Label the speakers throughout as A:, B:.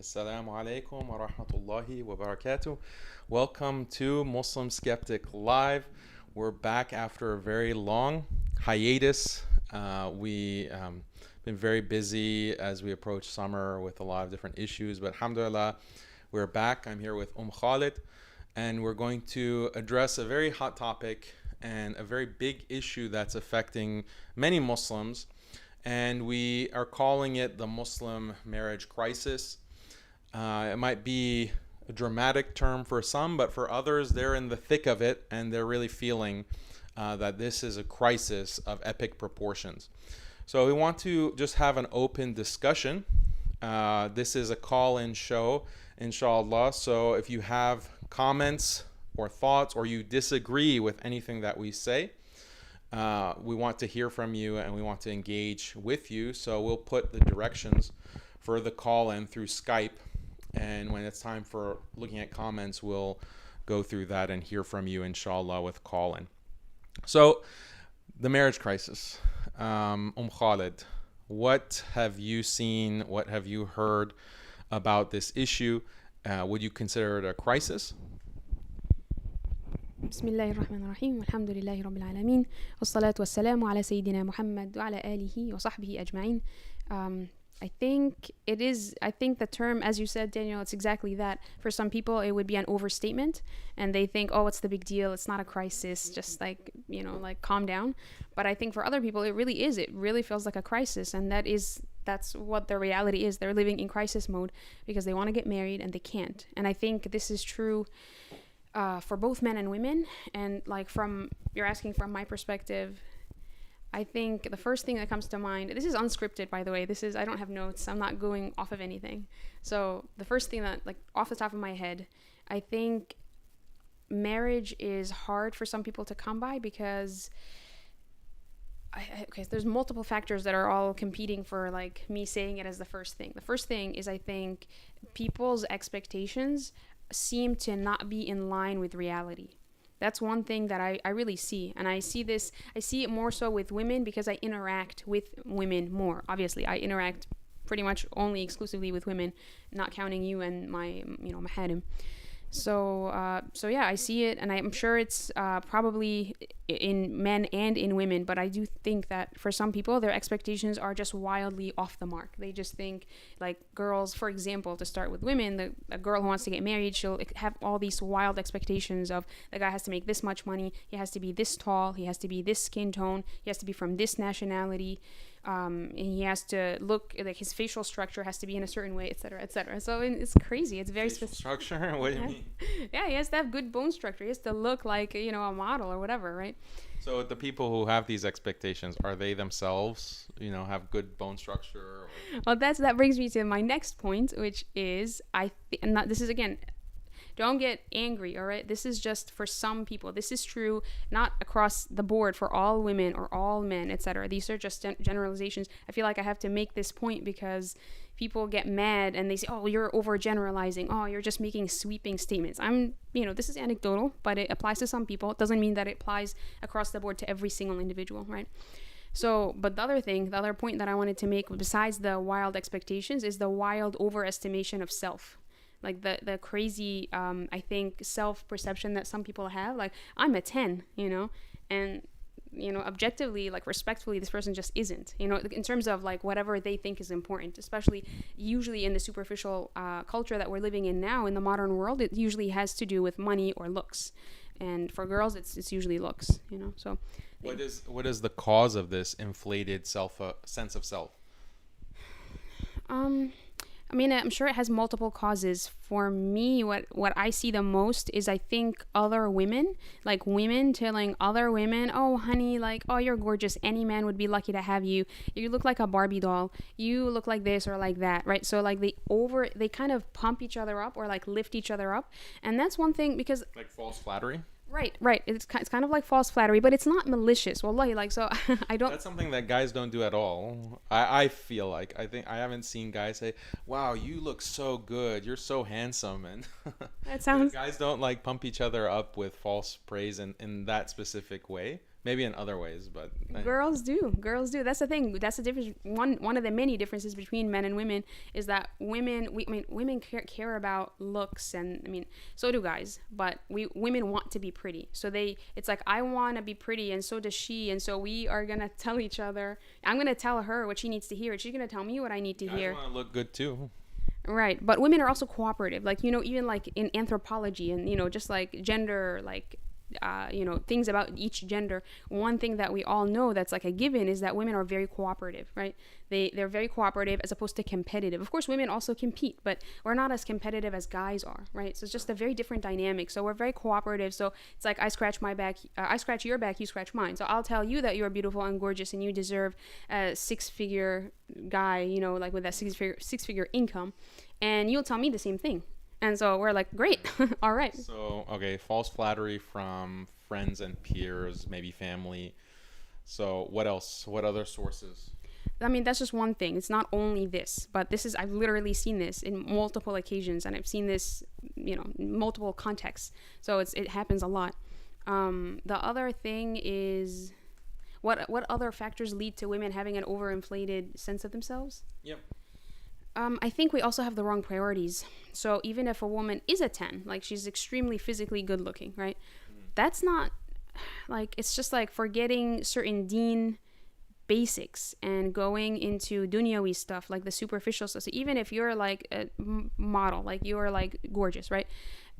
A: Assalamu alaikum wa rahmatullahi wa barakatuh. Welcome to Muslim Skeptic Live. We're back after a very long hiatus. We been very busy as we approach summer with a lot of different issues, but alhamdulillah, we're back. I'm here with Khalid, and we're going to address a very hot topic and a very big issue that's affecting many Muslims, and we are calling it the Muslim marriage crisis. It might be a dramatic term for some, but for others, they're in the thick of it and they're really feeling that this is a crisis of epic proportions. So we want to just have an open discussion. This is a call-in show, inshallah. So if you have comments or thoughts or you disagree with anything that we say, we want to hear from you and we want to engage with you. So we'll put the directions for the call-in through Skype. And when it's time for looking at comments, we'll go through that and hear from you, inshallah, with call-in. So, the marriage crisis. Khalid, what have you seen? What have you heard about this issue? Would you consider it a crisis?
B: بسم الله الرحمن الرحيم والحمد لله رب العالمين والصلاة والسلام على سيدنا محمد وعلى آله وصحبه أجمعين. I think the term, as you said, Daniel, it's exactly that. For some people, it would be an overstatement, and they think, oh, what's the big deal? It's not a crisis, just like calm down. But I think for other people, it really is. It really feels like a crisis, and that's what their reality is. They're living in crisis mode because they want to get married and they can't. And I think this is true for both men and women. And you're asking from my perspective, I think the first thing that comes to mind, this is unscripted, by the way. I don't have notes. I'm not going off of anything. So the first thing that, off the top of my head, I think marriage is hard for some people to come by because there's multiple factors that are all competing for, me saying it as the first thing. The first thing is I think people's expectations seem to not be in line with reality. That's one thing that I really see. And I see it more so with women because I interact with women more. Obviously, I interact pretty much only exclusively with women, not counting you and my maharim. So yeah, I see it, and I'm sure it's probably in men and in women, but I do think that for some people, their expectations are just wildly off the mark. They just think, girls, for example, to start with women, a girl who wants to get married, she'll have all these wild expectations of the guy has to make this much money, he has to be this tall, he has to be this skin tone, he has to be from this nationality, and he has to look like his facial structure has to be in a certain way, etc., etc. So it's crazy. It's very
A: specific. Structure? What do you mean?
B: Yeah, he has to have good bone structure. He has to look like a model or whatever, right?
A: So the people who have these expectations, are they themselves, have good bone structure?
B: Well, that brings me to my next point, which is this is again. Don't get angry, all right? This is just for some people. This is true not across the board for all women or all men, etc. These are just generalizations. I feel like I have to make this point because people get mad and they say, oh, you're overgeneralizing. Oh, you're just making sweeping statements. This is anecdotal, but it applies to some people. It doesn't mean that it applies across the board to every single individual, right? So, but the other point that I wanted to make besides the wild expectations is the wild overestimation of self. The crazy, I think, self-perception that some people have. I'm a 10, and, objectively, respectfully, this person just isn't, in terms of, whatever they think is important, especially usually in the superficial culture that we're living in now in the modern world. It usually has to do with money or looks. And for girls, it's usually looks, so.
A: What is the cause of this inflated sense of self?
B: I'm sure it has multiple causes. For me, what I see the most is I think other women, women telling other women, oh, honey, oh, you're gorgeous. Any man would be lucky to have you. You look like a Barbie doll. You look like this or like that, right? So, they kind of pump each other up or, lift each other up. And that's one thing because...
A: false flattery?
B: Right. It's kind of like false flattery, but it's not malicious. Wallahi, so I don't...
A: That's something that guys don't do at all. I feel like. I think I haven't seen guys say, wow, you look so good. You're so handsome. And
B: that sounds...
A: guys don't pump each other up with false praise in that specific way. Maybe in other ways, but
B: Girls do. That's the thing. That's the difference. One of the many differences between men and women is that women care about looks, and I mean, so do guys. But women want to be pretty. So it's like, I want to be pretty, and so does she, and so we are gonna tell each other. I'm gonna tell her what she needs to hear, and she's gonna tell me what I need to hear.
A: Guys want to look good too.
B: Right, but women are also cooperative. Like, even like in anthropology, and just like gender, like things about each gender. One thing that we all know that's like a given is that women are very cooperative, right? They're very cooperative as opposed to competitive. Of course, women also compete, but we're not as competitive as guys are, right? So it's just a very different dynamic. So we're very cooperative. So it's like, I scratch my back, I scratch your back, you scratch mine. So I'll tell you that you're beautiful and gorgeous and you deserve a six-figure guy, like with that six-figure income, and you'll tell me the same thing. And so we're like, great. All right.
A: So, okay, false flattery from friends and peers, maybe family. So what else? What other sources?
B: I mean, that's just one thing. It's not only this, but I've literally seen this in multiple occasions, and I've seen this, in multiple contexts. So it happens a lot. The other thing is, what other factors lead to women having an overinflated sense of themselves?
A: Yep.
B: I think we also have the wrong priorities. So even if a woman is a 10, like she's extremely physically good looking, right? That's not, like, it's just like forgetting certain deen basics and going into dunyawi stuff, like the superficial stuff. So even if you're like a model, like you're like gorgeous, right?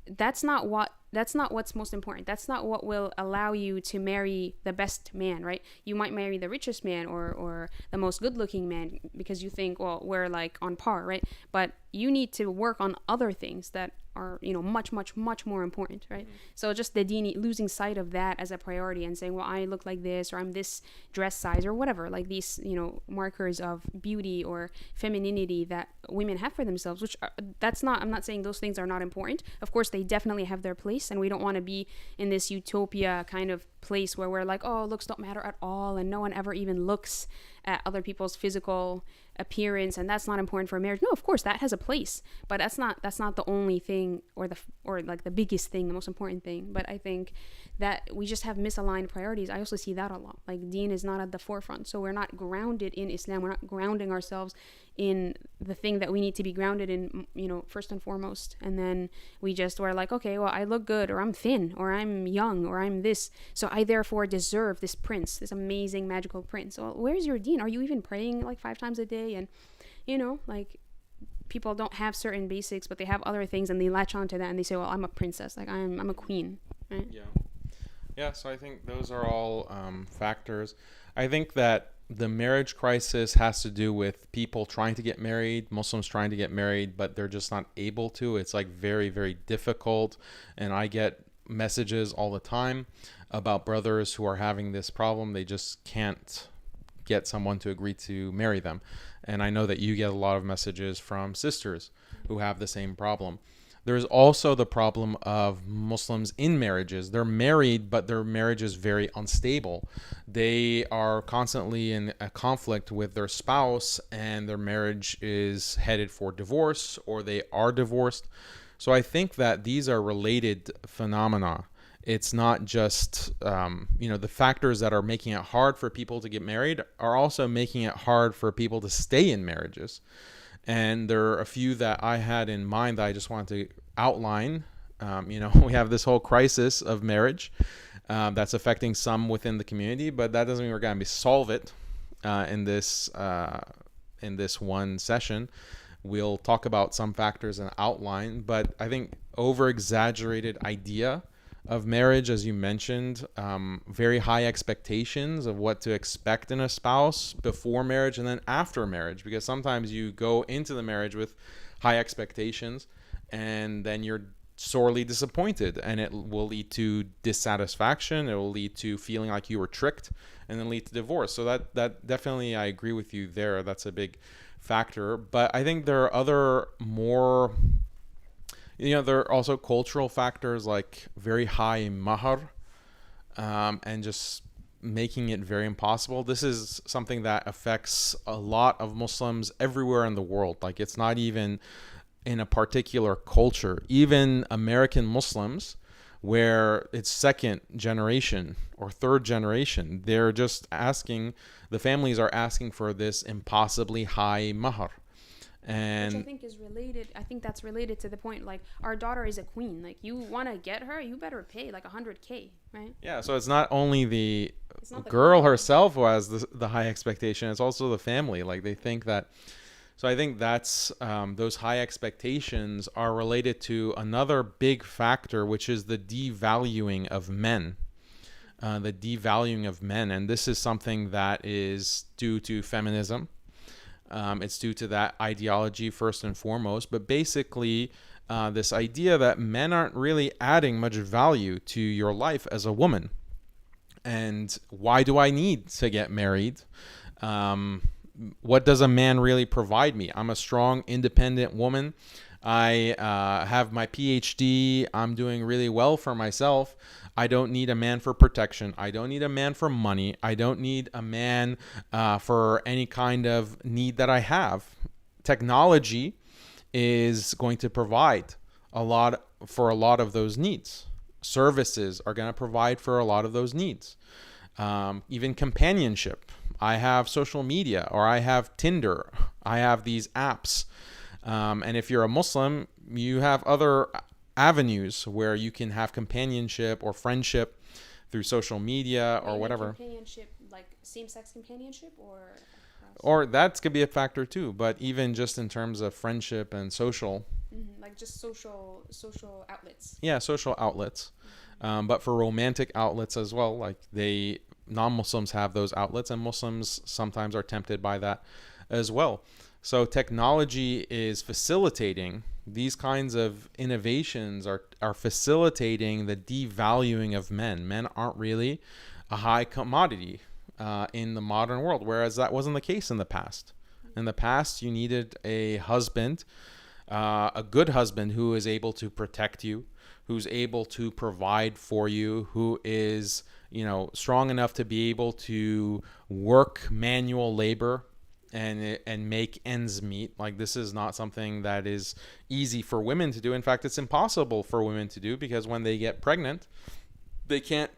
B: That's not what's most important. That's not what will allow you to marry the best man, right? You might marry the richest man or the most good looking man because you think, well, we're like on par, right? But you need to work on other things that are, much, much, much more important, right? So just the deen, losing sight of that as a priority and saying, well, I look like this, or I'm this dress size, or whatever, like these, markers of beauty or femininity that women have for themselves, which I'm not saying those things are not important. Of course, they definitely have their place, and we don't want to be in this utopia kind of place where we're like, oh, looks don't matter at all, and no one ever even looks at other people's physical appearance, and that's not important for a marriage. No, of course that has a place, but that's not the only thing, or like the biggest thing, the most important thing. But I think that we just have misaligned priorities. I also see that a lot. Like, deen is not at the forefront, so we're not grounded in Islam. We're not grounding ourselves in the thing that we need to be grounded in, first and foremost. And then we're like, okay, well, I look good, or I'm thin, or I'm young, or I'm this, so I therefore deserve this prince, this amazing magical prince. Well, where's your deen? Are you even praying like 5 times a day? And like, people don't have certain basics, but they have other things, and they latch onto that, and they say, well, I'm a princess, like I'm a queen, right?
A: Yeah, so I think those are all factors. I think that the marriage crisis has to do with people trying to get married, Muslims trying to get married, but they're just not able to. It's like very, very difficult. And I get messages all the time about brothers who are having this problem. They just can't get someone to agree to marry them. And I know that you get a lot of messages from sisters who have the same problem. There's also the problem of Muslims in marriages. They're married, but their marriage is very unstable. They are constantly in a conflict with their spouse, and their marriage is headed for divorce, or they are divorced. So I think that these are related phenomena. It's not just, the factors that are making it hard for people to get married are also making it hard for people to stay in marriages. And there are a few that I had in mind that I just wanted to outline. We have this whole crisis of marriage that's affecting some within the community, but that doesn't mean we're going to solve it in this one session. We'll talk about some factors and outline, but I think over-exaggerated idea of marriage, as you mentioned, very high expectations of what to expect in a spouse before marriage and then after marriage, because sometimes you go into the marriage with high expectations and then you're sorely disappointed, and it will lead to dissatisfaction. It will lead to feeling like you were tricked, and then lead to divorce. So that definitely, I agree with you there. That's a big factor. But I think there are other more, there are also cultural factors like very high mahar, and just making it very impossible. This is something that affects a lot of Muslims everywhere in the world. Like, it's not even in a particular culture. Even American Muslims where it's second generation or third generation. They're just asking, the families are asking for this impossibly high mahar. And
B: which I think is related. I think that's related to the point, like, our daughter is a queen. Like, you want to get her, you better pay like 100K, right?
A: yeah, so it's not only the
B: It's not the
A: girl
B: queen.
A: herself who has the high expectation, it's also the family. Like, they think that. So I think that's those high expectations are related to another big factor, which is the devaluing of men. The devaluing of men. And this is something that is due to feminism. It's due to that ideology first and foremost. But basically, this idea that men aren't really adding much value to your life as a woman. And why do I need to get married? What does a man really provide me? I'm a strong, independent woman. I have my PhD. I'm doing really well for myself. I don't need a man for protection. I don't need a man for money. I don't need a man for any kind of need that I have. Technology is going to provide a lot of those needs. Services are going to provide for a lot of those needs. Even companionship. I have social media, or I have Tinder. I have these apps. And if you're a Muslim, you have other avenues where you can have companionship or friendship through social media or whatever.
B: Companionship, like same-sex companionship,
A: or that could be a factor too. But even just in terms of friendship and social,
B: like just social outlets.
A: Yeah, social outlets. But for romantic outlets as well, like non-Muslims have those outlets, and Muslims sometimes are tempted by that as well. So technology is facilitating these kinds of innovations, are facilitating the devaluing of men. Men aren't really a high commodity in the modern world, whereas that wasn't the case in the past. In the past, you needed a husband, a good husband who is able to protect you, who's able to provide for you, who is, strong enough to be able to work manual labor and make ends meet. Like, this is not something that is easy for women to do. In fact, it's impossible for women to do, because when they get pregnant, they can't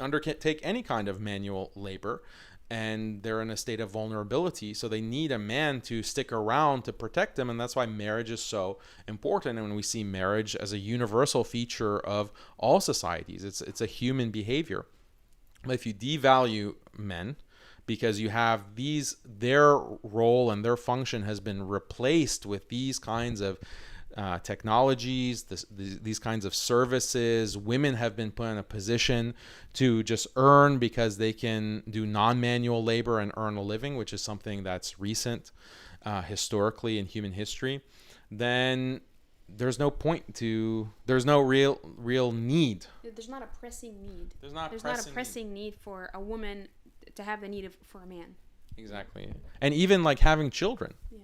A: undertake any kind of manual labor, and they're in a state of vulnerability. So they need a man to stick around to protect them. And that's why marriage is so important. And when we see marriage as a universal feature of all societies, it's a human behavior. But if you devalue men because you have their role and their function has been replaced with these kinds of technologies, these kinds of services. Women have been put in a position to just earn because they can do non-manual labor and earn a living, which is something that's recent historically in human history. Then there's no real need.
B: There's not a pressing need.
A: There's not a pressing
B: need for a woman to have the need for a man.
A: Exactly. And even like having children.
B: Yeah.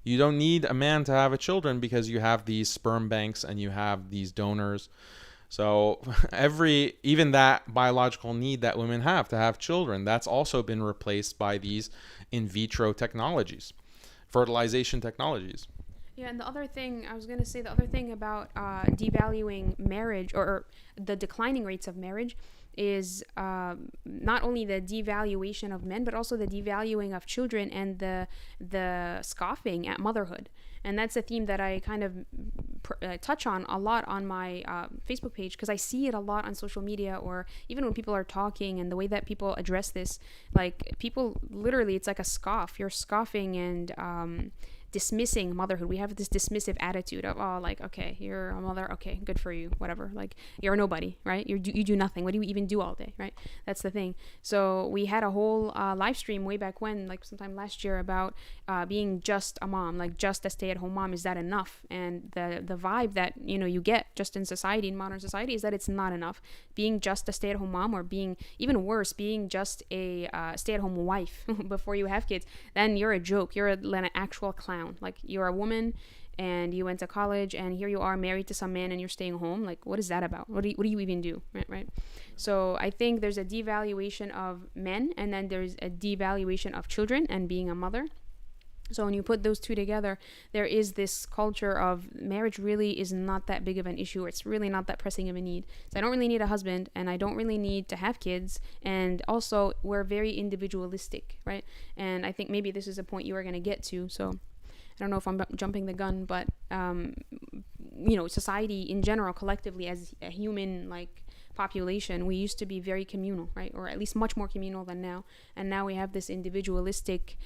A: You don't need a man to have a children because you have these sperm banks and you have these donors. So even that biological need that women have to have children, that's also been replaced by these in vitro technologies, fertilization technologies.
B: Yeah, and the other thing about devaluing marriage, or the declining rates of marriage, is not only the devaluation of men, but also the devaluing of children and the scoffing at motherhood. And that's a theme that I kind of touch on a lot on my Facebook page, because I see it a lot on social media, or even when people are talking, and the way that people address this. Like, people literally, it's like a scoff. You're scoffing and dismissing motherhood. We have this dismissive attitude of, oh, like, okay, you're a mother, okay, good for you, whatever, like, you're nobody, right? You do nothing. What do you even do all day, right? That's the thing. So we had a whole live stream way back when, like sometime last year, about being just a mom, like just a stay-at-home mom. Is that enough? And the vibe that you get just in society, in modern society, is that it's not enough. Being just a stay-at-home mom, or being even worse, being just a stay-at-home wife before you have kids, then you're a joke. You're an actual clown. Like, you're a woman and you went to college, and here you are married to some man and you're staying home. Like, what is that about? What do you even do? Right? So I think there's a devaluation of men, and then there's a devaluation of children and being a mother. So when you put those two together, there is this culture of marriage really is not that big of an issue, or it's really not that pressing of a need. So I don't really need a husband, and I don't really need to have kids. And also, we're very individualistic, right? And I think maybe this is a point you are going to get to. So I don't know if I'm jumping the gun, but society in general, collectively, as a human population, we used to be very communal, right? Or at least much more communal than now. And now we have this individualistic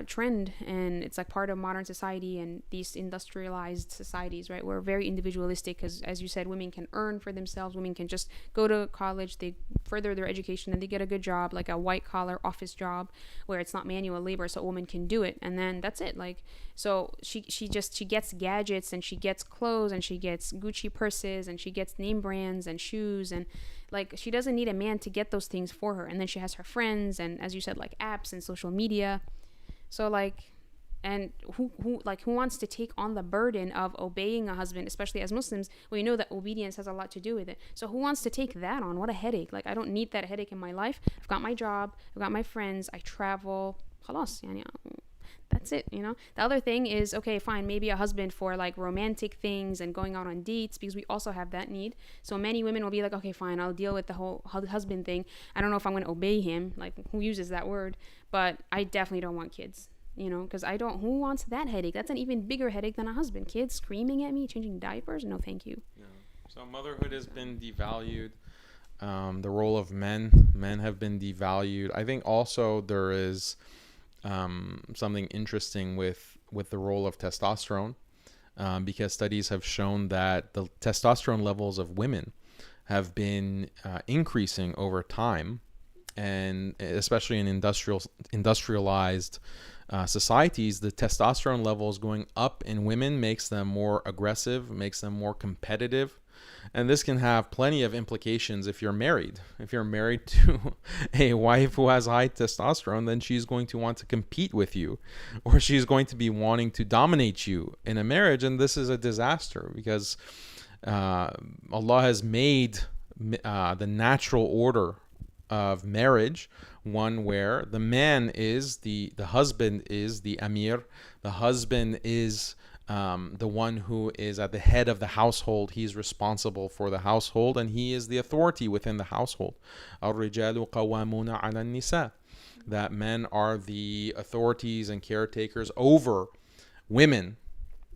B: trend, and it's part of modern society and these industrialized societies, right? We're very individualistic because, as you said, women can earn for themselves. Women can just go to college, they further their education, and they get a good job, like a white collar office job where it's not manual labor, so a woman can do it, and then that's it. So she gets gadgets, and she gets clothes, and she gets Gucci purses, and she gets name brands and shoes, and she doesn't need a man to get those things for her. And then she has her friends, and as you said, apps and social media. So and who wants to take on the burden of obeying a husband, especially as Muslims? We know that obedience has a lot to do with it. So who wants to take that on? What a headache. I don't need that headache in my life. I've got my job, I've got my friends, I travel. Khalas, that's it, The other thing is, okay, fine, maybe a husband for romantic things and going out on dates, because we also have that need. So many women will be okay, fine, I'll deal with the whole husband thing. I don't know if I'm going to obey him, who uses that word, but I definitely don't want kids, because who wants that headache? That's an even bigger headache than a husband. Kids screaming at me, changing diapers, no thank you.
A: Yeah. So motherhood has been devalued. The role of men have been devalued. I think also there is something interesting with the role of testosterone, because studies have shown that the testosterone levels of women have been increasing over time, and especially in industrialized societies, the testosterone levels going up in women makes them more aggressive, makes them more competitive. And this can have plenty of implications if you're married. If you're married to a wife who has high testosterone, then she's going to want to compete with you, or she's going to be wanting to dominate you in a marriage. And this is a disaster, because Allah has made the natural order of marriage one where the man is the husband is the amir. The husband is the one who is at the head of the household. He's responsible for the household, and he is the authority within the household. الرجال قوامون على النساء. That men are the authorities and caretakers over women.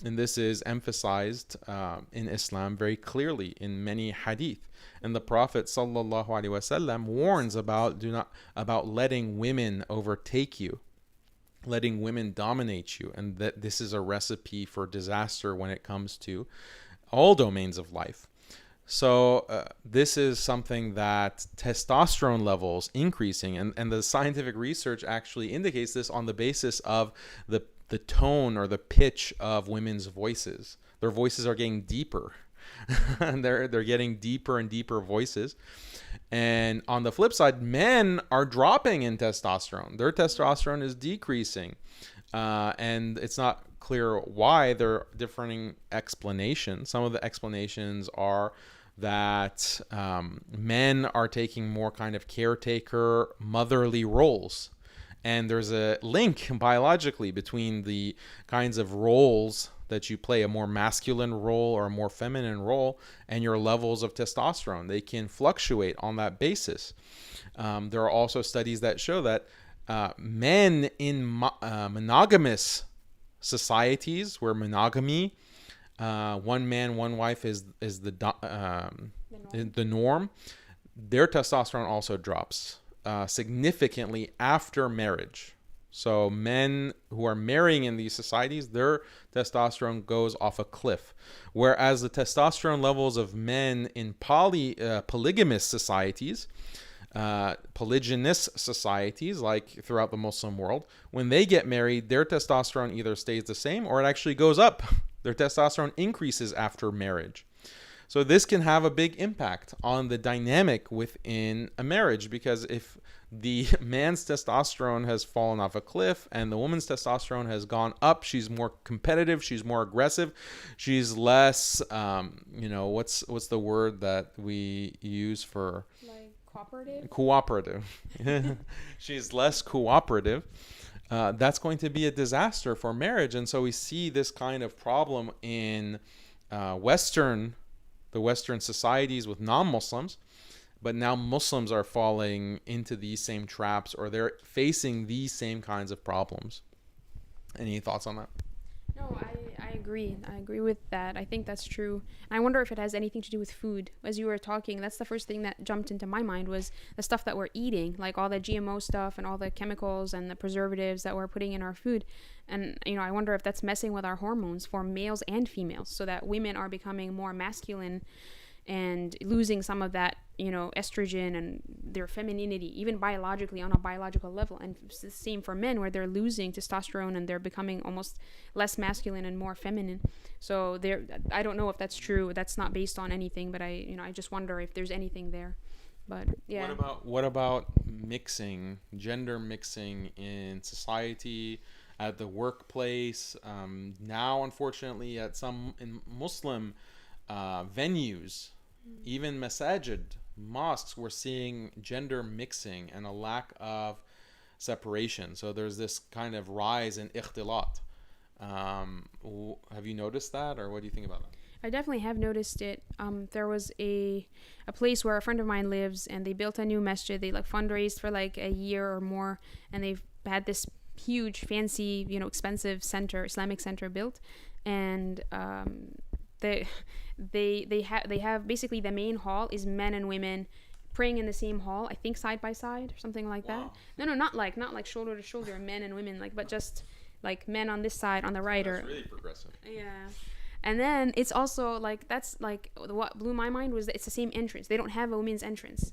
A: And this is emphasized in Islam very clearly in many hadith. And the Prophet ﷺ warns about letting women overtake you, letting women dominate you, and that this is a recipe for disaster when it comes to all domains of life. So this is something that testosterone levels increasing, and the scientific research actually indicates this on the basis of the tone or the pitch of women's voices. Their voices are getting deeper. they're getting deeper and deeper voices. And on the flip side, men are dropping in testosterone. Their testosterone is decreasing. And it's not clear why. There are differing explanations. Some of the explanations are that men are taking more kind of caretaker, motherly roles. And there's a link biologically between the kinds of roles that you play, a more masculine role or a more feminine role, and your levels of testosterone. They can fluctuate on that basis. There are also studies that show that men in monogamous societies, where monogamy, one man, one wife is the norm, their testosterone also drops significantly after marriage. So men who are marrying in these societies, their testosterone goes off a cliff. Whereas the testosterone levels of men in polygamous societies, polygynous societies like throughout the Muslim world, when they get married, their testosterone either stays the same or it actually goes up. Their testosterone increases after marriage. So this can have a big impact on the dynamic within a marriage, because if the man's testosterone has fallen off a cliff and the woman's testosterone has gone up, she's more competitive, she's more aggressive, she's less, what's the word that we use for
B: cooperative.
A: She's less cooperative. That's going to be a disaster for marriage. And so we see this kind of problem in the Western societies with non-Muslims, but now Muslims are falling into these same traps, or they're facing these same kinds of problems. Any thoughts on that?
B: No, I agree. I agree with that. I think that's true. I wonder if it has anything to do with food. As you were talking, that's the first thing that jumped into my mind was the stuff that we're eating, like all the GMO stuff and all the chemicals and the preservatives that we're putting in our food. And, I wonder if that's messing with our hormones for males and females, so that women are becoming more masculine and losing some of that, estrogen and their femininity, even biologically, on a biological level. And it's the same for men, where they're losing testosterone and they're becoming almost less masculine and more feminine. So I don't know if that's true. That's not based on anything, but I just wonder if there's anything there. But yeah.
A: What about gender mixing in society, at the workplace? Now, unfortunately, in Muslim venues, even masajid, mosques, we're seeing gender mixing and a lack of separation. So there's this kind of rise in ikhtilat. Have you noticed that, or what do you think about that?
B: I definitely have noticed it. There was a place where a friend of mine lives, and they built a new masjid. They fundraised for a year or more, and they've had this huge, fancy, expensive Islamic center built, and they have basically the main hall is men and women praying in the same hall, I think side by side or something like that. No, not like shoulder to shoulder, men and women, but just men on this side, on the right.
A: That's really progressive.
B: Yeah. And then it's also that's what blew my mind was that it's the same entrance. They don't have a women's entrance.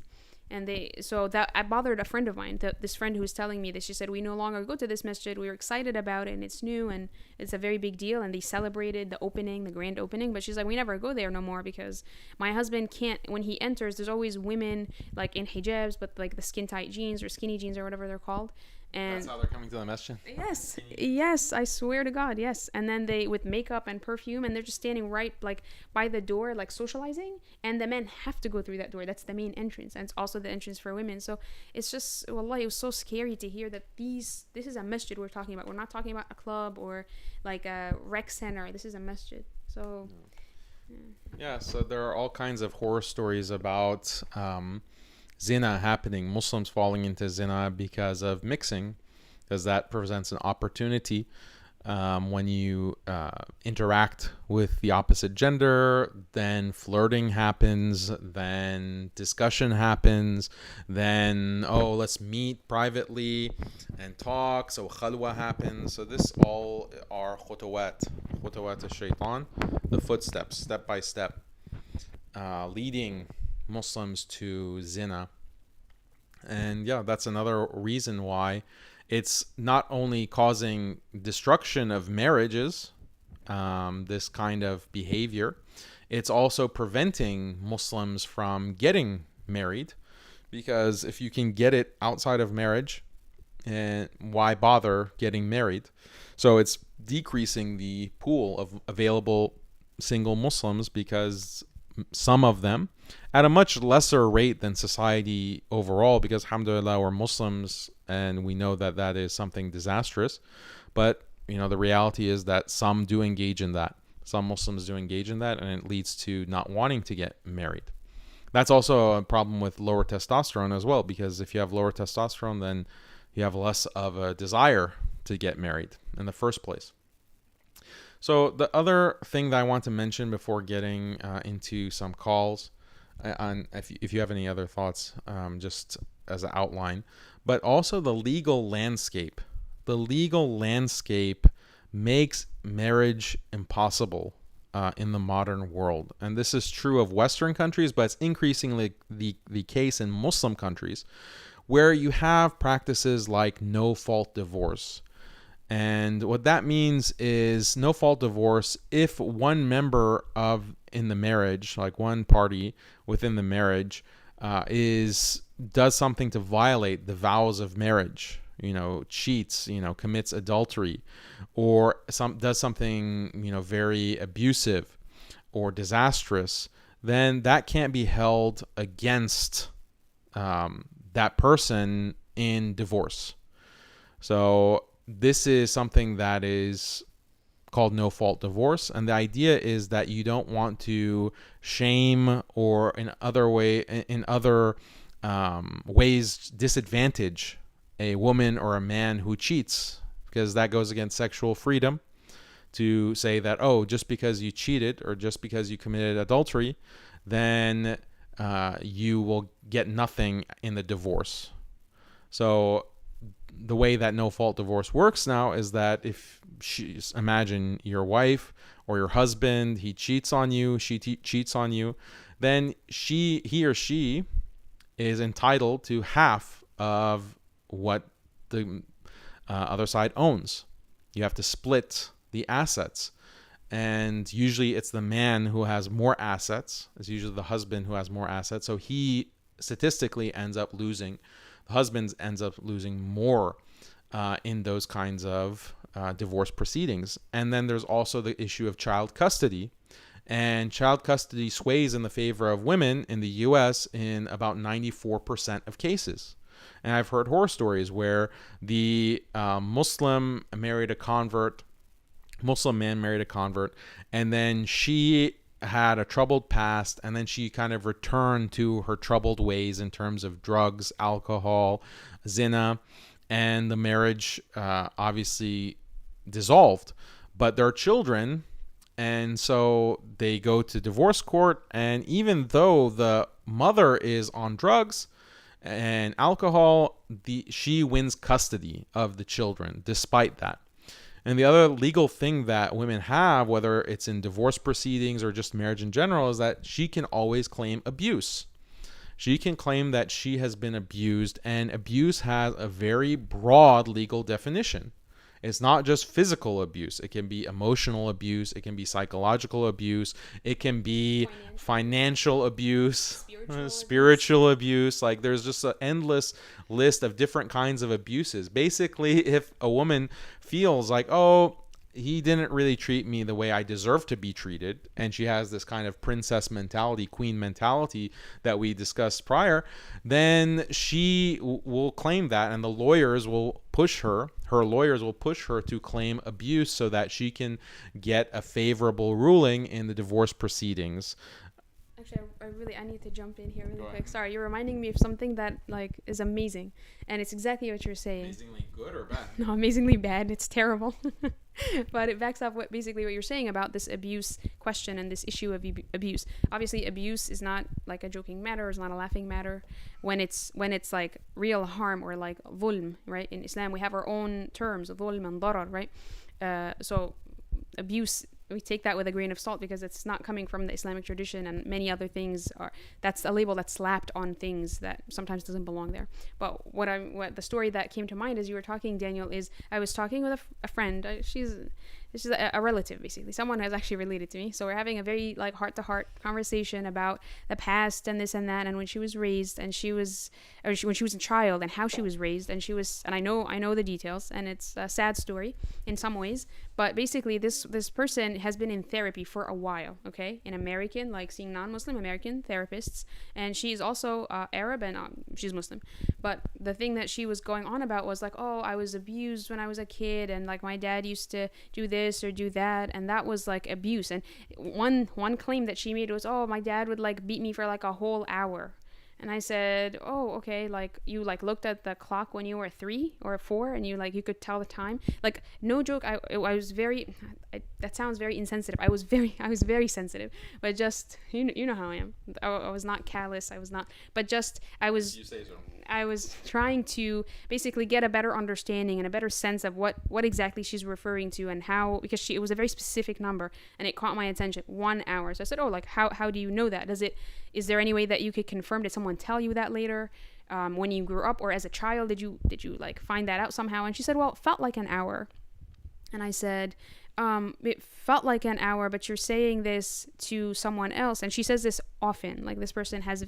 B: And that I bothered a friend of mine, this friend who was telling me this. She said, we no longer go to this masjid. We were excited about it, and it's new, and it's a very big deal. And they celebrated the grand opening. But she's like, we never go there no more, because my husband can't, when he enters, there's always women in hijabs, but the skin tight jeans or skinny jeans or whatever they're called. And
A: that's how they're coming to the masjid?
B: Yes, I swear to God, yes. And then they, with makeup and perfume, and they're just standing right by the door, socializing, and the men have to go through that door. That's the main entrance, and it's also the entrance for women. So it's just, wallah, it was so scary to hear that this is a masjid we're talking about. We're not talking about a club or a rec center. This is a masjid. So
A: yeah, so there are all kinds of horror stories about zina happening, Muslims falling into zina because of mixing, because that presents an opportunity when you interact with the opposite gender. Then flirting happens, then discussion happens, then let's meet privately and talk, so khalwa happens. So this all are khutawat al-shaytan, the footsteps, step by step, leading Muslims to zina. And that's another reason why it's not only causing destruction of marriages, this kind of behavior, it's also preventing Muslims from getting married, because if you can get it outside of marriage, why bother getting married? So it's decreasing the pool of available single Muslims, because some of them, at a much lesser rate than society overall, because alhamdulillah we're Muslims and we know that is something disastrous, but the reality is that some do engage in that. Some Muslims do engage in that, and it leads to not wanting to get married. That's also a problem with lower testosterone as well, because if you have lower testosterone, then you have less of a desire to get married in the first place. So the other thing that I want to mention before getting into some calls, and if you have any other thoughts, just as an outline, but also the legal landscape. The legal landscape makes marriage impossible in the modern world. And this is true of Western countries, but it's increasingly the case in Muslim countries, where you have practices like NoFault Divorce. And what that means is NoFault Divorce if one member in the marriage, one party within the marriage, does something to violate the vows of marriage, cheats, commits adultery, or does something, very abusive or disastrous, then that can't be held against that person in divorce. So this is something that is called NoFault Divorce, and the idea is that you don't want to shame or in other ways disadvantage a woman or a man who cheats, because that goes against sexual freedom to say that, oh, just because you cheated or just because you committed adultery, then you will get nothing in the divorce. So the way that no-fault divorce works now is that if imagine your wife or your husband, he cheats on you, she cheats on you, then he or she is entitled to half of what the other side owns. You have to split the assets. And usually it's the man who has more assets. It's usually the husband who has more assets. So he statistically ends up losing. The husband ends up losing more in those kinds of divorce proceedings. And then there's also the issue of child custody. And child custody sways in the favor of women in the U.S. in about 94% of cases. And I've heard horror stories where the Muslim man married a convert, and then she had a troubled past, and then she kind of returned to her troubled ways in terms of drugs, alcohol, zina, and the marriage obviously dissolved. But there are children, and so they go to divorce court, and even though the mother is on drugs and alcohol, she wins custody of the children despite that. And the other legal thing that women have, whether it's in divorce proceedings or just marriage in general, is that she can always claim abuse. She can claim that she has been abused, and abuse has a very broad legal definition. It's not just physical abuse. It can be emotional abuse. It can be psychological abuse. It can be financial abuse, spiritual abuse. Like, there's just an endless list of different kinds of abuses. Basically, if a woman feels like, oh, he didn't really treat me the way I deserve to be treated, and she has this kind of princess mentality, queen mentality that we discussed prior, then she will claim that, and the lawyers will push her. Her lawyers will push her to claim abuse so that she can get a favorable ruling in the divorce proceedings.
B: Actually, I need to jump in here really quick. Sorry, you're reminding me of something that is amazing, and it's exactly what you're saying.
A: Amazingly good or bad?
B: No, amazingly bad. It's terrible. But it backs up what you're saying about this abuse question and this issue of abuse. Obviously, abuse is not like a joking matter. It's not a laughing matter. When it's like real harm or like dhulm, right? In Islam, we have our own terms, dhulm and darar, right? So abuse, we take that with a grain of salt because it's not coming from the Islamic tradition, and many other things that's a label that's slapped on things that sometimes doesn't belong there. But what the story that came to mind as you were talking, Daniel, is I was talking with a friend. She's a relative, basically, someone who's actually related to me. So we're having a very like heart-to-heart conversation about the past and this and that, and when she was raised, and when she was a child, and how she was raised, and I know the details, and it's a sad story in some ways. But basically, this person has been in therapy for a while, okay? An American, like seeing non-Muslim American therapists, and she's also Arab, and she's Muslim. But the thing that she was going on about was like, oh, I was abused when I was a kid, and like my dad used to do this or do that, and that was like abuse. And one claim that she made was, oh, my dad would like beat me for like a whole hour. And I said, oh, okay, like you like looked at the clock when you were 3 or 4 and you could tell the time. Like, no joke, I was that sounds very insensitive. I was very sensitive, but just, you know how I am. I was not callous. I was not, but just, you say so. I was trying to basically get a better understanding and a better sense of what exactly she's referring to, and how, because it was a very specific number and it caught my attention. 1 hour. So I said, oh, like how do you know that? Is there any way that you could confirm? Did someone tell you that later, when you grew up, or as a child? Did you like find that out somehow? And she said, well, it felt like an hour. And I said, it felt like an hour, but you're saying this to someone else. And she says this often. Like, this person has a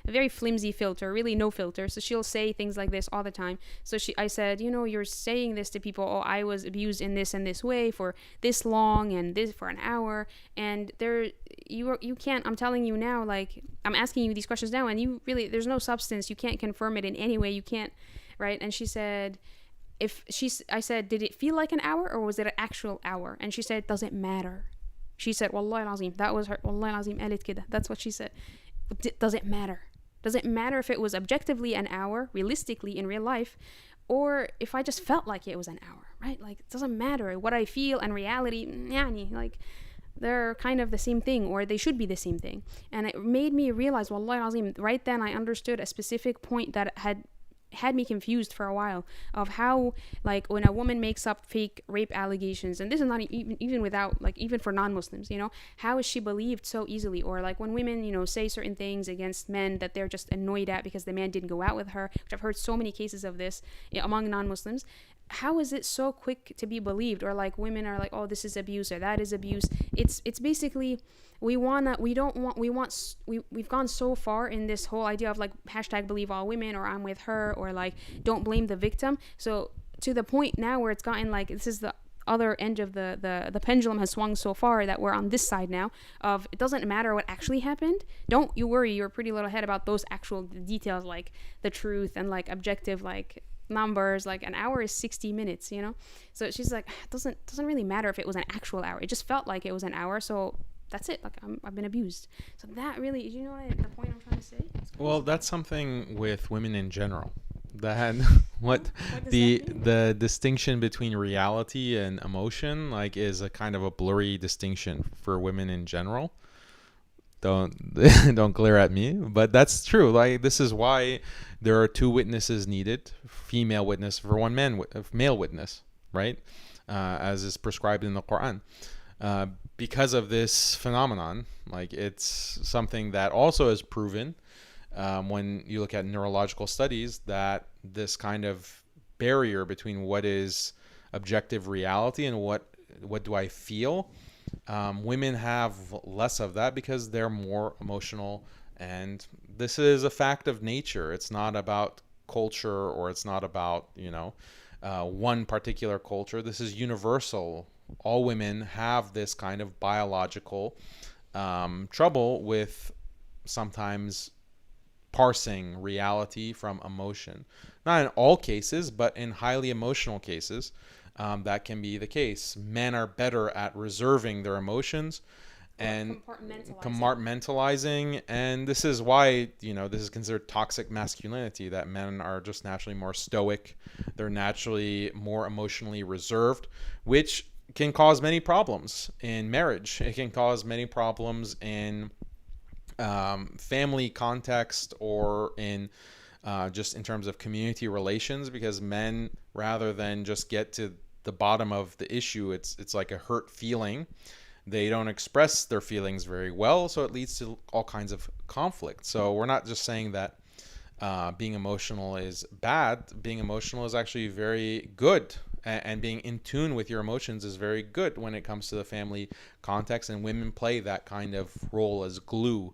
B: very flimsy filter, really no filter. So she'll say things like this all the time. So I said, you're saying this to people. Oh, I was abused in this and this way for this long and this for an hour. And you can't, I'm telling you now, like, I'm asking you these questions now, and you really, there's no substance. You can't confirm it in any way. You can't, right? And she said, I said, did it feel like an hour or was it an actual hour? And she said, does it matter? She said, Wallahi al-Azim. That was her. Wallahi al-Azim qalit kida. That's what she said. Does it matter? Does it matter if it was objectively an hour, realistically in real life, or if I just felt like it was an hour, right? Like, it doesn't matter. What I feel and reality, like, they're kind of the same thing, or they should be the same thing. And it made me realize, Wallahi al-Azim, right then I understood a specific point that had me confused for a while, of how, like, when a woman makes up fake rape allegations, and this is not even without, like, even for non-Muslims, how is she believed so easily? Or like when women say certain things against men that they're just annoyed at because the man didn't go out with her, which I've heard so many cases of this among non-Muslims. How is it so quick to be believed? Or like women are like, oh, this is abuse or that is abuse. It's basically, we've gone so far in this whole idea of like #believe all women, or I'm with her, or like don't blame the victim. So to the point now where it's gotten like, this is the other end of the pendulum has swung so far that we're on this side now of, it doesn't matter what actually happened. Don't you worry your pretty little head about those actual details, like the truth and like objective, like numbers. Like an hour is 60 minutes, so she's like, it doesn't really matter if it was an actual hour. It just felt like it was an hour, so that's it. Like, I've been abused. So that really, the point I'm trying to say?
A: Well, that's something with women in general. That what
B: does
A: the
B: that mean?
A: the distinction between reality and emotion, like, is a kind of a blurry distinction for women in general. Don't don't glare at me, but that's true. Like, this is why there are two witnesses needed, female witness for one male witness, right? As is prescribed in the Quran. Because of this phenomenon, like, it's something that also is proven when you look at neurological studies, that this kind of barrier between what is objective reality and what do I feel, women have less of that because they're more emotional, and this is a fact of nature. It's not about culture, or it's not about one particular culture. This is universal. All women have this kind of biological trouble with sometimes parsing reality from emotion. Not in all cases, but in highly emotional cases, that can be the case. Men are better at reserving their emotions and compartmentalizing, and this is why this is considered toxic masculinity, that men are just naturally more stoic. They're naturally more emotionally reserved, which can cause many problems in marriage. It can cause many problems in family context, or in just in terms of community relations, because men, rather than just get to the bottom of the issue, it's like a hurt feeling. They don't express their feelings very well, so it leads to all kinds of conflict. So we're not just saying that being emotional is bad. Being emotional is actually very good, and being in tune with your emotions is very good when it comes to the family context, and women play that kind of role as glue.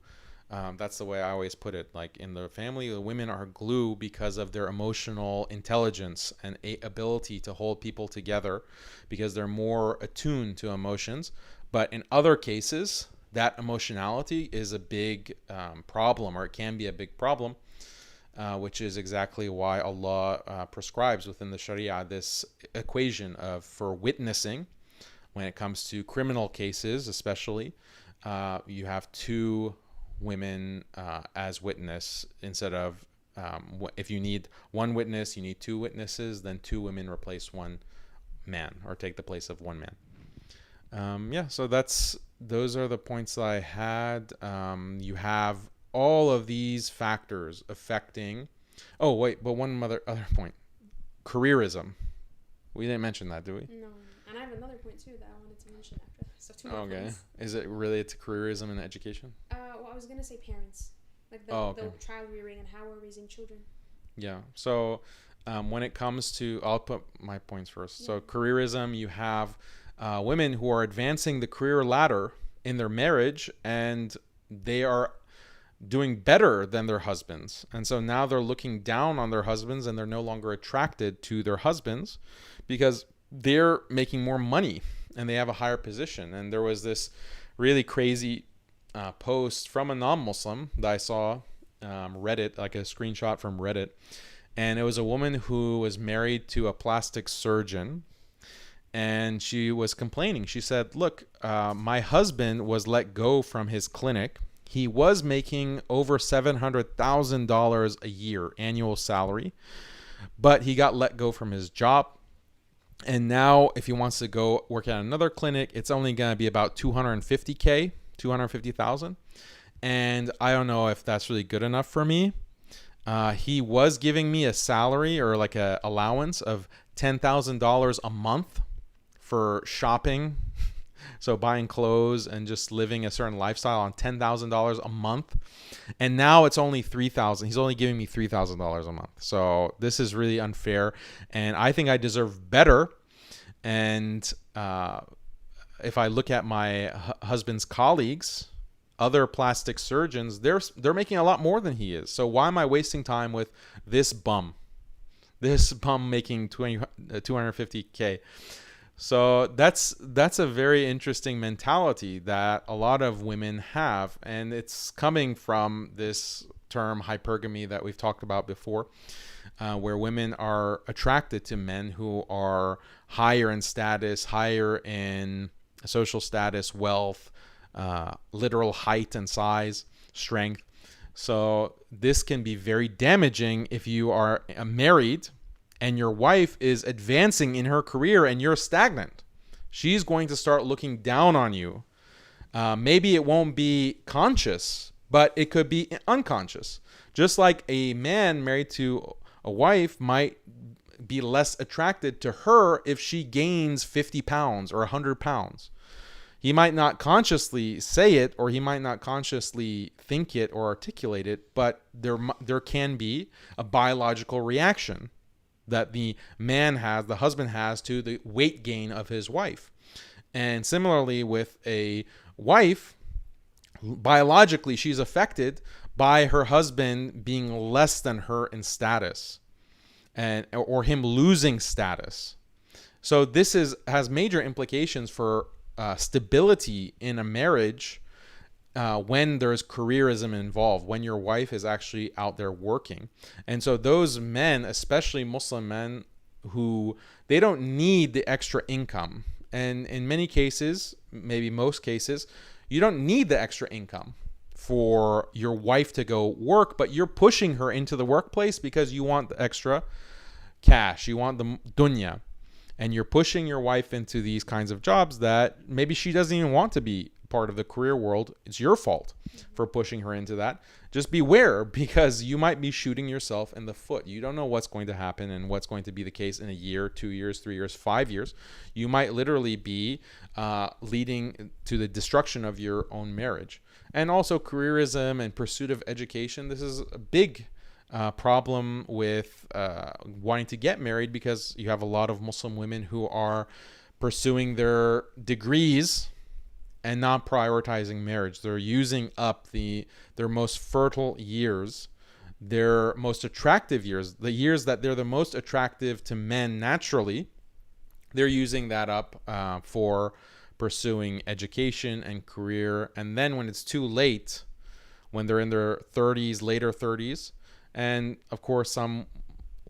A: That's the way I always put it. Like, in the family, the women are glue because of their emotional intelligence and ability to hold people together, because they're more attuned to emotions. But in other cases, that emotionality is a big problem, or it can be a big problem, which is exactly why Allah prescribes within the Sharia this equation for witnessing. When it comes to criminal cases especially, you have two women as witness, instead of if you need one witness, you need two witnesses, then two women replace one man, or take the place of one man. So those are the points that I had. You have all of these factors affecting. Oh wait, but one other point: careerism. We didn't mention that, do we?
B: No, and I have another point too that I wanted to mention after. So two more
A: Okay.
B: points.
A: Is it related to careerism in education?
B: Well, I was gonna say parents, like the child rearing and how we're raising children.
A: Yeah. So when it comes to, I'll put my points first. So careerism, you have women who are advancing the career ladder in their marriage, and they are doing better than their husbands. And so now they're looking down on their husbands, and they're no longer attracted to their husbands because they're making more money and they have a higher position. And there was this really crazy post from a non-Muslim that I saw, Reddit, like a screenshot from Reddit. And it was a woman who was married to a plastic surgeon. And she was complaining. She said, look, my husband was let go from his clinic. He was making over $700,000 a year annual salary, but he got let go from his job. And now if he wants to go work at another clinic, it's only going to be about $250,000. And I don't know if that's really good enough for me. He was giving me a salary or like a allowance of $10,000 a month for shopping. So buying clothes and just living a certain lifestyle on $10,000 a month. And now it's only $3,000. He's only giving me $3,000 a month. So this is really unfair. And I think I deserve better. And if I look at my husband's colleagues, other plastic surgeons, they're making a lot more than he is. So why am I wasting time with this bum? This bum making $250K. So that's a very interesting mentality that a lot of women have, and it's coming from this term hypergamy that we've talked about before, where women are attracted to men who are higher in status, higher in social status, wealth, literal height and size, strength. So this can be very damaging if you are married and your wife is advancing in her career and you're stagnant. She's going to start looking down on you. Maybe it won't be conscious, but it could be unconscious. Just like a man married to a wife might be less attracted to her if she gains 50 pounds or 100 pounds. He might not consciously say it, or he might not consciously think it or articulate it, but there can be a biological reaction that the husband has to the weight gain of his wife. And similarly with a wife, biologically she's affected by her husband being less than her in status, or him losing status. So this has major implications for stability in a marriage when there's careerism involved, when your wife is actually out there working. And so those men, especially Muslim men, who they don't need the extra income. And in many cases, maybe most cases, you don't need the extra income for your wife to go work, but you're pushing her into the workplace because you want the extra cash, you want the dunya. And you're pushing your wife into these kinds of jobs that maybe she doesn't even want to be part of the career world. It's your fault for pushing her into that. Just beware, because you might be shooting yourself in the foot. You don't know what's going to happen and what's going to be the case in a year, 2 years, 3 years, 5 years. You might literally be leading to the destruction of your own marriage. And also careerism and pursuit of education. This is a big problem with wanting to get married, because you have a lot of Muslim women who are pursuing their degrees and not prioritizing marriage. They're using up their most fertile years, their most attractive years, the years that they're the most attractive to men naturally. They're using that up for pursuing education and career. And then when it's too late, when they're in their 30s, later 30s, and of course some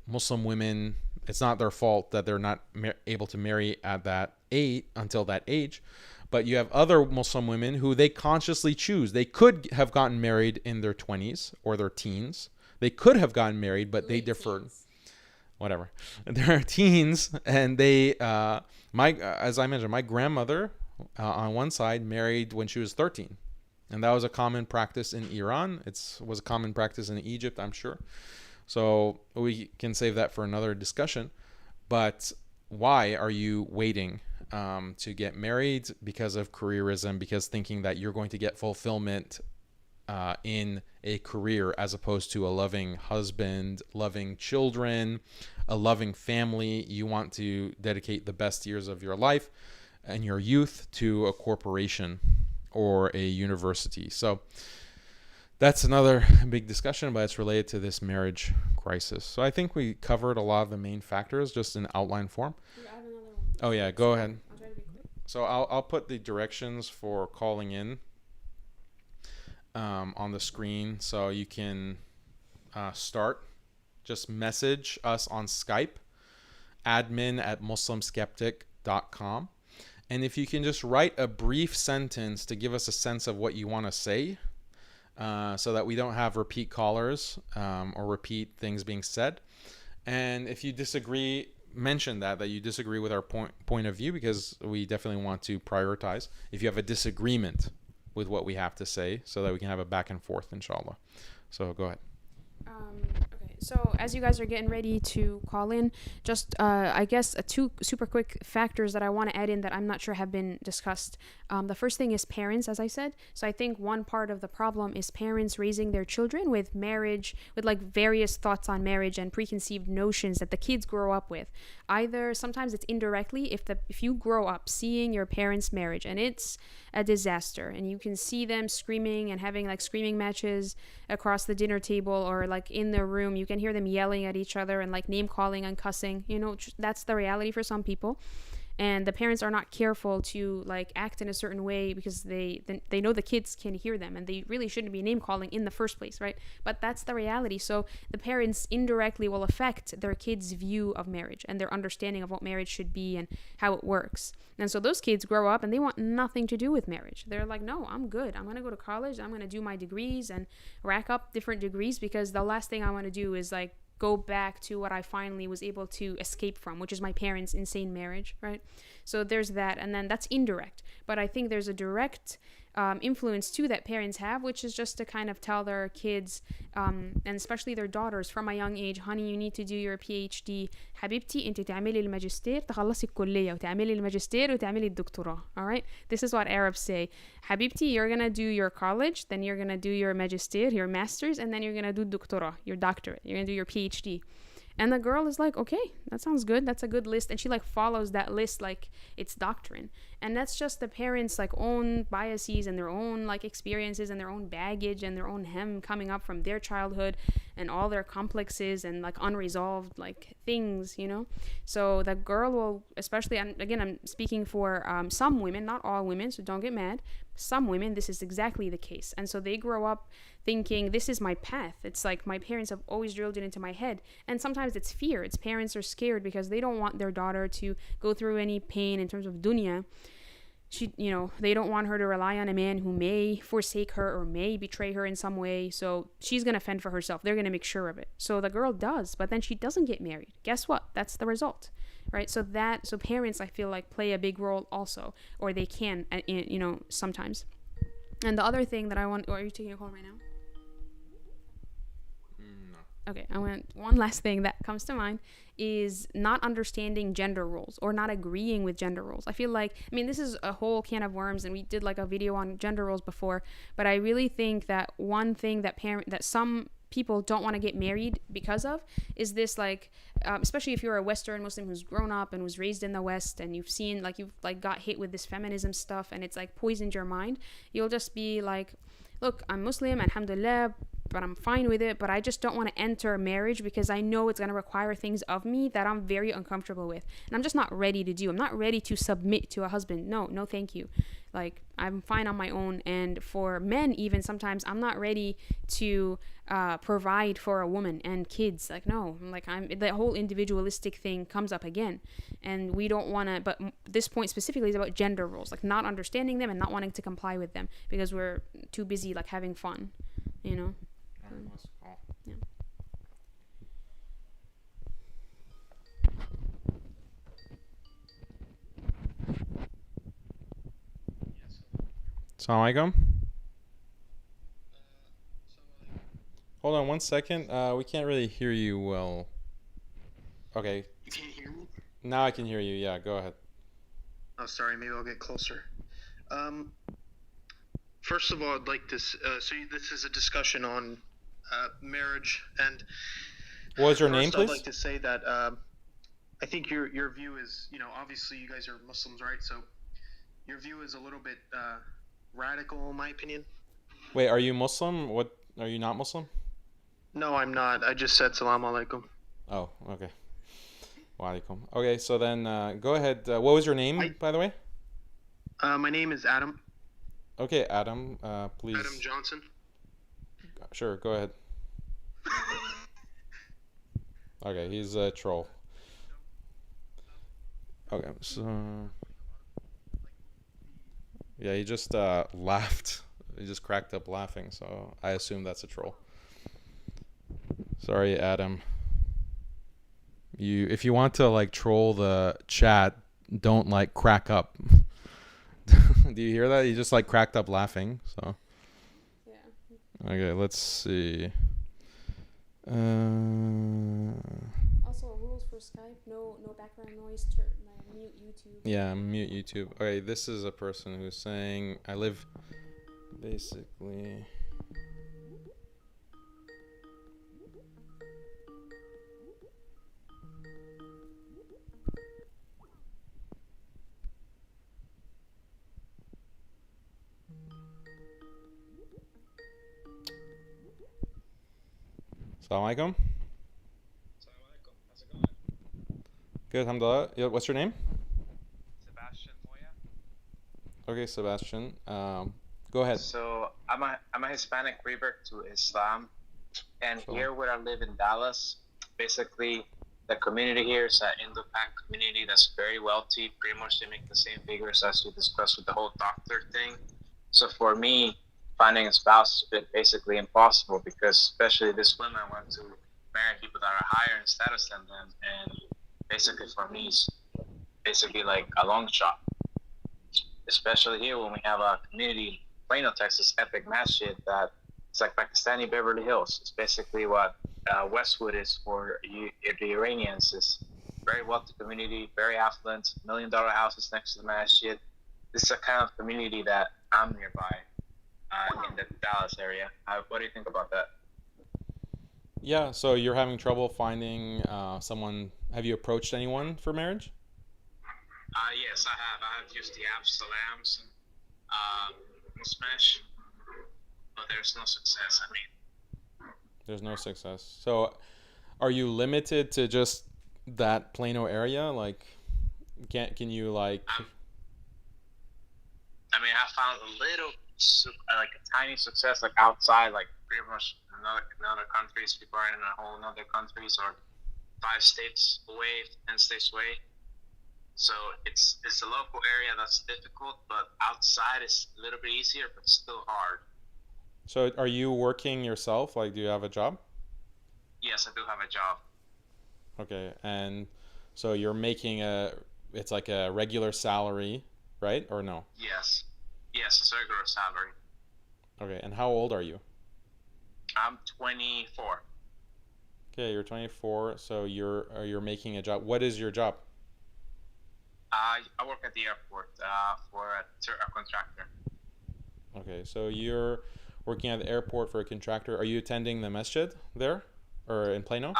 A: Muslim women, it's not their fault that they're not able to marry at that age, until that age. But you have other Muslim women who they consciously choose. They could have gotten married in their 20s or their teens. They could have gotten married, but they deferred. Whatever. They're teens, and they, as I mentioned, my grandmother on one side married when she was 13. And that was a common practice in Iran. It was a common practice in Egypt, I'm sure. So we can save that for another discussion. But why are you waiting to get married? Because of careerism, because thinking that you're going to get fulfillment in a career as opposed to a loving husband, loving children, a loving family. You want to dedicate the best years of your life in your youth to a corporation or a university. So that's another big discussion, but it's related to this marriage crisis. So I think we covered a lot of the main factors just in outline form.
B: I have another one.
A: Oh yeah, go ahead.
B: I'll try to be quick.
A: So I'll put the directions for calling in on the screen, so you can start. Just message us on Skype, admin@muslimskeptic.com. And if you can just write a brief sentence to give us a sense of what you want to say, so that we don't have repeat callers or repeat things being said. And if you disagree, mention that you disagree with our point of view, because we definitely want to prioritize if you have a disagreement with what we have to say, so that we can have a back and forth, inshallah. So go ahead.
B: Okay, so as you guys are getting ready to call in, just I guess two super quick factors that I want to add in that I'm not sure have been discussed. The first thing is parents, as I said. So I think one part of the problem is parents raising their children with marriage, with like various thoughts on marriage and preconceived notions that the kids grow up with. Either sometimes it's indirectly, if you grow up seeing your parents' marriage and it's a disaster, and you can see them screaming and having like screaming matches across the dinner table or like in their room, you can hear them yelling at each other and like name calling and cussing. That's the reality for some people. And the parents are not careful to like act in a certain way because they know the kids can hear them, and they really shouldn't be name calling in the first place, right? But that's the reality. So the parents indirectly will affect their kids' view of marriage and their understanding of what marriage should be and how it works. And so those kids grow up and they want nothing to do with marriage. They're like, no, I'm good. I'm going to go to college. I'm going to do my degrees and rack up different degrees, because the last thing I want to do is like go back to what I finally was able to escape from, which is my parents' insane marriage, right? So there's that, and then that's indirect. But I think there's a direct influence too that parents have, which is just to kind of tell their kids, and especially their daughters from a young age, honey, you need to do your PhD. حبيبتي انت تعملي الماجستير تخلصي الكلية وتعملي الماجستير وتعملي الدكتوراه. All right, this is what Arabs say. حبيبتي, you're gonna do your college, then you're gonna do your magister, your masters, and then you're gonna do doctorate, your doctorate. You're gonna do your PhD. And the girl is like, okay, that sounds good. That's a good list. And she like follows that list like it's doctrine. And that's just the parents' like own biases and their own like experiences and their own baggage and their own hem coming up from their childhood and all their complexes and like unresolved like things, So the girl will, especially, and again, I'm speaking for some women, not all women, so don't get mad. Some women, this is exactly the case. And so they grow up thinking, this is my path. It's like my parents have always drilled it into my head. And sometimes it's fear. It's parents are scared because they don't want their daughter to go through any pain in terms of dunya. They don't want her to rely on a man who may forsake her or may betray her in some way. So she's going to fend for herself. They're going to make sure of it. So the girl does, but then she doesn't get married. Guess what? That's the result, right? So parents, I feel like, play a big role also, or they can, sometimes. And the other thing that I want, are you taking a call right now? Okay, one last thing that comes to mind is not understanding gender roles or not agreeing with gender roles. I feel like, this is a whole can of worms, and we did like a video on gender roles before, but I really think that one thing that some people don't want to get married because of is this like, especially if you're a Western Muslim who's grown up and was raised in the West, and you've seen like, you've like got hit with this feminism stuff and it's like poisoned your mind. You'll just be like, look, I'm Muslim, alhamdulillah, but I'm fine with it, but I just don't want to enter marriage because I know it's going to require things of me that I'm very uncomfortable with, and I'm just not ready to do. I'm not ready to submit to a husband. No, thank you. Like, I'm fine on my own. And for men, even sometimes I'm not ready to provide for a woman and kids. Like, no, like the whole individualistic thing comes up again, and we don't want to. But this point specifically is about gender roles, like not understanding them and not wanting to comply with them because we're too busy like having fun, Yeah.
A: Assalamu alaikum. Hold on one second. We can't really hear you well. Okay.
C: You can't hear me?
A: Now I can hear you. Yeah, go ahead.
C: Oh, sorry. Maybe I'll get closer. First of all, I'd like to. So this is a discussion on marriage, and
A: what was your name, please?
C: I'd like to say that I think your view is, obviously you guys are Muslims, right? So your view is a little bit radical, in my opinion.
A: Wait, are you Muslim? What, are you not Muslim?
C: No, I'm not. I just said salam alaikum.
A: Oh, okay. Wa alaikum. Okay, so then go ahead. What was your name, by the way?
C: My name is Adam.
A: Okay, Adam, please.
C: Adam Johnson.
A: Sure, go ahead. Okay, he's a troll. Okay, so yeah, he just laughed. He just cracked up laughing, so I assume that's a troll. Sorry, Adam. If you want to like troll the chat, don't like crack up. Do you hear that? He just like cracked up laughing. So
B: Yeah.
A: okay, let's see.
B: Also, rules for Skype: no background noise. Mute YouTube.
A: Yeah, mute YouTube. Okay, this is a person who's saying I live basically. Assalamu alaikum.
D: How's it going?
A: Good, alhamdulillah. Yeah, what's your name?
D: Sebastian Moya.
A: Okay, Sebastian. Go ahead.
D: So I'm a Hispanic revert to Islam, and
A: Sure.
D: here where I live in Dallas, basically the community here is an Indo-Pak community that's very wealthy. Pretty much they make the same figures as we discussed with the whole doctor thing. So for me, finding a spouse is basically impossible because especially this women want to marry people that are higher in status than them, and basically for me it's basically like a long shot. Especially here when we have a community in Plano, Texas, Epic Masjid, that it's like Pakistani Beverly Hills. It's basically what Westwood is for the Iranians. It's very wealthy community, very affluent, $1 million houses next to the masjid. This is a kind of community that I'm nearby in the Dallas area. What do you think about that?
A: Yeah, so you're having trouble finding someone. Have you approached anyone for marriage?
D: Yes, I have. I have used the app Salams and Smash, but there's no success. I mean,
A: There's no success. So are you limited to just that Plano area? Like, can you like?
D: I mean, I found a little, like a tiny success, like outside, like pretty much in other countries. People are in a whole other countries or 5 states away, 10 states away. So it's a local area that's difficult, but outside is a little bit easier, but still hard.
A: So are you working yourself? Like, do you have a job?
D: Yes, I do have a job.
A: Okay, and so you're making it's like a regular salary, right? Or no?
D: Yes, it's a regular salary.
A: Okay, and how old are you?
D: I'm 24.
A: Okay, you're 24, so you're making a job. What is your job?
D: I work at the airport for a contractor.
A: Okay, so you're working at the airport for a contractor. Are you attending the masjid there, or in Plano?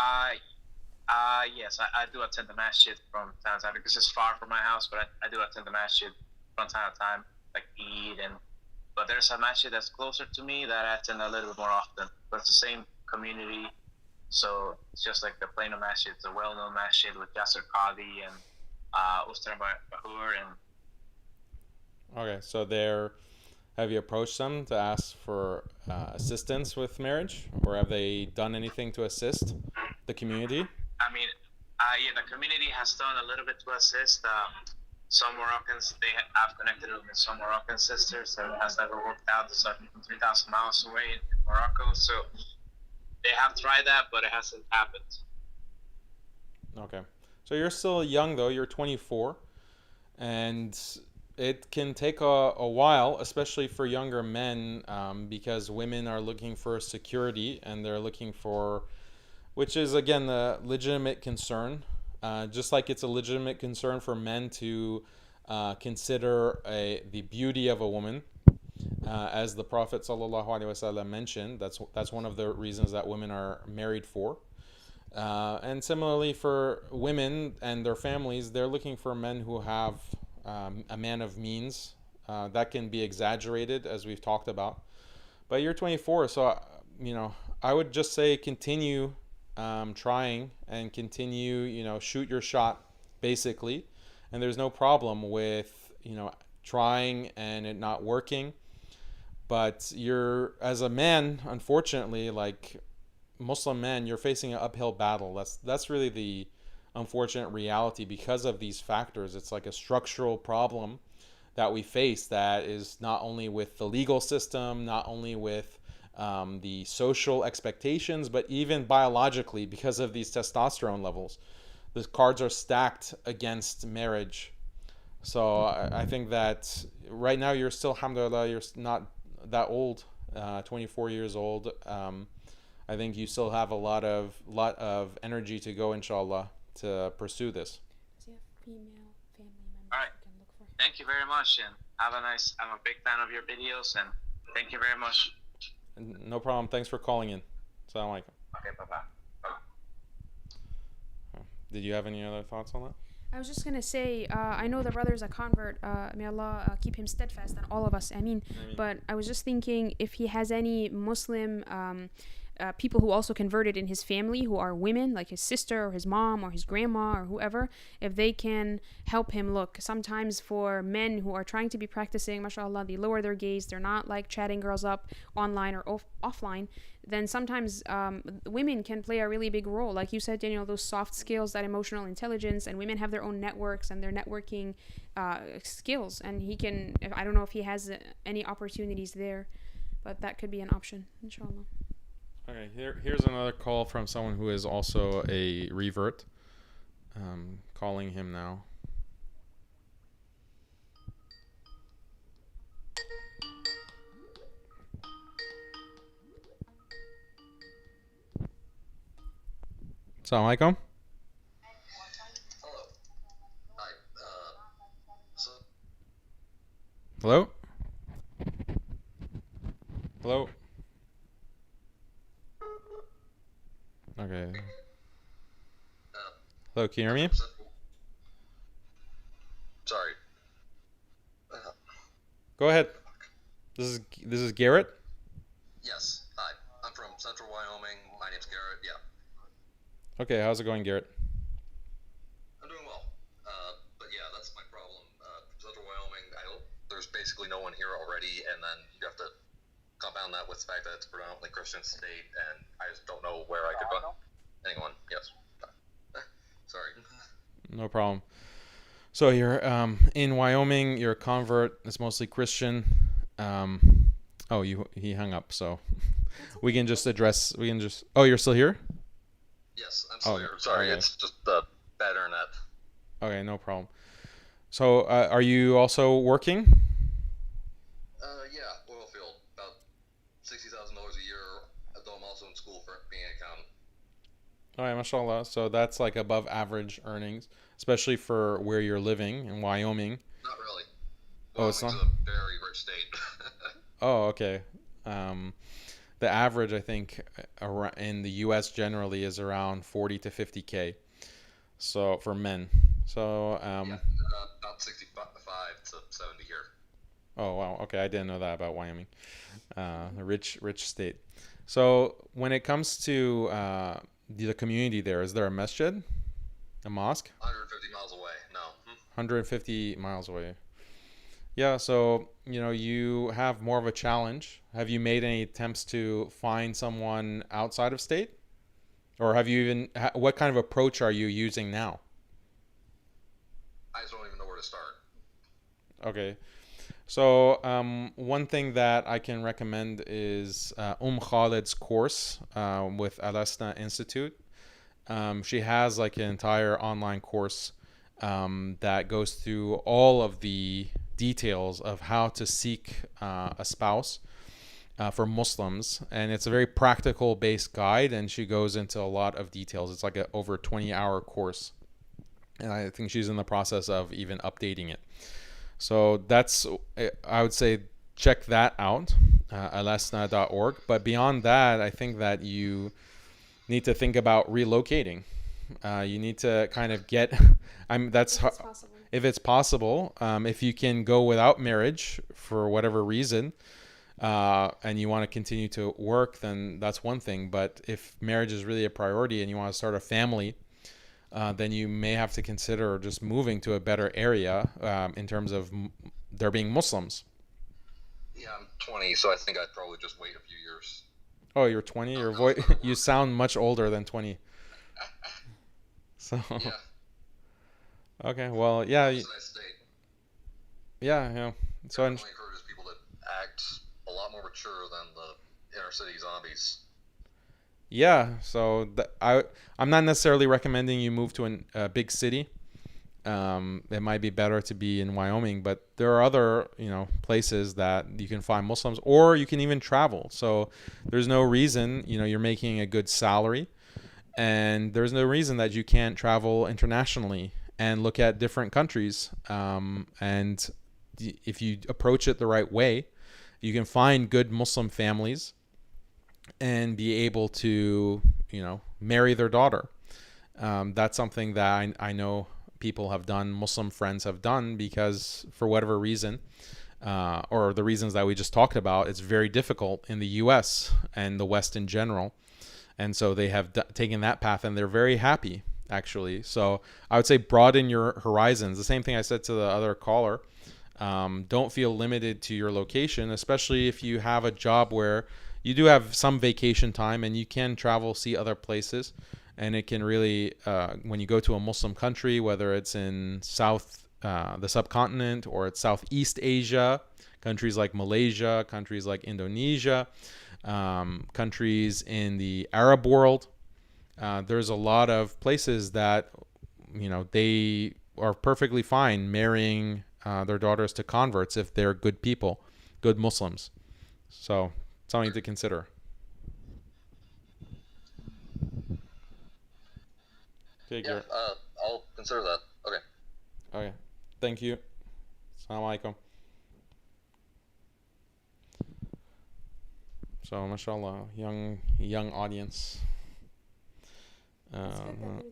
D: Yes, I do attend the masjid from time to time because it's far from my house, but I do attend the masjid from time to time, like Eid but there's a masjid that's closer to me that I attend a little bit more often. But it's the same community, so it's just like the Plano masjid. It's a well-known masjid with Yasser Qadi and Ustad Bahur and.
A: Okay, so have you approached them to ask for assistance with marriage, or have they done anything to assist the community?
D: I mean, yeah, the community has done a little bit to assist. Some Moroccans, I've connected with some Moroccan sisters, and it has never worked out. It's like 3,000 miles away in Morocco, so they have tried that, but it hasn't happened.
A: Okay, so you're still young though. You're 24, and it can take a while, especially for younger men, because women are looking for security and they're looking for, which is again a legitimate concern. Just like it's a legitimate concern for men to consider the beauty of a woman, as the Prophet ﷺ mentioned. That's one of the reasons that women are married for. And similarly for women and their families, they're looking for men who have a man of means. That can be exaggerated, as we've talked about. But you're 24, so I would just say continue trying and continue, shoot your shot, basically. And there's no problem with trying and it not working. But as a man, unfortunately, like Muslim men, you're facing an uphill battle. That's really the unfortunate reality because of these factors. It's like a structural problem that we face that is not only with the legal system, not only with the social expectations, but even biologically because of these testosterone levels. The cards are stacked against marriage. So I think that right now you're still, alhamdulillah, you're not that old, 24 years old. I think you still have a lot of energy to go, inshallah, to pursue this.
D: All right. Thank you very much, and I'm a big fan of your videos, and thank you very much.
A: No problem. Thanks for calling in. Assalamu alaikum.
D: Okay, bye-bye.
A: Did you have any other thoughts on that?
B: I was just going to say, I know the brother's a convert. May Allah keep him steadfast and all of us. I mean, but I was just thinking if he has any Muslim people who also converted in his family who are women, like his sister or his mom or his grandma or whoever, if they can help him look. Sometimes for men who are trying to be practicing, mashallah, they lower their gaze, they're not like chatting girls up online or offline, then sometimes women can play a really big role. Like you said, Daniel, those soft skills, that emotional intelligence, and women have their own networks and their networking skills. And I don't know if he has any opportunities there, but that could be an option, inshallah.
A: Okay, here's another call from someone who is also a revert. Calling him now. Assalamu alaikum.
E: Hello. Hi.
A: Hello? Hello? Okay. Hello, can you hear me?
E: Sorry.
A: Go ahead. This is Garrett?
E: Yes. Hi. I'm from Central Wyoming. My name's Garrett. Yeah.
A: Okay, how's it going, Garrett?
E: I'm doing well. But yeah, that's my problem. Central Wyoming, there's basically no one here already, and then you have to compound that with the fact that it's a predominantly Christian state, and I just don't know where I could run anyone. Yes. Sorry.
A: No problem. So you're in Wyoming, you're a convert, it's mostly Christian. He hung up, so we can just oh, you're still here?
E: Yes, I'm still here. Sorry, okay. It's just bad internet.
A: Okay, no problem. So are you also working?
E: Yeah, oil field, about $60,000 a year, although I'm also in school for being an accountant.
A: All right, mashallah. So that's like above average earnings, especially for where you're living in Wyoming.
E: Not really.
A: It's not?
E: Wyoming's a very rich state.
A: Oh, okay. The average, I think, in the U.S. generally is around 40 to 50K. So for men. So
E: about 65 to 70 here.
A: Oh wow. Okay, I didn't know that about Wyoming. A rich state. So when it comes to the community there, is there a masjid, a mosque?
E: 150 miles away. No.
A: 150 miles away. Yeah, so you have more of a challenge. Have you made any attempts to find someone outside of state? Or have you even, what kind of approach are you using now?
E: I just don't even know where to start.
A: Okay. So one thing that I can recommend is Khalid's course with Al-Asna Institute. She has like an entire online course that goes through all of the details of how to seek a spouse for Muslims, and it's a very practical based guide, and she goes into a lot of details. It's like a over 20-hour course, and I think she's in the process of even updating it. So I would say check that out, alasna.org. But beyond that, I think that you need to think about relocating. You need to kind of get. if it's possible, if you can go without marriage for whatever reason, and you want to continue to work, then that's one thing. But if marriage is really a priority and you want to start a family, then you may have to consider just moving to a better area in terms of there being Muslims.
E: Yeah, I'm 20, so I think I'd probably just wait a few years.
A: Oh, you're 20? Your voice, you sound much older than 20. So,
E: Yeah,
A: okay, well, yeah,
E: it's a nice state.
A: yeah. So,
E: Definitely encourages people to act a lot more mature than the inner city zombies.
A: yeah, so I'm not necessarily recommending you move to a big city. It might be better to be in Wyoming, but there are other, places that you can find Muslims, or you can even travel. So there's no reason, you're making a good salary, and there's no reason that you can't travel internationally and look at different countries. And if you approach it the right way, you can find good Muslim families and be able to, marry their daughter. That's something that I know people have done, Muslim friends have done, because for whatever reason, or the reasons that we just talked about, it's very difficult in the US and the West in general. And so they have taken that path, and they're very happy, actually. So I would say broaden your horizons. The same thing I said to the other caller. Don't feel limited to your location, especially if you have a job where you do have some vacation time and you can travel, see other places. And it can really, when you go to a Muslim country, whether it's in the subcontinent, or it's Southeast Asia, countries like Malaysia, countries like Indonesia, countries in the Arab world, there's a lot of places that, they are perfectly fine marrying their daughters to converts if they're good people, good Muslims. So, something to consider.
E: Yeah, I'll consider that. Okay.
A: Okay. Thank you. Assalamu alaikum. So, mashallah, young audience.
B: It's good that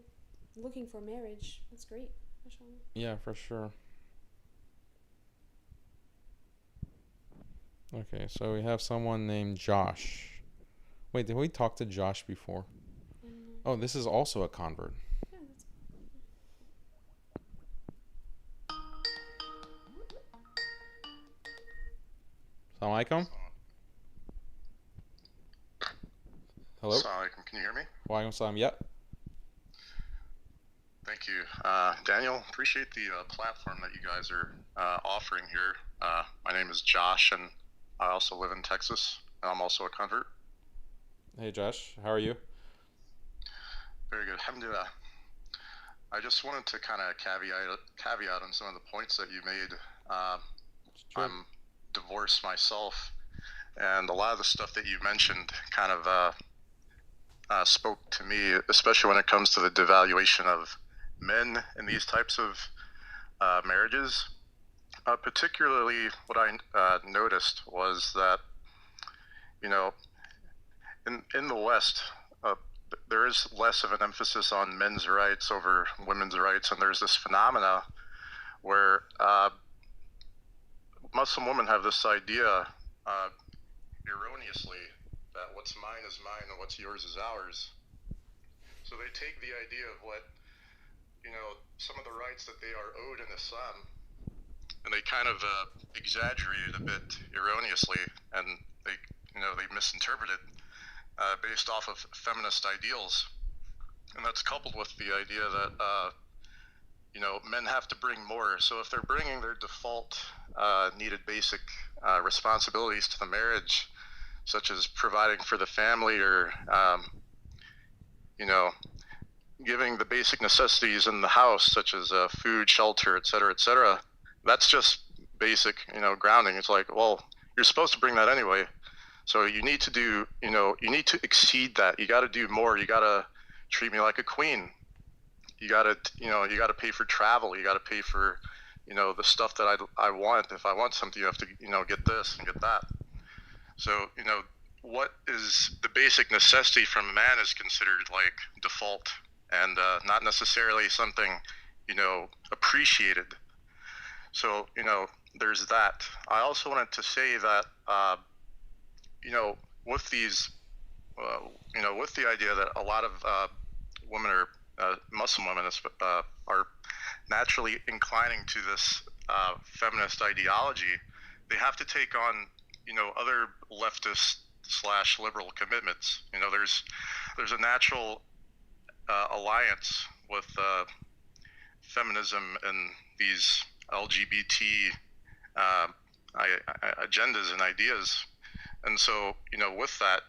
B: you're looking for marriage. That's great. Mashallah.
A: Yeah, for sure. Okay, so we have someone named Josh. Wait, did we talk to Josh before? Oh, this is also a convert.
B: Yeah, that's
A: Assalamu alaikum. Hello?
F: Assalamu alaikum. Can you hear me?
A: Wa alaikum salam. Yeah.
F: Thank you. Daniel, appreciate the platform that you guys are offering here. My name is Josh, and I also live in Texas, and I'm also a convert.
A: Hey, Josh. How are you?
F: Very good. Alhamdulillah. I just wanted to kind of caveat on some of the points that you made.
A: Sure.
F: I'm divorced myself, and a lot of the stuff that you mentioned kind of spoke to me, especially when it comes to the devaluation of men in these types of marriages. Particularly, what I noticed was that, in the West, there is less of an emphasis on men's rights over women's rights, and there's this phenomena where Muslim women have this idea, erroneously, that what's mine is mine and what's yours is ours. So they take the idea of what, some of the rights that they are owed in Islam, and they kind of exaggerate it a bit erroneously, and they misinterpret it based off of feminist ideals. And that's coupled with the idea that, men have to bring more. So if they're bringing their default needed basic responsibilities to the marriage, such as providing for the family, or, giving the basic necessities in the house, such as food, shelter, et cetera, that's just basic, grounding. It's like, well, you're supposed to bring that anyway. So you need to do, you need to exceed that. You got to do more. You got to treat me like a queen. You got to, you got to pay for travel. You got to pay for, the stuff that I want. If I want something, you have to, get this and get that. So, what is the basic necessity from a man is considered like default, and not necessarily something, appreciated So, there's that. I also wanted to say that, with these, with the idea that a lot of women Muslim women are naturally inclining to this feminist ideology, they have to take on, other leftist / liberal commitments. There's a natural alliance with feminism and these LGBT agendas and ideas. And so, with that,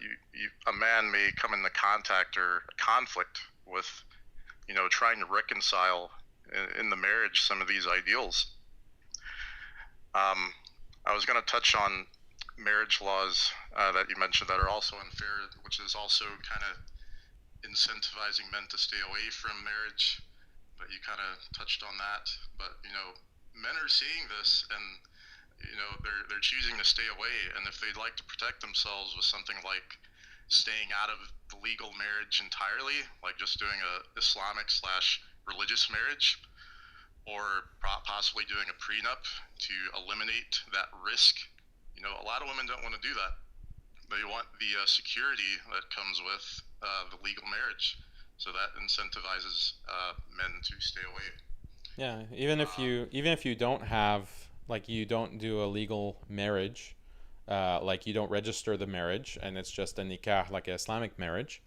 F: a man may come into contact or conflict with, trying to reconcile in the marriage some of these ideals. I was going to touch on marriage laws that you mentioned that are also unfair, which is also kind of incentivizing men to stay away from marriage, but you kind of touched on that. But men are seeing this, and they're choosing to stay away. And if they'd like to protect themselves with something like staying out of the legal marriage entirely, like just doing a Islamic / religious marriage, or possibly doing a prenup to eliminate that risk, a lot of women don't want to do that. They want the security that comes with the legal marriage, so that incentivizes men to stay away.
A: Yeah, even if you don't have, like, you don't do a legal marriage, like you don't register the marriage and it's just a nikah, like an Islamic marriage.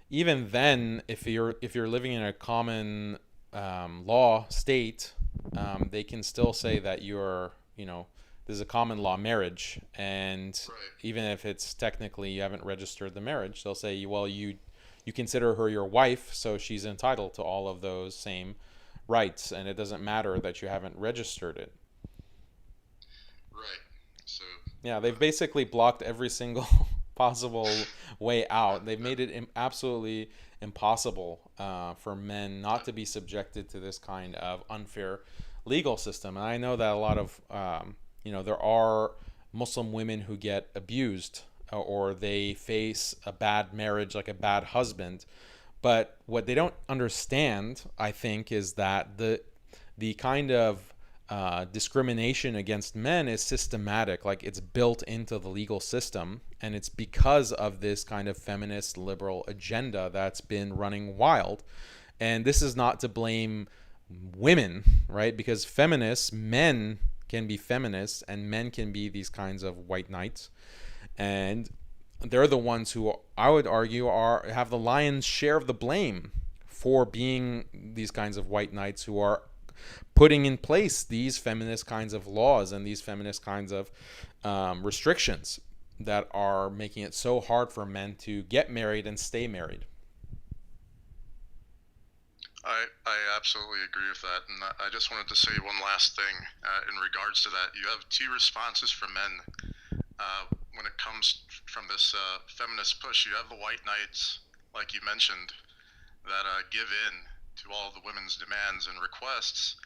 A: Even then, if you're living in a common law state, they can still say that this is a common law marriage, and
F: Right.
A: even if it's technically you haven't registered the marriage, they'll say, well, you consider her your wife, so she's entitled to all of those same rights, and it doesn't matter that you haven't registered it.
F: Right. So
A: Yeah, they've basically blocked every single possible way out. They've made it absolutely impossible for men not to be subjected to this kind of unfair legal system. And I know that a lot of, there are Muslim women who get abused, or they face a bad marriage, like a bad husband. But what they don't understand, I think, is that the kind of discrimination against men is systematic. Like, it's built into the legal system, and it's because of this kind of feminist liberal agenda that's been running wild. And this is not to blame women, right? Because men can be feminists, and men can be these kinds of white knights, and they're the ones who, I would argue, have the lion's share of the blame for being these kinds of white knights who are putting in place these feminist kinds of laws and these feminist kinds of restrictions that are making it so hard for men to get married and stay married.
F: I absolutely agree with that, and I just wanted to say one last thing in regards to that. You have two responses from men when it comes from this feminist push. You have the white knights, like you mentioned, that give in to all of the women's demands and requests.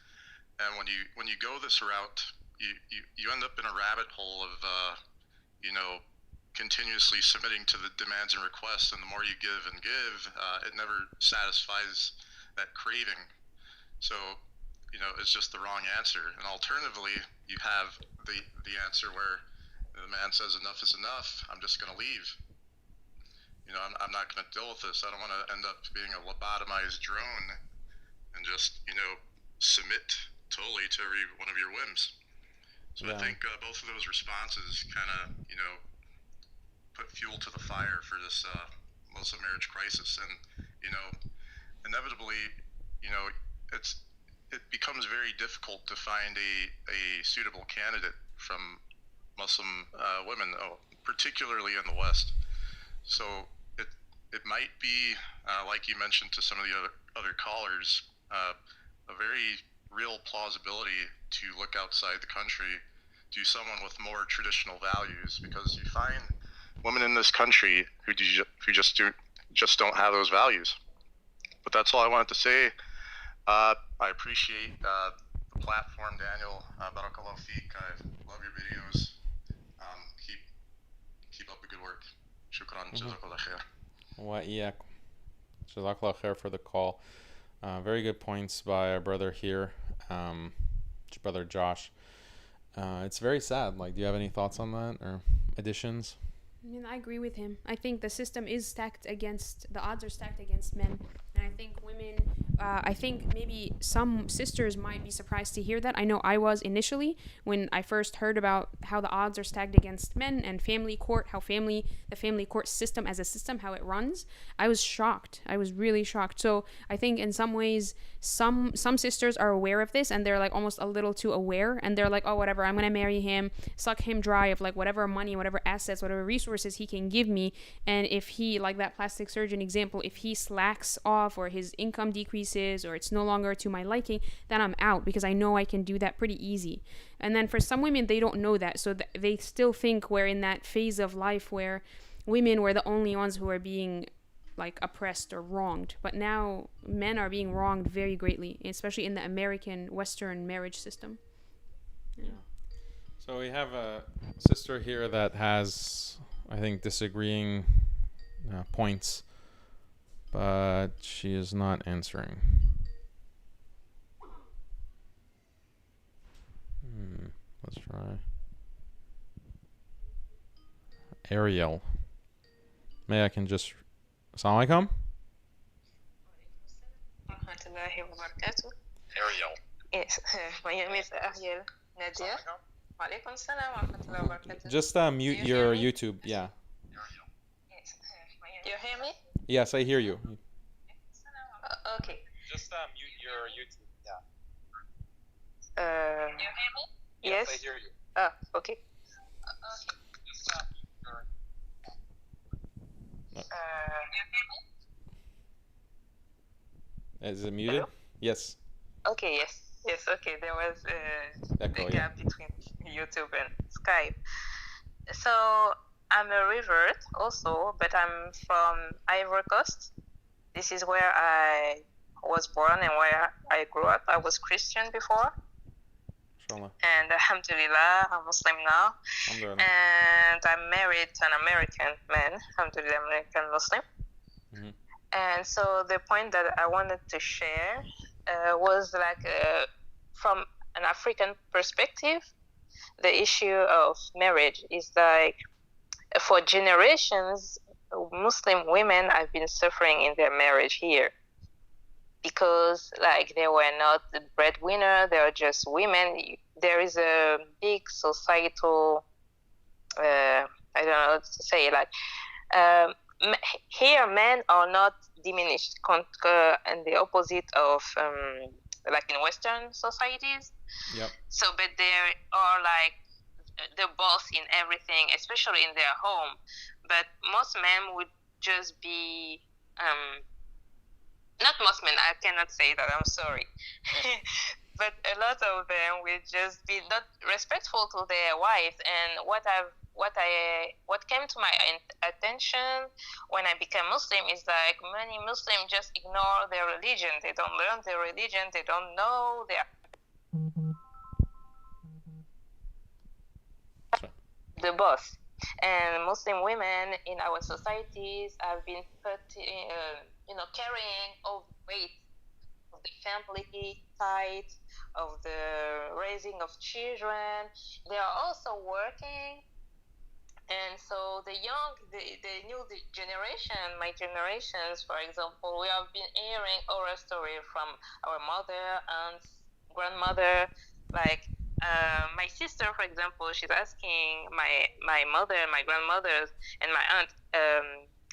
F: And when you go this route, you end up in a rabbit hole of continuously submitting to the demands and requests, and the more you give and give, it never satisfies that craving. So it's just the wrong answer. And alternatively, you have the answer where the man says enough is enough, I'm just going to leave. I'm not going to deal with this. I don't want to end up being a lobotomized drone and just submit totally to every one of your whims. So yeah. I think both of those responses kind of put fuel to the fire for this Muslim marriage crisis. And inevitably it becomes very difficult to find a suitable candidate from Muslim women, particularly in the West. So it might be, like you mentioned to some of the other callers, a very real plausibility to look outside the country to someone with more traditional values, because you find women in this country who just don't have those values. But that's all I wanted to say. I appreciate the platform, Daniel. Barakallahu feek. I love your videos. Keep up the good work. Shukran. Jazakallah khair.
A: Wa iyakum. Jazakallah khair for the call. Very good points by our brother here. brother Josh. It's very sad. Like, do you have any thoughts on that or additions?
B: I mean, I agree with him. I think the system is stacked against, the odds are stacked against men. And I think women, I think maybe some sisters might be surprised to hear that. I know I was initially when I first heard about how the odds are stacked against men and family court, how the family court system as a system, how it runs. I was shocked. I was really shocked. So I think in some ways, some sisters are aware of this and they're like almost a little too aware. And they're like, oh, whatever, I'm going to marry him, suck him dry of like whatever money, whatever assets, whatever resources he can give me. And if he, like that plastic surgeon example, if he slacks off or his income decreases or it's no longer to my liking, then I'm out because I know I can do that pretty easy. And then for some women, they don't know that. So they still think we're in that phase of life where women were the only ones who are being like oppressed or wronged. But now men are being wronged very greatly, especially in the American Western marriage system. Yeah.
A: So we have a sister here that has, I think, disagreeing points, but she is not answering. Let's try. Ariel. Maybe I can just... Assalamu alaikum.
G: Warahmatullahi wabarakatuh.
E: Ariel.
G: Yes, my name is Ariel Nadir. Walaikum salam wa rahmatullahi wa barakatuh.
A: Just mute
G: Do you
A: your
G: hear me?
A: YouTube. Yeah.
G: Yes, you hear me?
A: Yes, I hear you.
G: Okay.
A: Just mute your YouTube. Yeah.
G: You hear me? Yes.
A: I hear you.
G: Okay.
A: Just Is it muted?
G: Hello?
A: Yes.
G: Okay, yes, okay. There was
A: Echo,
G: a gap between YouTube and Skype. So I'm a revert also, but I'm from Ivory Coast. This is where I was born and where I grew up. I was Christian before.
A: Inshallah.
G: And alhamdulillah, I'm Muslim now.
A: Alhamdulillah.
G: And I'm married to an American man, alhamdulillah, American Muslim.
A: Mm-hmm.
G: And so the point that I wanted to share was like from an African perspective, the issue of marriage is like for generations, Muslim women have been suffering in their marriage here because like they were not the breadwinner, they are just women. There is a big societal, I don't know what to say, like here men are not diminished and the opposite of like in Western societies.
A: Yep.
G: So, but they are like the boss in everything, especially in their home. But most men would just be, not most men, I cannot say that, I'm sorry. But a lot of them will just be not respectful to their wives. And what came to my attention when I became Muslim is like many Muslims just ignore their religion. They don't learn their religion. They don't know their the boss. And Muslim women in our societies have been put, carrying all the weight of the family side, of the raising of children. They are also working. And so the new generation, my generations, for example, we have been hearing horror stories from our mother, aunts, grandmother. Like my sister, for example, she's asking my mother, my grandmother, and my aunt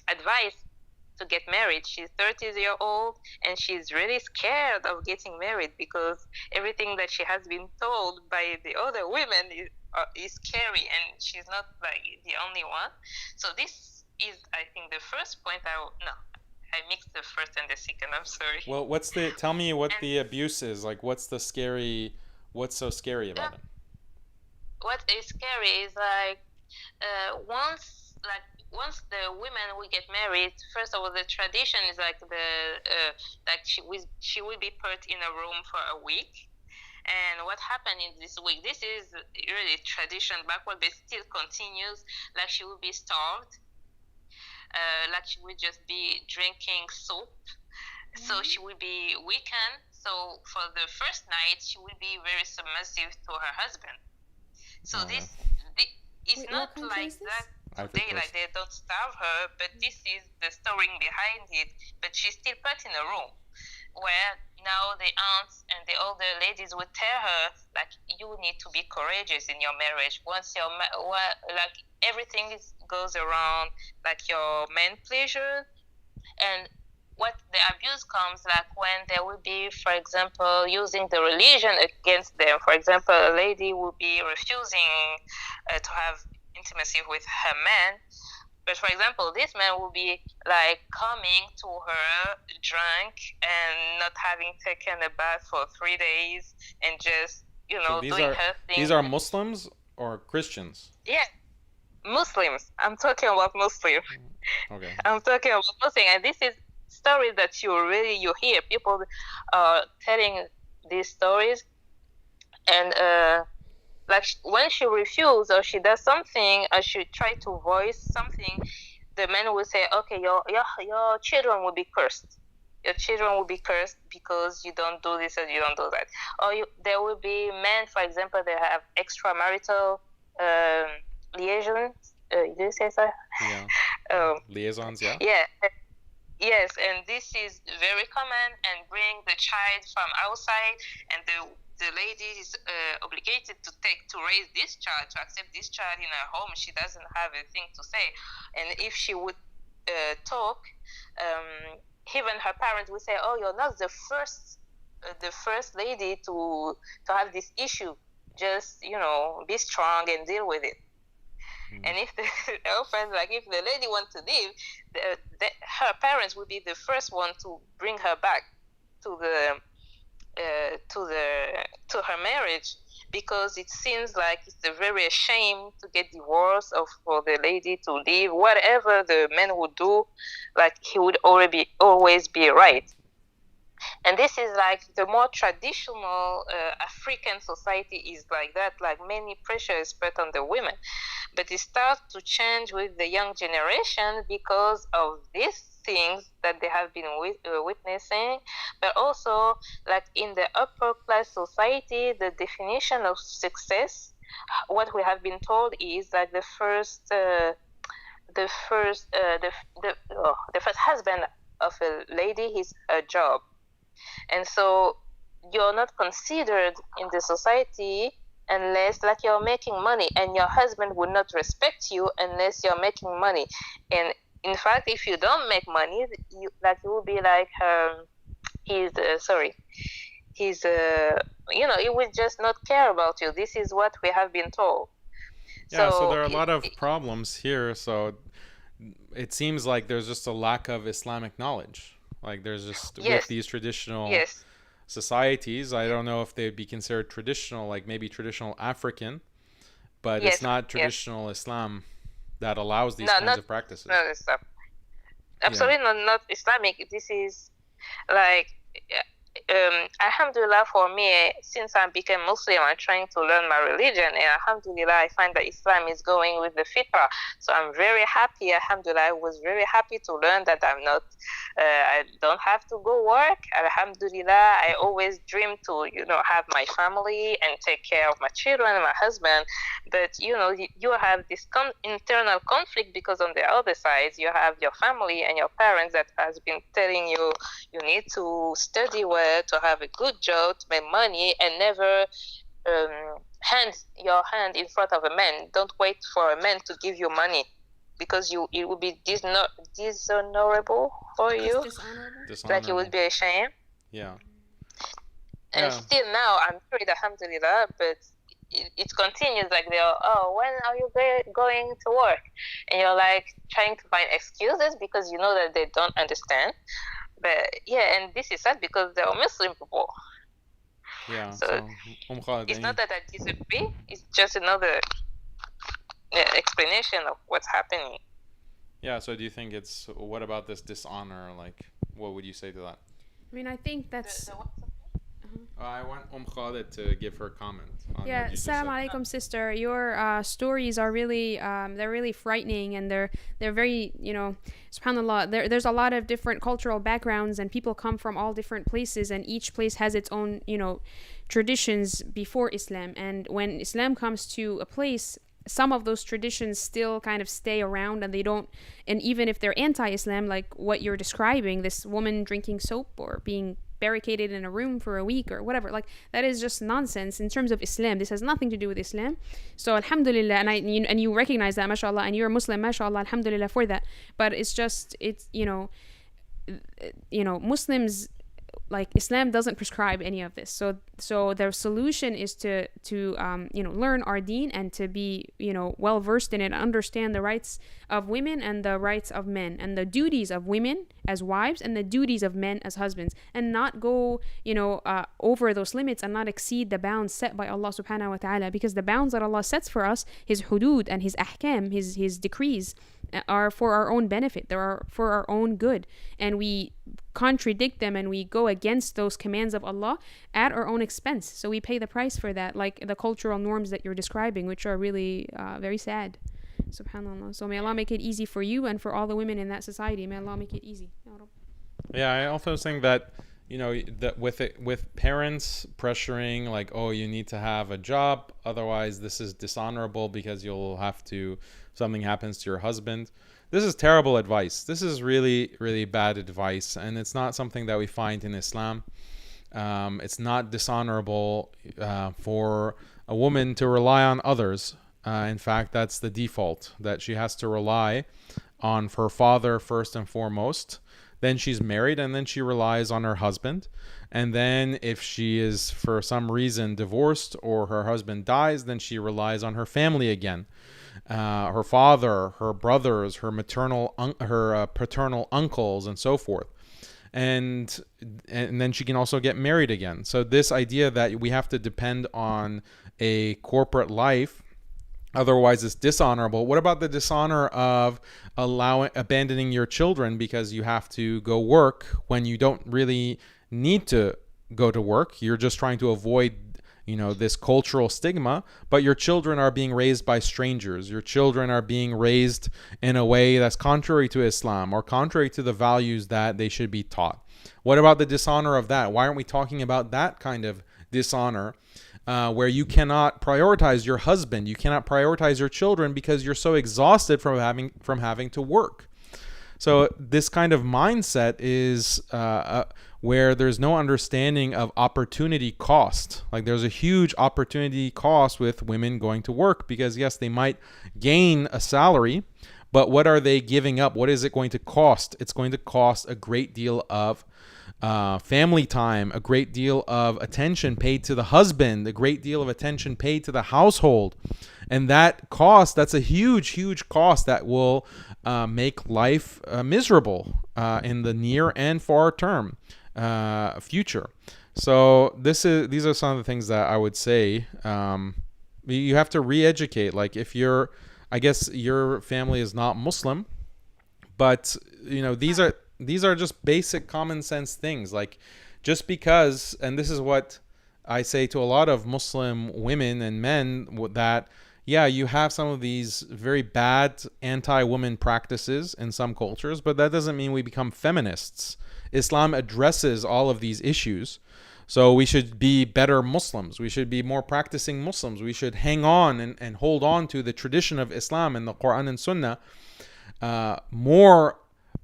G: advice to get married. She's 30 years old, and she's really scared of getting married because everything that she has been told by the other women is scary, and she's not like the only one. So this is, I think, the first point. I mixed the first and the second. I'm sorry.
A: Well, tell me what the abuse is. Like, what's so scary about it?
G: What is scary is like once the women will get married, first of all, the tradition is like she will be put in a room for a week. And what happened in this week, this is really tradition backward, but still continues. Like she will be starved, like she will just be drinking soup. So she will be weakened. So for the first night, she will be very submissive to her husband. So it's
B: Wait,
G: not
B: what country
G: like
B: is this?
G: that
A: Ivory
G: today, like
A: Coast.
G: they don't starve her, but this is the story behind it. But she's still put in a room where now the aunts and the older ladies would tell her, like, you need to be courageous in your marriage. Once like everything goes around like your man pleasure. And what the abuse comes like when there will be, for example, using the religion against them. For example, a lady will be refusing to have intimacy with her man. But for example, this man will be like coming to her drunk and not having taken a bath for 3 days and just,
A: So
G: doing her thing.
A: these are Muslims or Christians?
G: Yeah, Muslims. I'm talking about Muslims.
A: Okay.
G: I'm talking about Muslims, and this is stories that you hear people telling these stories, and like when she refuses or she does something or she try to voice something, the man will say, okay, your children will be cursed. Your children will be cursed because you don't do this and you don't do that. Or there will be men, for example, they have extramarital liaisons. Did you say so?
A: Yeah. Liaisons, yeah.
G: Yeah. Yes, and this is very common, and bring the child from outside, and the lady is obligated to raise this child, to accept this child in her home. She doesn't have a thing to say, and if she would talk, even her parents would say, "Oh, you're not the first lady to have this issue. Just be strong and deal with it." And if often, like if the lady wants to leave, her parents would be the first one to bring her back to her marriage, because it seems like it's a very shame to get divorced or for the lady to leave. Whatever the man would do, like he would always be right. And this is like the more traditional African society is like that, like many pressure is put on the women. But it starts to change with the young generation because of these things that they have been witnessing. But also, like in the upper class society, the definition of success, what we have been told is that the first husband of a lady is a job. And so you're not considered in the society unless like you're making money, and your husband would not respect you unless you're making money. And in fact, if you don't make money, you will be like he will just not care about you. This is what we have been told.
A: Yeah, so there are a lot of problems here. So it seems like there's just a lack of Islamic knowledge. Like there's just with these traditional societies, I don't know if they'd be considered traditional, like maybe traditional African, but it's not traditional Islam that allows these kinds of practices.
G: No, Islam. Absolutely not Islamic. This is like alhamdulillah, for me, since I became Muslim, I'm trying to learn my religion, and alhamdulillah, I find that Islam is going with the fitrah. So I'm very happy. Alhamdulillah, I was very happy to learn that I don't have to go work. Alhamdulillah, I always dream to have my family and take care of my children and my husband. But you have this internal conflict, because on the other side you have your family and your parents that has been telling you need to study well, to have a good job, to make money, and never hand your hand in front of a man. Don't wait for a man to give you money, because it would be dishonorable for you.
B: Dishonorable.
G: Like it would be a shame.
A: Yeah.
G: And still now, I'm married, alhamdulillah, but it continues. Like when are you going to work? And you're like trying to find excuses because you know that they don't understand. But and this is sad because they are Muslim people.
A: Yeah.
G: So it's not that I disagree. It's just another explanation of what's happening.
A: Yeah. So do you think what about this dishonor? Like, what would you say to that?
B: I mean, I think that's.
A: I want Khalid to give her comment on
B: Yeah,
A: what you just
B: salam
A: said.
B: alaikum, sister. Your stories are really they're really frightening, and they're very, you know, subhanallah. There's a lot of different cultural backgrounds, and people come from all different places, and each place has its own, you know, traditions before Islam. And when Islam comes to a place, some of those traditions still kind of stay around, and they don't. And even if they're anti-Islam, like what you're describing, this woman drinking soap or being barricaded in a room for a week or whatever, like that is just nonsense in terms of Islam. This has nothing to do with Islam. So alhamdulillah, and you recognize that, mashallah, and you're a Muslim, mashallah, alhamdulillah for that. But it's just, it's, you know, Muslims, like Islam doesn't prescribe any of this. So their solution is to you know, learn our deen and to be, you know, well versed in it, understand the rights of women and the rights of men, and the duties of women as wives and the duties of men as husbands, and not go, you know, over those limits and not exceed the bounds set by Allah subhanahu wa ta'ala, because the bounds that Allah sets for us, his hudud and his ahkam, his decrees, are for our own benefit. They are for our own good, and we contradict them and we go against those commands of Allah at our own expense. So we pay the price for that, like the cultural norms that you're describing, which are really very sad. Subhanallah. So may Allah make it easy for you and for all the women in that society. May Allah make it easy.
A: Yeah, I also think that, you know, that with parents pressuring, like, oh, you need to have a job, otherwise this is dishonorable because you'll have to, something happens to your husband. This is terrible advice. This is really, really bad advice, and it's not something that we find in Islam. It's not dishonorable for a woman to rely on others. In fact, that's the default, that she has to rely on her father first and foremost. Then she's married, and then she relies on her husband. And then if she is for some reason divorced or her husband dies, then she relies on her family again. Her father, her brothers, her paternal uncles, and so forth. And then she can also get married again. So this idea that we have to depend on a corporate life, otherwise it's dishonorable. What about the dishonor of abandoning your children because you have to go work when you don't really need to go to work? You're just trying to avoid, you know, this cultural stigma, but your children are being raised by strangers. Your children are being raised in a way that's contrary to Islam or contrary to the values that they should be taught. What about the dishonor of that? Why aren't we talking about that kind of dishonor where you cannot prioritize your husband, you cannot prioritize your children because you're so exhausted from having to work? So this kind of mindset is where there's no understanding of opportunity cost. Like, there's a huge opportunity cost with women going to work, because yes, they might gain a salary, but what are they giving up? What is it going to cost? It's going to cost a great deal of family time, a great deal of attention paid to the husband, a great deal of attention paid to the household. And that cost, that's a huge, huge cost that will make life miserable in the near and far term future. So these are some of the things that I would say. You have to re-educate. Like, if I guess your family is not Muslim, but you know, these are just basic common sense things. Like, just because, and this is what I say to a lot of Muslim women and men, that yeah, you have some of these very bad anti-woman practices in some cultures, but that doesn't mean we become feminists. Islam addresses all of these issues. So we should be better Muslims. We should be more practicing Muslims. We should hang on and hold on to the tradition of Islam and the Quran and Sunnah more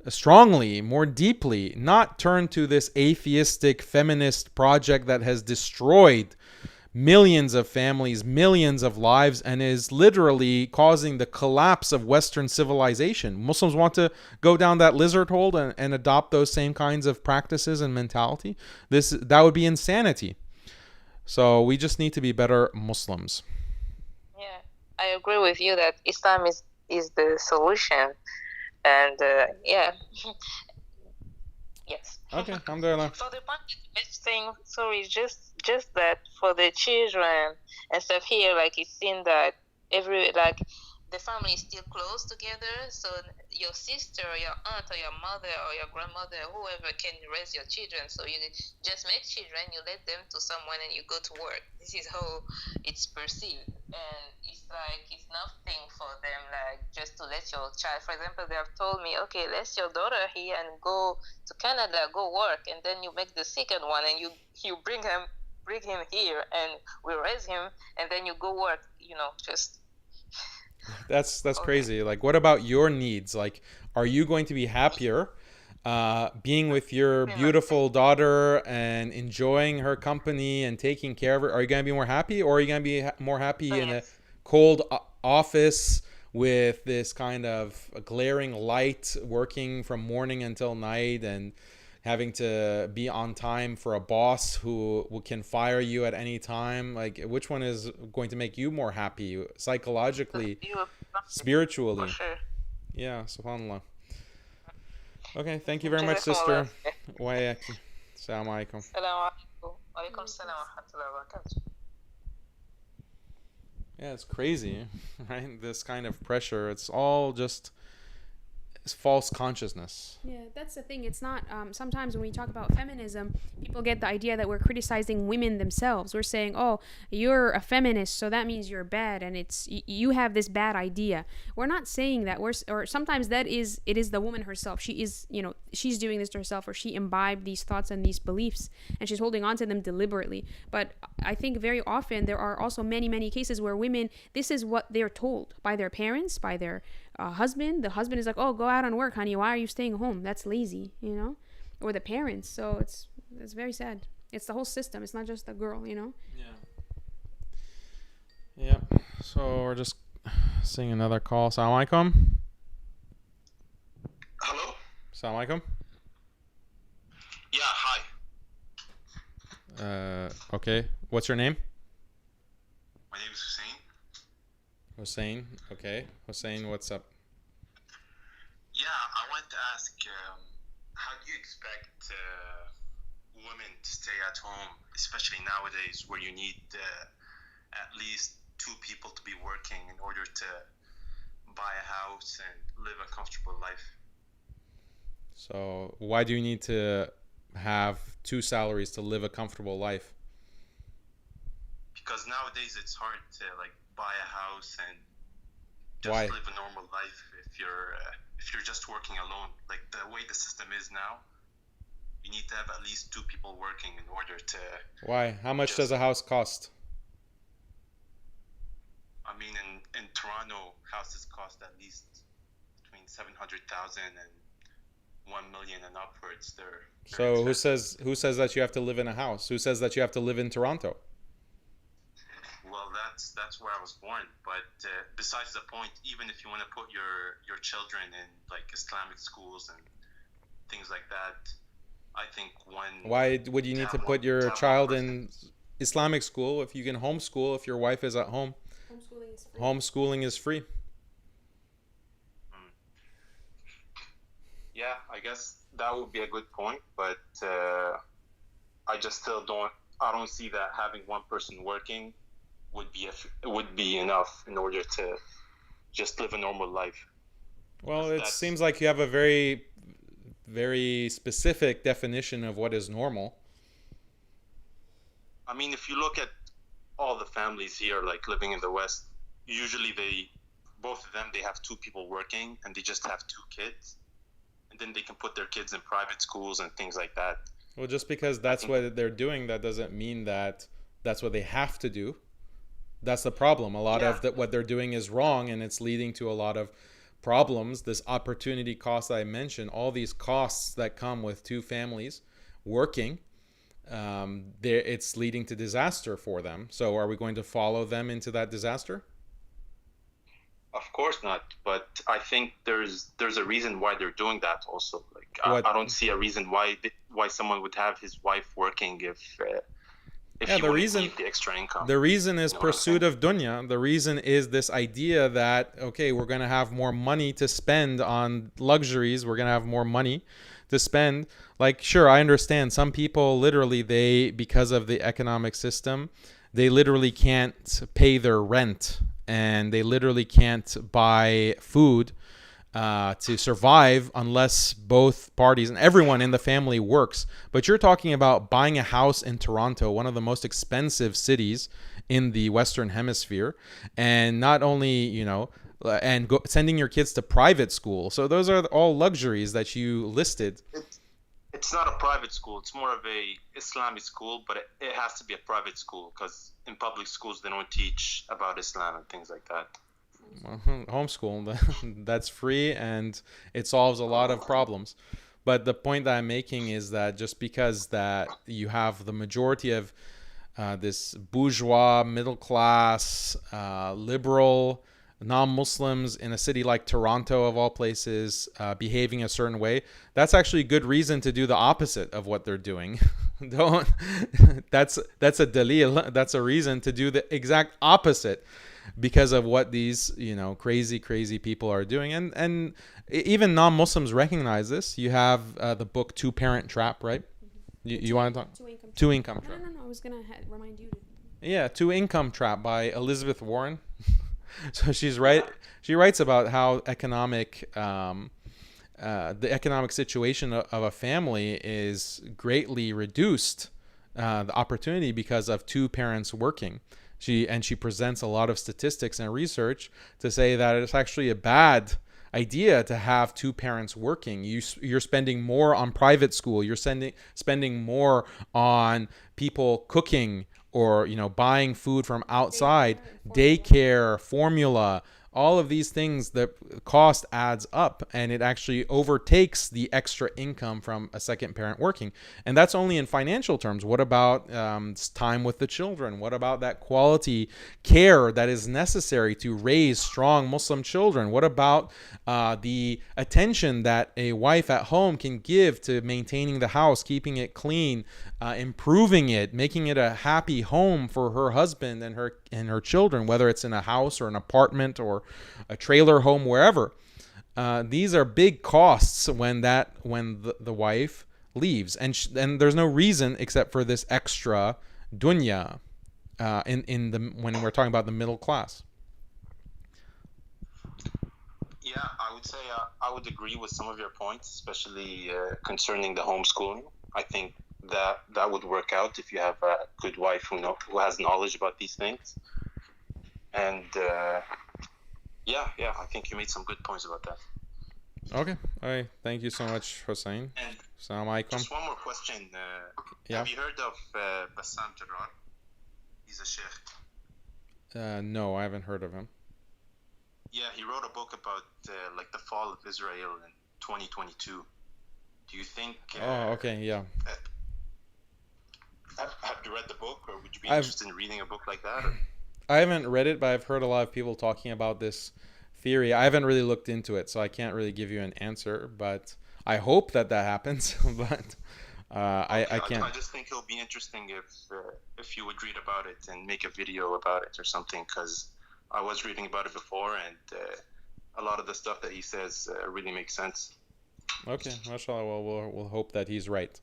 A: strongly, more deeply, not turn to this atheistic feminist project that has destroyed millions of families, millions of lives, and is literally causing the collapse of Western civilization. Muslims want to go down that lizard hole and adopt those same kinds of practices and mentality. That would be insanity. So we just need to be better Muslims.
G: Yeah, I agree with you that Islam is the solution, and yeah. Yes.
A: Okay, alhamdulillah.
G: For the one best thing, sorry, just that for the children and stuff here, like it's seen that the family is still close together, so your sister or your aunt or your mother or your grandmother, whoever, can raise your children. So you just make children, you let them to someone, and you go to work. This is how it's perceived, and it's like it's nothing for them, like just to let your child. For example, they have told me, okay, let your daughter here and go to Canada, go work, and then you make the second one, and you bring him here, and we raise him, and then you go work. Just
A: That's crazy. Like, what about your needs? Like, are you going to be happier being with your beautiful daughter and enjoying her company and taking care of her? Are you going to be more happy, or are you going to be more happy in a cold office with this kind of glaring light, working from morning until night and having to be on time for a boss who can fire you at any time? Like, which one is going to make you more happy psychologically, spiritually?
G: For sure.
A: Yeah, subhanallah. Okay, thank you very much, sister. Wa Assalamu alaikum.
G: Assalamu alaikum. Wa alaikum assalam wa rahmatullahi wa barakatuh.
A: Yeah, it's crazy, right? This kind of pressure, it's all just false consciousness.
B: Yeah, that's the thing. It's not, sometimes when we talk about feminism, people get the idea that we're criticizing women themselves. We're saying, oh, you're a feminist, so that means you're bad, and it's you have this bad idea. We're not saying that. Or sometimes it is the woman herself. She is, she's doing this to herself, or she imbibed these thoughts and these beliefs, and she's holding on to them deliberately. But I think very often there are also many, many cases where women, this is what they're told by their parents, by their husband. The husband is like, oh, go out and work, honey, why are you staying home? That's lazy, or the parents. So it's very sad. It's the whole system. It's not just the girl.
A: Yeah. So we're just seeing another call. Assalamu alaikum.
E: Hello?
A: Assalamu alaikum.
E: Yeah, hi.
A: Okay, what's your name?
E: My name is Hussein.
A: Hussein. Okay, Hussein, what's up?
E: Yeah, I want to ask, how do you expect women to stay at home, especially nowadays where you need at least two people to be working in order to buy a house and live a comfortable life?
A: So why do you need to have two salaries to live a comfortable life?
E: Because nowadays it's hard to buy a house and just
A: Why?
E: live a normal life if you're just working alone. Like the way the system is now, you need to have at least two people working in order to.
A: Why? How much does a house cost?
E: I mean, in Toronto, houses cost at least between 700,000 and 1 million and upwards. They're
A: So
E: expensive.
A: who says that you have to live in a house? Who says that you have to live in Toronto?
E: Well, that's where I was born. But besides the point, even if you want to put your children in Islamic schools and things like that, I think
A: Why would you need to put your child in Islamic school if you can homeschool if your wife is at home?
B: Homeschooling is free.
A: Homeschooling is free.
E: Yeah, I guess that would be a good point, but I just still don't see that having one person working would be enough in order to just live a normal life.
A: Well, it seems like you have a very, very specific definition of what is normal.
E: I mean, if you look at all the families here, living in the West, usually both of them, they have two people working and they just have two kids. And then they can put their kids in private schools and things like that.
A: Well, just because that's what they're doing, that doesn't mean that that's what they have to do. That's the problem. A lot of what they're doing is wrong, and it's leading to a lot of problems. This opportunity cost I mentioned, all these costs that come with two families working, it's leading to disaster for them. So are we going to follow them into that disaster?
E: Of course not, but I think there's a reason why they're doing that also. I don't see a reason why someone would have his wife working if he wouldn't need the extra income.
A: The reason is pursuit of dunya. The reason is this idea that, okay, we're going to have more money to spend on luxuries. We're going to have more money to spend. Sure, I understand. Some people literally, because of the economic system, they literally can't pay their rent and they literally can't buy food to survive unless both parties and everyone in the family works. But you're talking about buying a house in Toronto, one of the most expensive cities in the Western Hemisphere, and not only, and sending your kids to private school. So those are all luxuries that you listed.
H: It's not a private school. It's more of a Islamic school, but it has to be a private school because in public schools they don't teach about Islam and things like that.
A: Homeschool, that's free, and it solves a lot of problems. But the point that I'm making is that just because that you have the majority of this bourgeois, middle class, liberal non-Muslims in a city like Toronto, of all places, behaving a certain way, that's actually good reason to do the opposite of what they're doing. That's a dalil, that's a reason to do the exact opposite because of what these crazy people are doing. And even non-Muslims recognize this. You have the book Two Parent Trap, right? You want to talk? Two Income Trap.
B: No, I was gonna remind you.
A: Yeah, Two Income Trap by Elizabeth Warren. So she writes about how the economic situation of a family is greatly reduced, the opportunity, because of two parents working. She presents a lot of statistics and research to say that it's actually a bad idea to have two parents working. You're spending more on private school. You're spending more on people cooking or buying food from outside, daycare, formula. All of these things, the cost adds up, and it actually overtakes the extra income from a second parent working. And that's only in financial terms. What about time with the children? What about that quality care that is necessary to raise strong Muslim children? What about the attention that a wife at home can give to maintaining the house, keeping it clean, improving it, making it a happy home for her husband and her children, whether it's in a house or an apartment or a trailer home, wherever. These are big costs when the wife leaves, and there's no reason except for this extra dunya when we're talking about the middle class.
H: Yeah, I would say I would agree with some of your points, especially concerning the homeschooling. I think that would work out if you have a good wife who has knowledge about these things. And yeah, I think you made some good points about that.
A: Okay, all right. Thank you so much, Hussein.
H: And
A: Assalamu alaikum.
H: just one more question.
A: Yeah.
H: Have you heard of Bassam Jarrah? He's a sheikh.
A: No, I haven't heard of him.
H: Yeah, he wrote a book about the fall of Israel in 2022. Do you think?
A: Oh, okay, yeah.
H: Have you read the book, or would you be interested in reading a book like that? Or?
A: I haven't read it, but I've heard a lot of people talking about this theory. I haven't really looked into it, so I can't really give you an answer, but I hope that happens. But I can't.
H: I just think it'll be interesting if you would read about it and make a video about it or something, because I was reading about it before, and a lot of the stuff that he says really makes sense.
A: Okay, mashallah. Well, we'll hope that he's right.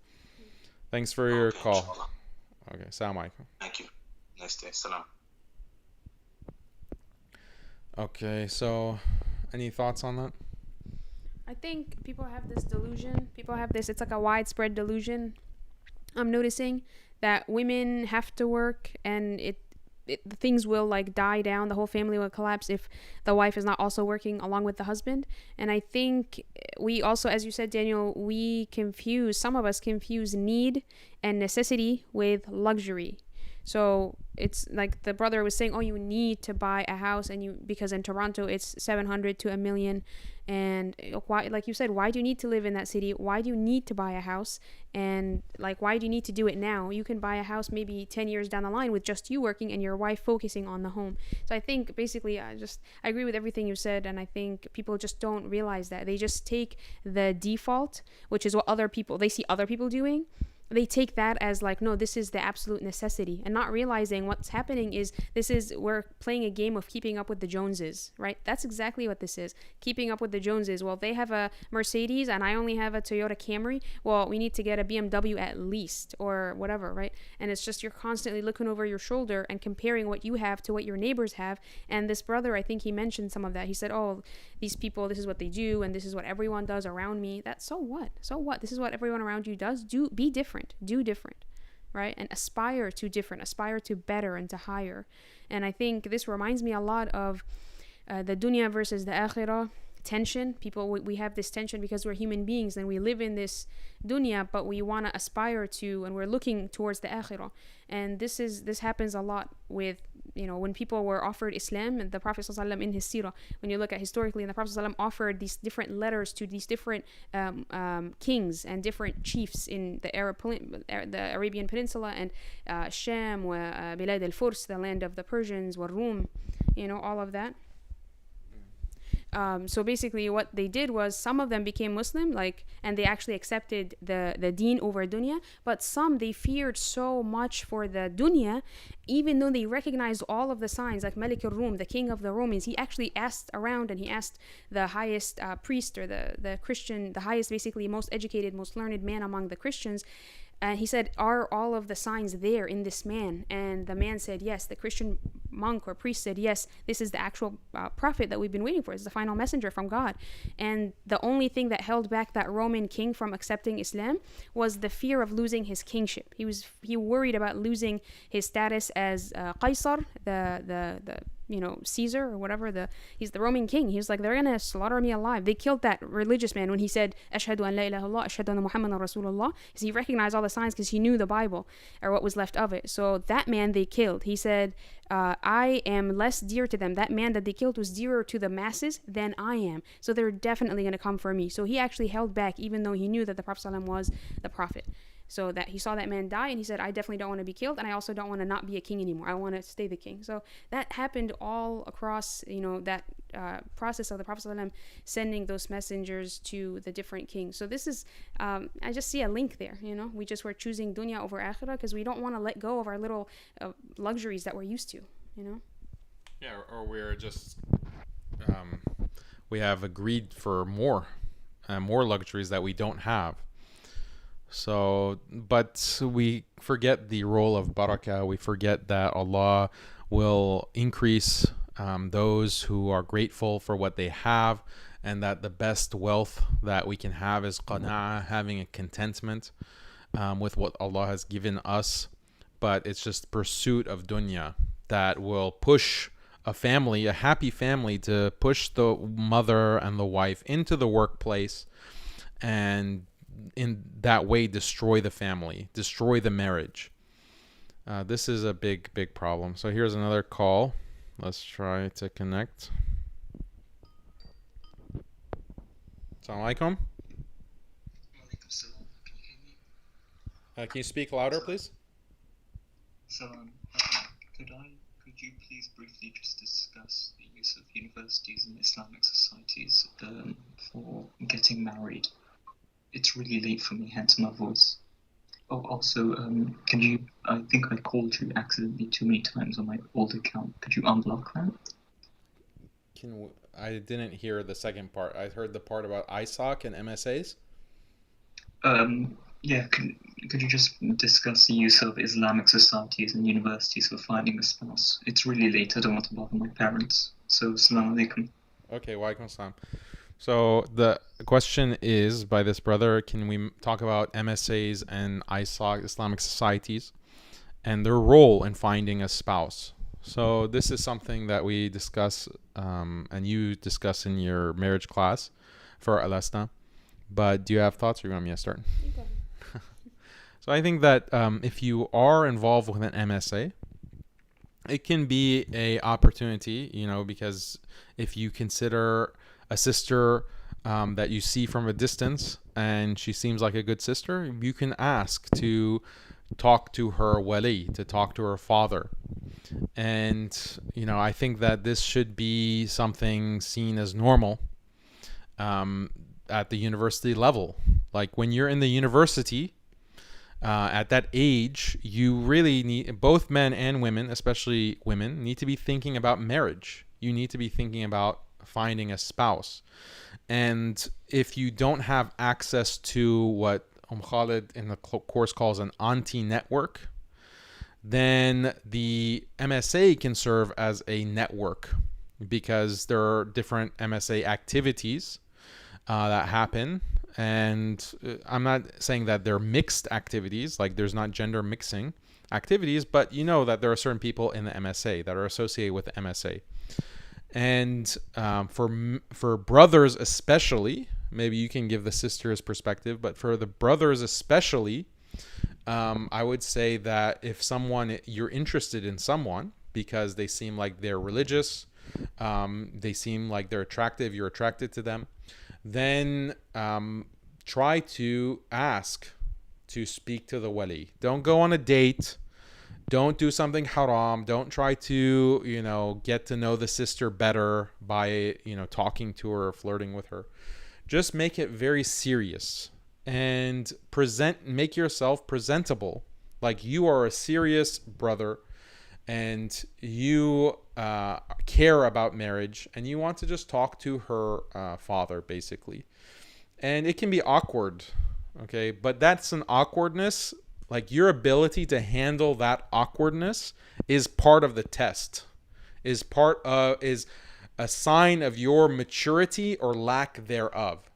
A: Thanks for your call.
H: Inshallah.
A: Okay, salam alaikum.
H: Thank you. Nice day. Salam.
A: Okay, so any thoughts on that?
B: I think people have this delusion. It's like a widespread delusion. I'm noticing that women have to work, and things will like die down. The whole family will collapse if the wife is not also working along with the husband. And I think we also, as you said, Daniel, some of us confuse need and necessity with luxury. So it's like the brother was saying, oh, you need to buy a house, because in Toronto it's 700 to $1 million. And why, like you said, why do you need to live in that city? Why do you need to buy a house? And like, why do you need to do it now? You can buy a house maybe 10 years down the line with just you working and your wife focusing on the home. So I think basically I agree with everything you said. And I think people just don't realize that. They just take the default, which is what they see other people doing. they take that as like, no, this is the absolute necessity, and not realizing what's happening is we're playing a game of keeping up with the Joneses, right? That's exactly what this is, keeping up with the Joneses. Well, they have a Mercedes and I only have a Toyota Camry. Well, we need to get a BMW at least, or whatever, right? And it's just, you're constantly looking over your shoulder and comparing what you have to what your neighbors have. And this brother, I think he mentioned some of that. He said, oh, these people, this is what they do, and this is what everyone does around me. That's so what? This is what everyone around you does. Be different, do different, right? And aspire to different, aspire to better and to higher. And I think this reminds me a lot of the dunya versus the akhirah tension. People, we have this tension because we're human beings and we live in this dunya, but we want to aspire to, and we're looking towards the akhirah. And this happens a lot with, when people were offered Islam, and the Prophet ﷺ in his seerah, when you look at historically, and the Prophet ﷺ offered these different letters to these different kings and different chiefs in the Arabian Peninsula, and Sham, Bilad al-Furs, the land of the Persians, wa Rum, all of that. So basically what they did was, some of them became Muslim, and they actually accepted the deen over dunya, but some, they feared so much for the dunya, even though they recognized all of the signs, like Malik al-Rum, the king of the Romans. He actually asked around, and he asked the highest priest, or the Christian, the highest, basically most educated, most learned man among the Christians. And he said, are all of the signs there in this man? And the man said, yes. The Christian monk or priest said, yes, this is the actual prophet that we've been waiting for. It's the final messenger from God. And the only thing that held back that Roman king from accepting Islam was the fear of losing his kingship. He worried about losing his status as Qaisar, the Caesar or whatever, he's the Roman king. He was like, they're gonna slaughter me alive. They killed that religious man when he said ashhadu an la ilaha illallah, ashhadu anna muhammadan rasulullah, because he recognized all the signs, because he knew the Bible, or what was left of it. So that man they killed. He said, I am less dear to them. That man that they killed was dearer to the masses than I am, so they're definitely going to come for me. So he actually held back, even though he knew that the Prophet ﷺ was the prophet. So that he saw that man die, and he said, I definitely don't want to be killed, and I also don't want to not be a king anymore. I want to stay the king. So that happened all across, that process of the Prophet ﷺ sending those messengers to the different kings. So this is, I just see a link there. We're choosing dunya over akhirah because we don't want to let go of our little luxuries that we're used to.
A: Yeah, or we're just we have agreed for more luxuries that we don't have. So, but we forget the role of barakah. We forget that Allah will increase those who are grateful for what they have, and that the best wealth that we can have is qana'ah, having a contentment with what Allah has given us. But it's just pursuit of dunya that will push a happy family, to push the mother and the wife into the workplace, and in that way destroy the family, destroy the marriage. This is a big problem. So here's another call. Let's try to connect. Assalamu alaikum. Can you speak louder, please?
I: Could you please briefly just discuss the use of universities and Islamic societies for getting married? It's really late for me, hence my voice. Oh, also, I think I called you accidentally too many times on my old account. Could you unblock that?
A: I didn't hear the second part. I heard the part about ISOC and MSAs.
I: Yeah, could you just discuss the use of Islamic societies and universities for finding a spouse? It's really late. I don't want to bother my parents. So, assalamu alaikum.
A: Okay, wa alaikum salam. So the question is by this brother, can we talk about MSAs and ISOC, Islamic societies, and their role in finding a spouse? So this is something that we discuss, and you discuss in your marriage class for Alasna. But do you have thoughts, or you want me to start? So I think that if you are involved with an MSA, it can be a opportunity, because if you consider a sister that you see from a distance and she seems like a good sister, you can ask to talk to her wali, to talk to her father. And, I think that this should be something seen as normal at the university level. Like when you're in the university, at that age, you really need, both men and women, especially women, need to be thinking about marriage. You need to be thinking about finding a spouse. And if you don't have access to what Khalid in the course calls an auntie network, then the MSA can serve as a network, because there are different MSA activities that happen. And I'm not saying that they're mixed activities, like there's not gender mixing activities, but you know that there are certain people in the MSA that are associated with the MSA. And for brothers especially, maybe you can give the sisters perspective, but for the brothers especially, I would say that if you're interested in someone because they seem like they're religious, they seem like they're attractive, you're attracted to them, then try to ask to speak to the wali. Don't go on a date. Don't do something haram. Don't try to, get to know the sister better by, talking to her or flirting with her. Just make it very serious and make yourself presentable. Like you are a serious brother and you care about marriage and you want to just talk to her father, basically. And it can be awkward, okay? But that's an awkwardness. Like your ability to handle that awkwardness is part of the test, is a sign of your maturity or lack thereof.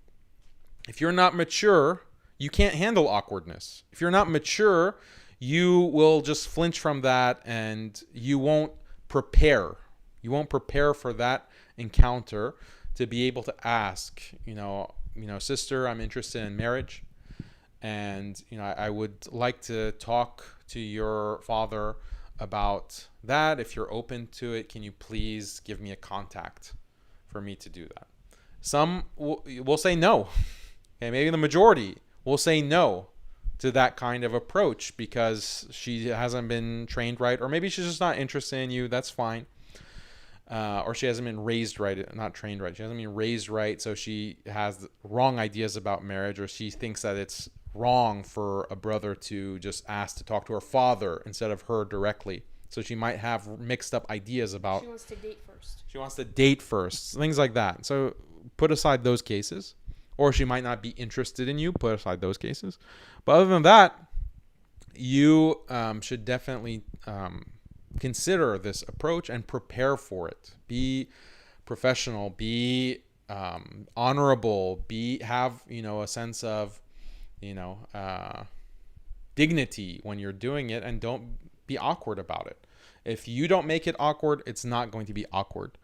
A: If you're not mature, you can't handle awkwardness. If you're not mature, you will just flinch from that and you won't prepare. You won't prepare for that encounter to be able to ask, sister, I'm interested in marriage. And, I would like to talk to your father about that. If you're open to it, can you please give me a contact for me to do that? Some will say no. Okay, maybe the majority will say no to that kind of approach because she hasn't been trained right, or maybe she's just not interested in you. That's fine. Or she hasn't been raised right, not trained right. She hasn't been raised right, so she has wrong ideas about marriage, or she thinks that it's wrong for a brother to just ask to talk to her father instead of her directly. So she might have mixed up ideas about...
B: She wants to date first.
A: She wants to date first. Things like that. So put aside those cases. Or she might not be interested in you. Put aside those cases. But other than that, you should definitely consider this approach and prepare for it. Be professional. Be honorable. Have a sense of dignity when you're doing it, and don't be awkward about it. If you don't make it awkward, it's not going to be awkward.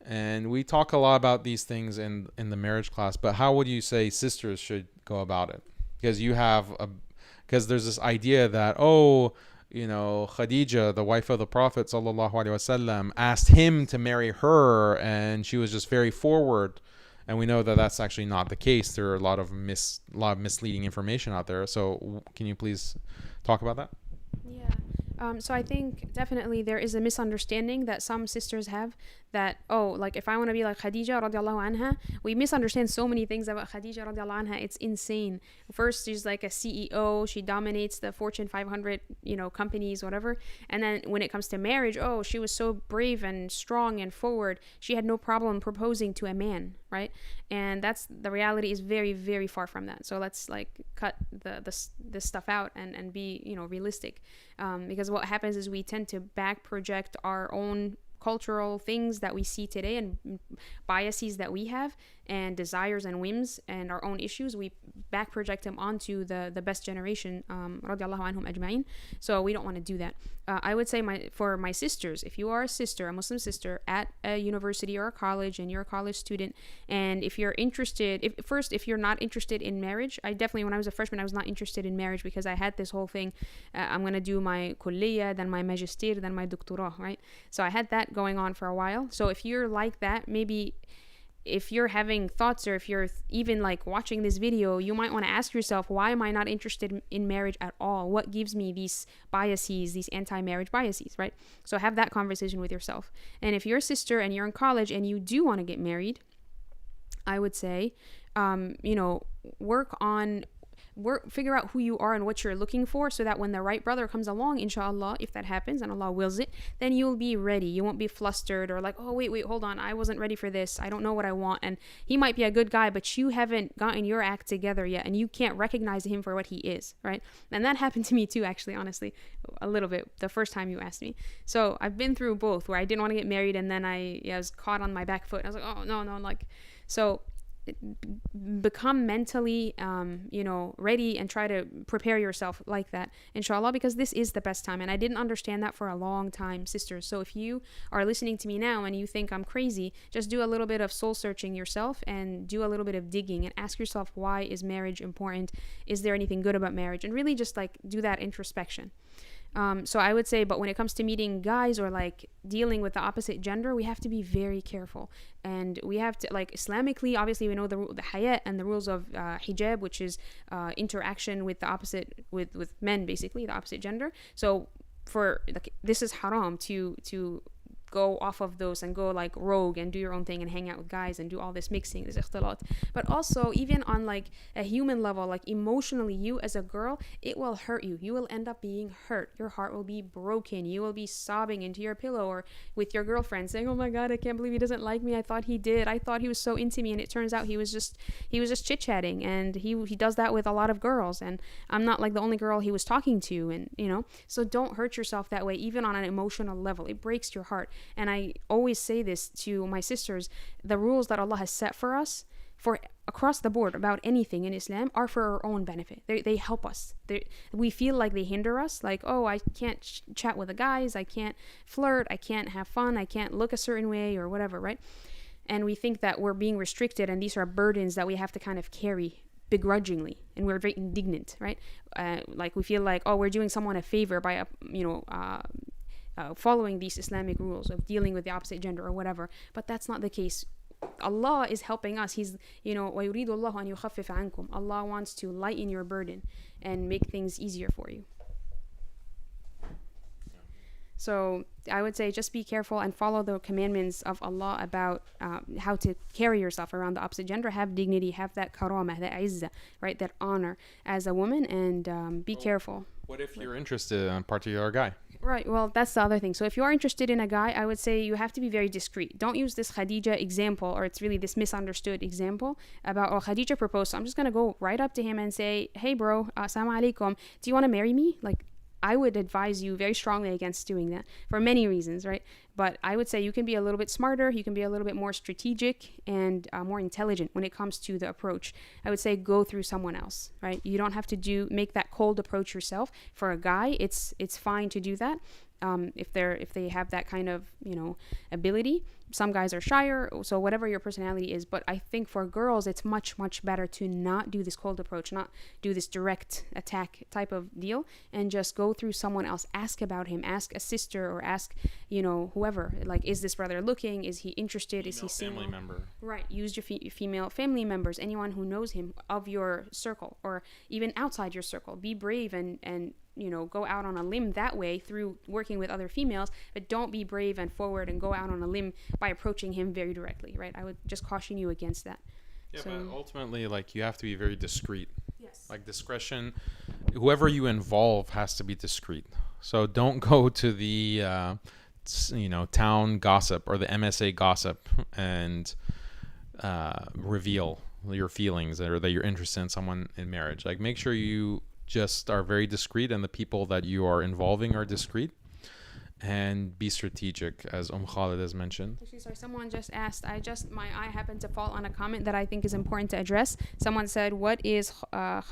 A: And we talk a lot about these things in the marriage class, but how would you say sisters should go about it? Because there's this idea that, Khadija, the wife of the Prophet sallallahu alaihi wasallam, asked him to marry her, and she was just very forward. And we know that that's actually not the case. There are a lot of misleading information out there. So can you please talk about that?
B: Yeah. So I think definitely there is a misunderstanding that some sisters have that, if I want to be like Khadija radiallahu anha, we misunderstand so many things about Khadija radiallahu anha. It's insane. First, she's like a CEO. She dominates the Fortune 500, companies, whatever. And then when it comes to marriage, she was so brave and strong and forward. She had no problem proposing to a man, right? And the reality is very, very far from that. So let's cut this stuff out and be, realistic. Because what happens is we tend to back project our own cultural things that we see today and biases that we have and desires and whims and our own issues. We back project them onto the best generation, radiallahu anhum ajma'in. So we don't want to do that. I would say for my sisters, if you are a sister, a Muslim sister at a university or a college and you're a college student, and if you're interested, if you're not interested in marriage, when I was a freshman, I was not interested in marriage because I had this whole thing, I'm going to do my kulliyah, then my magister, then my doctorate, right? So I had that going on for a while. So if you're like that, maybe if you're having thoughts, or if you're even watching this video, you might want to ask yourself, why am I not interested in marriage at all? What gives me these biases, these anti-marriage biases, right? So have that conversation with yourself. And if you're a sister and you're in college and you do want to get married, I would say, work on figure out who you are and what you're looking for, so that when the right brother comes along, inshallah, if that happens and Allah wills it, then you'll be ready. You won't be flustered or like, oh wait, hold on, I wasn't ready for this, I don't know what I want. And he might be a good guy, but you haven't gotten your act together yet, and you can't recognize him for what he is, right? And that happened to me too, actually, honestly, a little bit the first time you asked me. So I've been through both, where I didn't want to get married, and then I was caught on my back foot. I was like, oh no, like, so become mentally ready, and try to prepare yourself like that, inshallah, because this is the best time. And I didn't understand that for a long time, sisters. So if you are listening to me now and you think I'm crazy, just do a little bit of soul searching yourself and do a little bit of digging and ask yourself, why is marriage important? Is there anything good about marriage? And really just like do that introspection. So I would say, but when it comes to meeting guys or like dealing with the opposite gender, we have to be very careful. And we have to, like, Islamically, obviously we know the hayat and the rules of hijab, which is interaction with the opposite, with men, basically the opposite gender. So for like, this is haram to go off of those and go like rogue and do your own thing and hang out with guys and do all this mixing, this ikhtilat. But also, even on like a human level, like emotionally, you as a girl, it will hurt you. You will end up being hurt. Your heart will be broken. You will be sobbing into your pillow or with your girlfriend saying, oh my God, I can't believe he doesn't like me. I thought he did. I thought he was so into me. And it turns out he was just chit-chatting. And he does that with a lot of girls. And I'm not like the only girl he was talking to. And so don't hurt yourself that way, even on an emotional level. It breaks your heart. And I always say this to my sisters: the rules that Allah has set for us, for across the board about anything in Islam, are for our own benefit. They help us. We feel like they hinder us, like, oh, I can't chat with the guys, I can't flirt, I can't have fun, I can't look a certain way or whatever, right? And we think that we're being restricted, and these are burdens that we have to kind of carry begrudgingly, and we're very indignant, right? Like we feel like, oh, we're doing someone a favor by following these Islamic rules of dealing with the opposite gender or whatever. But that's not the case. Allah is helping us. He's, وَيُرِيدُ اللَّهُ أَن يُخَفِّفَ عَنْكُمْ. Allah wants to lighten your burden and make things easier for you. So I would say just be careful and follow the commandments of Allah about how to carry yourself around the opposite gender. Have dignity, have that karamah, that izzah, right? That honor as a woman, and be careful.
A: What if you're interested in a particular guy?
B: Right, well, that's the other thing. So if you are interested in a guy, I would say you have to be very discreet. Don't use this Khadija example, or it's really this misunderstood example about, oh, Khadija proposed, so I'm just going to go right up to him and say, hey bro, assalamu alaikum, do you want to marry me? Like, I would advise you very strongly against doing that for many reasons, right? But I would say you can be a little bit smarter, you can be a little bit more strategic and more intelligent when it comes to the approach. I would say go through someone else, right? You don't have to make that cold approach yourself. For a guy, it's fine to do that. If they have that kind of ability. Some guys are shyer, so whatever your personality is. But I think for girls, it's much better to not do this cold approach, not do this direct attack type of deal, and just go through someone else. Ask about him, ask a sister, or ask whoever. Like, is this brother looking? Is he interested?
A: Female,
B: is he single?
A: family member.
B: Right. Use your female family members, anyone who knows him, of your circle or even outside your circle. Be brave and go out on a limb that way through working with other females, but don't be brave and forward and go out on a limb by approaching him very directly, right? I would just caution you against that.
A: Yeah, but ultimately, like, you have to be very discreet.
B: Yes.
A: Like, discretion, whoever you involve has to be discreet. So don't go to the, town gossip or the MSA gossip and reveal your feelings or that you're interested in someone in marriage. Like, make sure you just are very discreet, and the people that you are involving are discreet, and be strategic, as Khalid has mentioned.
B: Actually, sorry, someone just asked, my eye happened to fall on a comment that I think is important to address. Someone said, what was the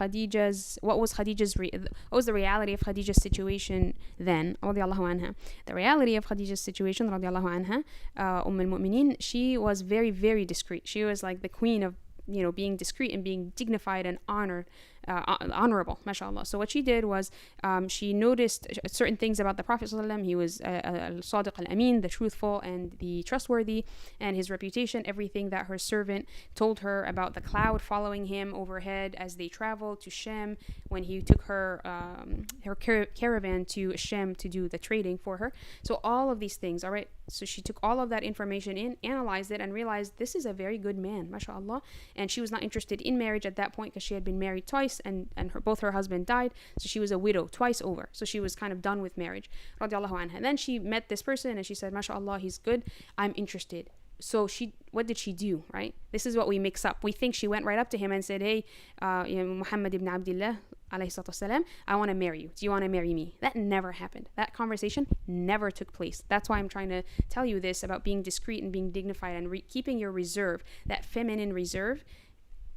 B: reality of Khadija's situation then? رضي الله عنها. The reality of Khadija's situation, رضي الله عنها, المؤمنين, she was very, very discreet. She was like the queen of being discreet and being dignified and honorable, mashallah. So what she did was she noticed certain things about the Prophet ﷺ. He was al-Sadiq al-Amin, the truthful and the trustworthy, and his reputation, everything that her servant told her about the cloud following him overhead as they traveled to Shem, when he took her caravan to Shem to do the trading for her. So all of these things, all right, so she took all of that information in, analyzed it, and realized this is a very good man, mashallah. And she was not interested in marriage at that point because she had been married twice. twice, and both her husband died, so she was a widow twice over. So she was kind of done with marriage. Radiallahu anha. And then she met this person and she said, MashaAllah, he's good. I'm interested. So what did she do, right? This is what we mix up. We think she went right up to him and said, hey, Muhammad ibn Abdullah, alayhi salatu wasalam, I want to marry you. Do you want to marry me? That never happened. That conversation never took place. That's why I'm trying to tell you this about being discreet and being dignified and keeping your reserve, that feminine reserve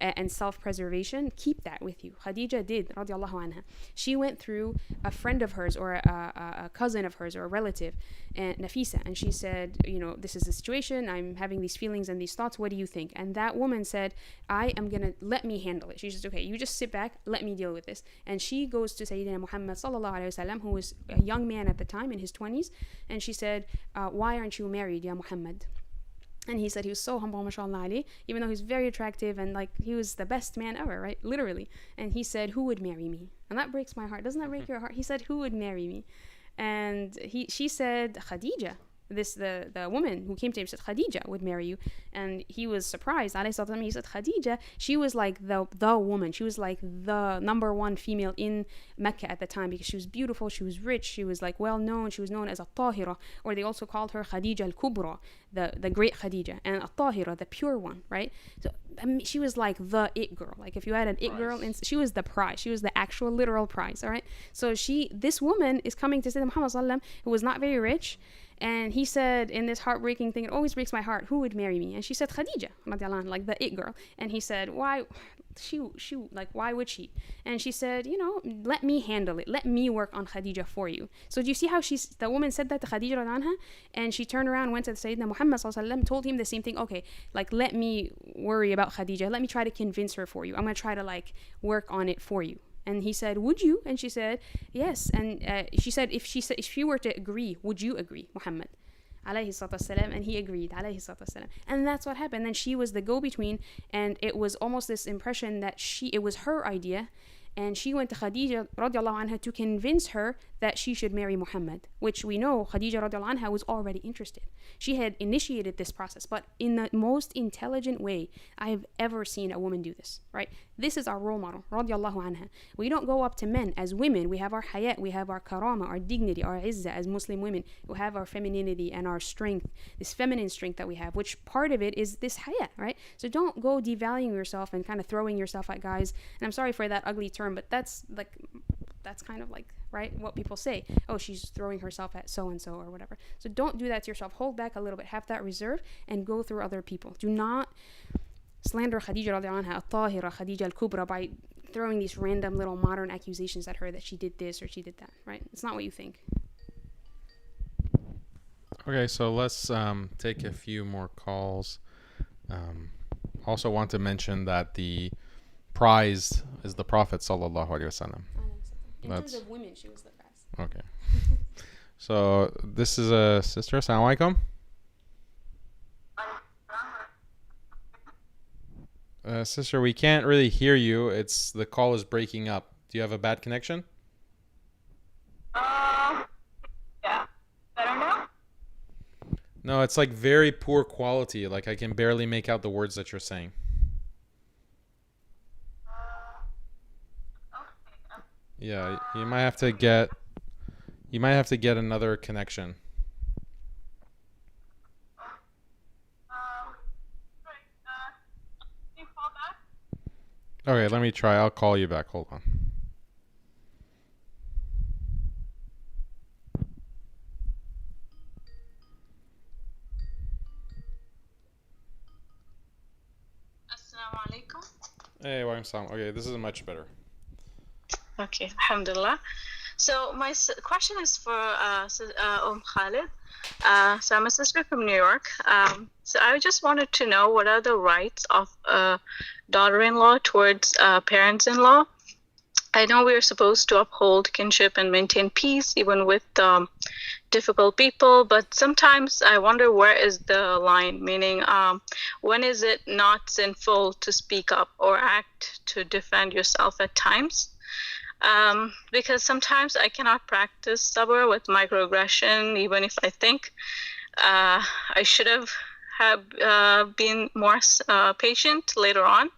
B: and self-preservation. Keep that with you. Khadija did, radiallahu anha. She went through a friend of hers or a cousin of hers or a relative, and Nafisa, and she said, this is the situation, I'm having these feelings and these thoughts, what do you think? And that woman said, let me handle it. She said, okay, you just sit back, let me deal with this. And she goes to Sayyidina Muhammad sallallahu alayhi wasallam, who was a young man at the time in his 20s, and she said, why aren't you married, ya Muhammad? And he said he was so humble, mashallah ali, even though he's very attractive and like he was the best man ever, right? Literally. And he said, who would marry me? And that breaks my heart. Doesn't that break your heart? He said, who would marry me? And she said, Khadija. The woman who came to him said, Khadija would marry you. And he was surprised. He said, Khadija, she was like the woman. She was like the number one female in Mecca at the time, because she was beautiful, she was rich, she was like well known, she was known as a tahira, or they also called her Khadija al-Kubra, the great Khadija, and a tahira, the pure one, right? So she was like the it girl. Like if you had an it girl, she was the prize. She was the actual literal prize, all right? So this woman is coming to Sayyidina Muhammad sallallahu alaihi wasallam, who was not very rich. And he said, in this heartbreaking thing, it always breaks my heart, who would marry me? And she said, Khadija, like the it girl. And he said, why? Like, why would she? And she said, let me handle it. Let me work on Khadija for you. So do you see how the woman said that to Khadija anha? And she turned around, went to Sayyidina Muhammad sallallahu alaihi wasallam, told him the same thing. Okay, like, let me worry about Khadija. Let me try to convince her for you. I'm going to try to like work on it for you. And he said, would you? And she said, yes. And she said, if she were to agree, would you agree, Muhammad? Alayhi salatu wasalam. And he agreed, alayhi salatu wasalam. And that's what happened. Then she was the go-between, and it was almost this impression that it was her idea, and she went to Khadija radiallahu anha to convince her that she should marry Muhammad, which we know Khadija radiallahu anha was already interested. She had initiated this process, but in the most intelligent way I have ever seen a woman do this, right? This is our role model, radiallahu anha. We don't go up to men as women. We have our hayat, we have our karama, our dignity, our izzah as Muslim women. We have our femininity and our strength, this feminine strength that we have, which part of it is this hayat, right? So don't go devaluing yourself and kind of throwing yourself at guys. And I'm sorry for that ugly term, but that's kind of like, right, what people say. Oh, she's throwing herself at so-and-so or whatever. So don't do that to yourself. Hold back a little bit. Have that reserve and go through other people. Do not slander Khadija radiallahu anha, al-Tahira, Khadija al-Kubra, by throwing these random little modern accusations at her that she did this or she did that, right? It's not what you think.
A: Okay, so let's take a few more calls. Also want to mention that the prize is the Prophet sallallahu alaihi wasallam.
B: In terms of women, she was the best.
A: Okay. So this is a sister. Assalamu alaikum. Sister, we can't really hear you. The call is breaking up. Do you have a bad connection?
G: Yeah. Better now?
A: No, it's like very poor quality. Like I can barely make out the words that you're saying. Yeah, you might have to get another connection.
G: Can you call back?
A: Okay, let me try. I'll call you back. Hold on.
G: Assalamu alaikum.
A: Hey, wa alaikum salam. Okay, this is much better.
G: Okay, alhamdulillah. So my question is for Khalid. So I'm a sister from New York. So I just wanted to know, what are the rights of daughter-in-law towards parents-in-law? I know we are supposed to uphold kinship and maintain peace even with difficult people, but sometimes I wonder, where is the line? Meaning, when is it not sinful to speak up or act to defend yourself at times? Because sometimes I cannot practice sabr with microaggression, even if I think I should have been more patient later on.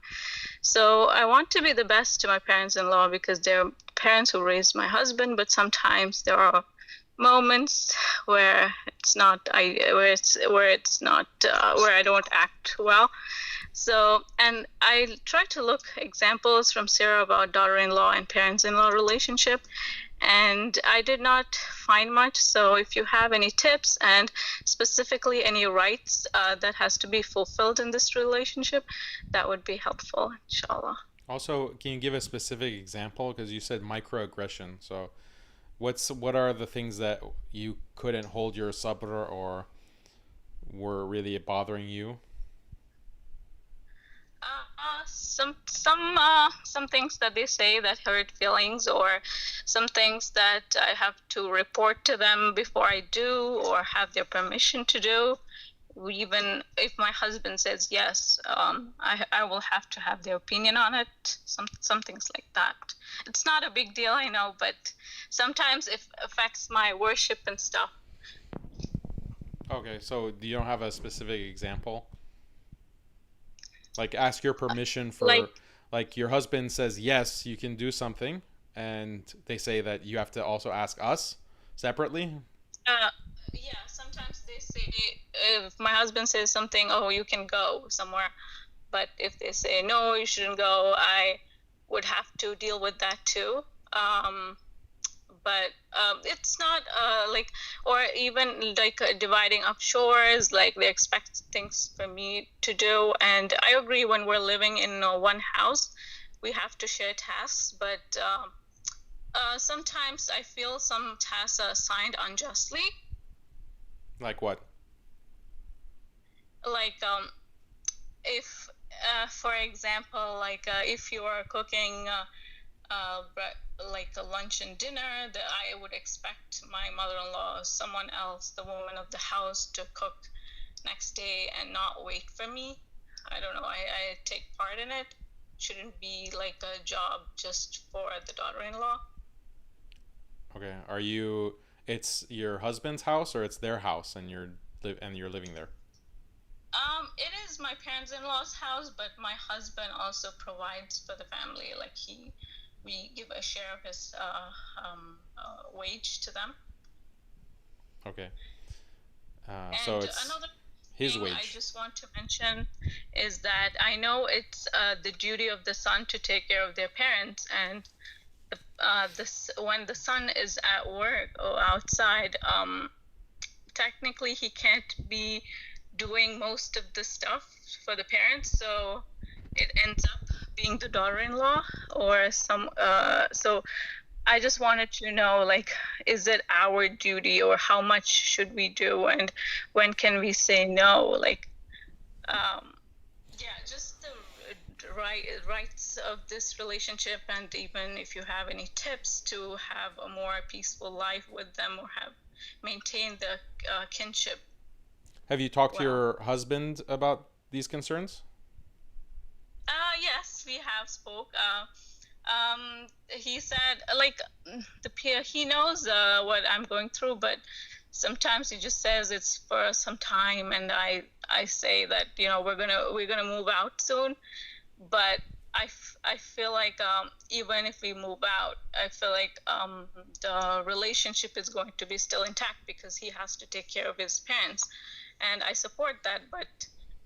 J: So I want to be the best to my parents-in-law because they're parents who raised my husband, but sometimes there are moments where it's not where I don't act well. So, and I try to look examples from Sarah about daughter-in-law and parents-in-law relationship, and I did not find much. So if you have any tips and specifically any rights that has to be fulfilled in this relationship, that would be helpful, inshallah.
A: Also, can you give a specific example? Because you said microaggression. So what are the things that you couldn't hold your sabr or were really bothering you?
J: Some things that they say that hurt feelings, or some things that I have to report to them before I do, or have their permission to do. Even if my husband says yes, I will have to have their opinion on it. Some things like that. It's not a big deal, I know, but sometimes it affects my worship and stuff.
A: Okay, so you don't have a specific example? Like ask your permission for, like your husband says, yes, you can do something, and they say that you have to also ask us separately?
J: Yeah, sometimes they say, if my husband says something, oh, you can go somewhere. But if they say, no, you shouldn't go, I would have to deal with that too. But it's not like, or even like dividing up chores, like they expect things for me to do. And I agree, when we're living in one house, we have to share tasks. But sometimes I feel some tasks are assigned unjustly.
A: Like what?
J: Like if, for example, like if you are cooking like a lunch and dinner, that I would expect my mother-in-law or someone else, the woman of the house, to cook next day and not wait for me. I don't know, I take part in it. Shouldn't be like a job just for the daughter-in-law.
A: Okay, it's your husband's house or it's their house and you're living there?
J: It is my parents-in-law's house, but my husband also provides for the family. Like we give a share of his wage to them.
A: Okay.
J: So it's another
A: his
J: thing
A: wage.
J: I just want to mention is that I know it's the duty of the son to take care of their parents, and when the son is at work or outside, technically he can't be doing most of the stuff for the parents, so it ends up being the daughter-in-law or some so I just wanted to know, like, is it our duty, or how much should we do, and when can we say no? Like, just the rights of this relationship, and even if you have any tips to have a more peaceful life with them, or maintain the kinship.
A: Have you talked to your husband about these concerns?
J: Yes, we have spoke. He said, like, he knows what I'm going through, but sometimes he just says it's for some time, and I say that, you know, we're gonna move out soon, but I feel like even if we move out, I feel like the relationship is going to be still intact because he has to take care of his parents, and I support that, but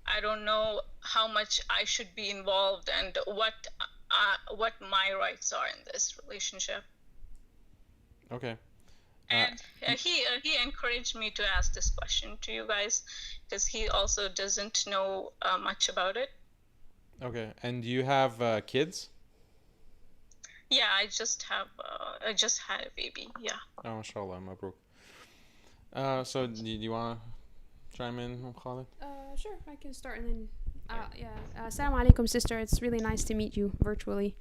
J: I don't know how much I should be involved and what my rights are in this relationship.
A: Okay.
J: And he encouraged me to ask this question to you guys because he also doesn't know much about it.
A: Okay. And do you have kids?
J: Yeah, I just had a baby. Yeah.
A: Oh, mashallah, mabruk. So do you want to chime in, Khalid?
B: Sure, I can start and then. Assalamu alaikum, sister. It's really nice to meet you virtually.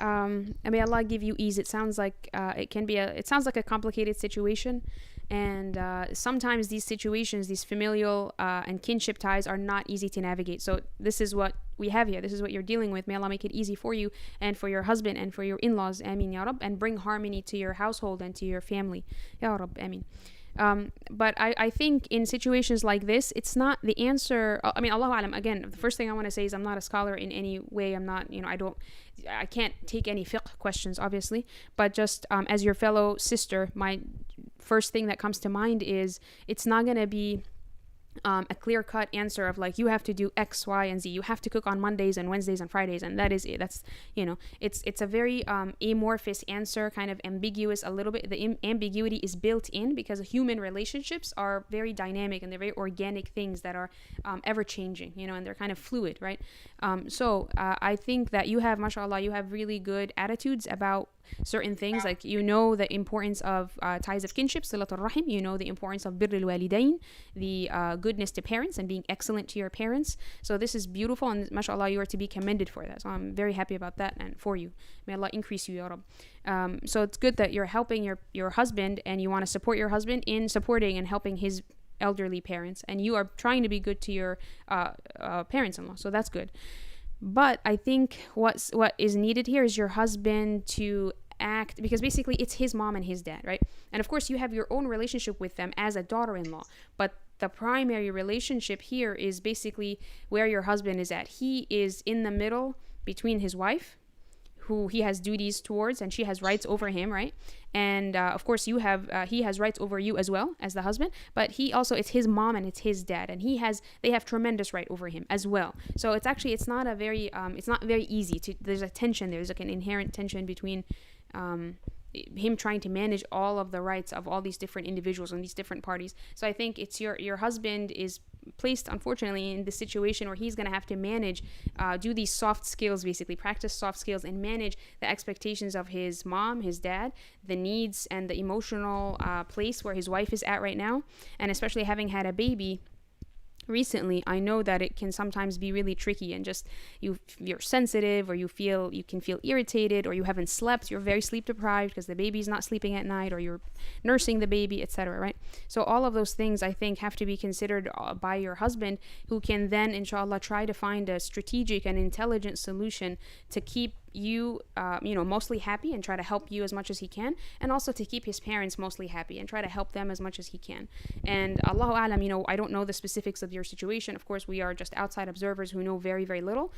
B: And may Allah give you ease. It sounds like it sounds like a complicated situation, and sometimes these situations, these familial and kinship ties, are not easy to navigate. So this is what we have here. This is what you're dealing with. May Allah make it easy for you and for your husband and for your in-laws. Ameen, Ya Rab, and bring harmony to your household and to your family. Ya Rab, Ameen. But I think in situations like this, it's not the answer. I mean, Allahu Alam, again, the first thing I want to say is I'm not a scholar in any way. I'm not, I can't take any fiqh questions, obviously. But just as your fellow sister, my first thing that comes to mind is it's not going to be a clear-cut answer of like, you have to do X, Y, and Z. You have to cook on Mondays and Wednesdays and Fridays, and that is it. That's, it's a very amorphous answer, kind of ambiguous a little bit. The ambiguity is built in because human relationships are very dynamic and they're very organic things that are ever-changing, and they're kind of fluid, right? So I think that you have, mashallah, you have really good attitudes about certain things, like the importance of ties of kinship, silatul rahim, the importance of birrul walidain, the goodness to parents and being excellent to your parents. So this is beautiful, and mashallah, you are to be commended for that. So I'm very happy about that and for you. May Allah increase you, ya Rab. So it's good that you're helping your husband, and you want to support your husband in supporting and helping his elderly parents, and you are trying to be good to your parents-in-law. So that's good. But I think what is needed here is your husband to act, because basically it's his mom and his dad, right? And of course you have your own relationship with them as a daughter-in-law, but the primary relationship here is basically where your husband is at. He is in the middle between his wife, who he has duties towards, and she has rights over him, right? And of course he has rights over you as well as the husband, but it's his mom and it's his dad, and they have tremendous right over him as well. So it's not very easy there's a tension, there's like an inherent tension between him trying to manage all of the rights of all these different individuals and these different parties. So I think it's your husband is placed, unfortunately, in this situation where he's going to have to manage, do these soft skills, basically practice soft skills and manage the expectations of his mom, his dad, the needs and the emotional place where his wife is at right now. And especially having had a baby recently, I know that it can sometimes be really tricky, and just you're sensitive, or you can feel irritated, or you haven't slept, you're very sleep deprived because the baby's not sleeping at night, or you're nursing the baby, etc., right? So all of those things, I think, have to be considered by your husband, who can then inshallah try to find a strategic and intelligent solution to keep you mostly happy and try to help you as much as he can, and also to keep his parents mostly happy and try to help them as much as he can. And Allahu Alam, I don't know the specifics of your situation. Of course, we are just outside observers who know very, very little.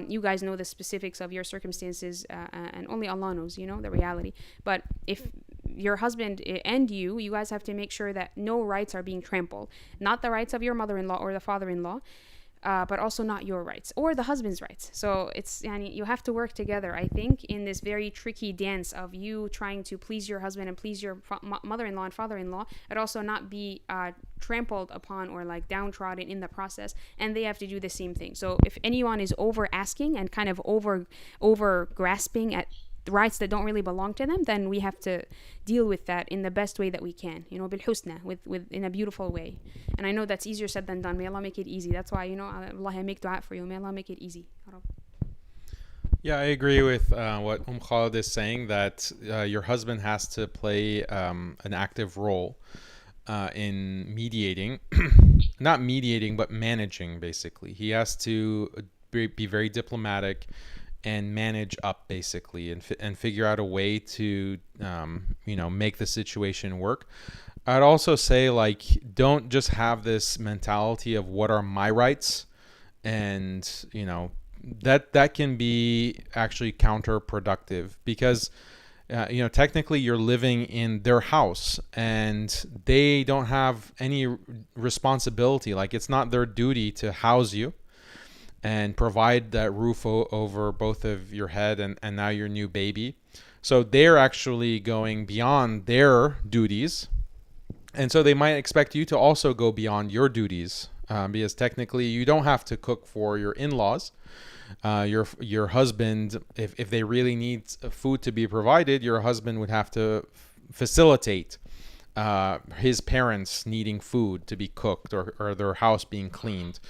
B: You guys know the specifics of your circumstances, and only Allah knows, the reality. But if your husband and you guys have to make sure that no rights are being trampled, not the rights of your mother-in-law or the father-in-law, but also not your rights or the husband's rights. So it's you have to work together, I think, in this very tricky dance of you trying to please your husband and please your mother-in-law and father-in-law, but also not be trampled upon or like downtrodden in the process, and they have to do the same thing. So if anyone is over asking and kind of over grasping at rights that don't really belong to them, then we have to deal with that in the best way that we can, بالحسنى, with in a beautiful way. And I know that's easier said than done. May Allah make it easy. That's why, Allah, I make dua for you. May Allah make it easy.
A: Yeah, I agree with what Khalid is saying, that your husband has to play an active role in mediating, not mediating, but managing, basically. He has to be very diplomatic and manage up, basically, and figure out a way to make the situation work. I'd also say, like, don't just have this mentality of what are my rights, and that can be actually counterproductive, because technically you're living in their house and they don't have any responsibility. Like, it's not their duty to house you and provide that roof over both of your head and now your new baby. So they're actually going beyond their duties. And so they might expect you to also go beyond your duties, because technically you don't have to cook for your in-laws. Your husband, if they really need food to be provided, your husband would have to facilitate his parents needing food to be cooked, or their house being cleaned.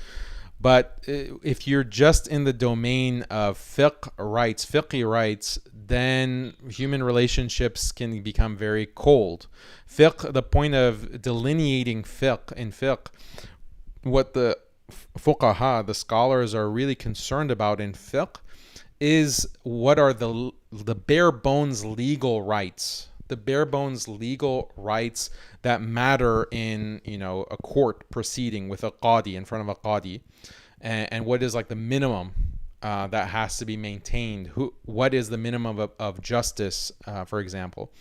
A: But if you're just in the domain of fiqhi rights, then human relationships can become very cold. The point of delineating in fiqh, what the fuqaha, the scholars, are really concerned about in fiqh, is what are the bare bones legal rights the bare bones legal rights that matter in, you know, a court proceeding with a qadi, in front of a qadi, and what is like the minimum that has to be maintained. What is the minimum of justice, for example?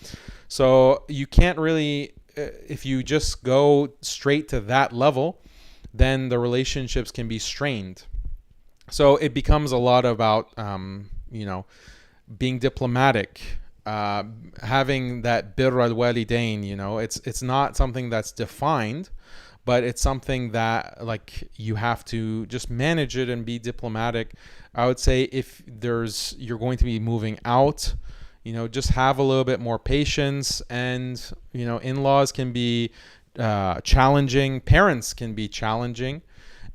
A: So you can't really, if you just go straight to that level, then the relationships can be strained. So it becomes a lot about, you know, being diplomatic, having that birr al-walidain, you know, it's not something that's defined, but it's something that, like, you have to just manage it and be diplomatic. I would say if you're going to be moving out, you know, just have a little bit more patience. And, you know, in-laws can be challenging, parents can be challenging,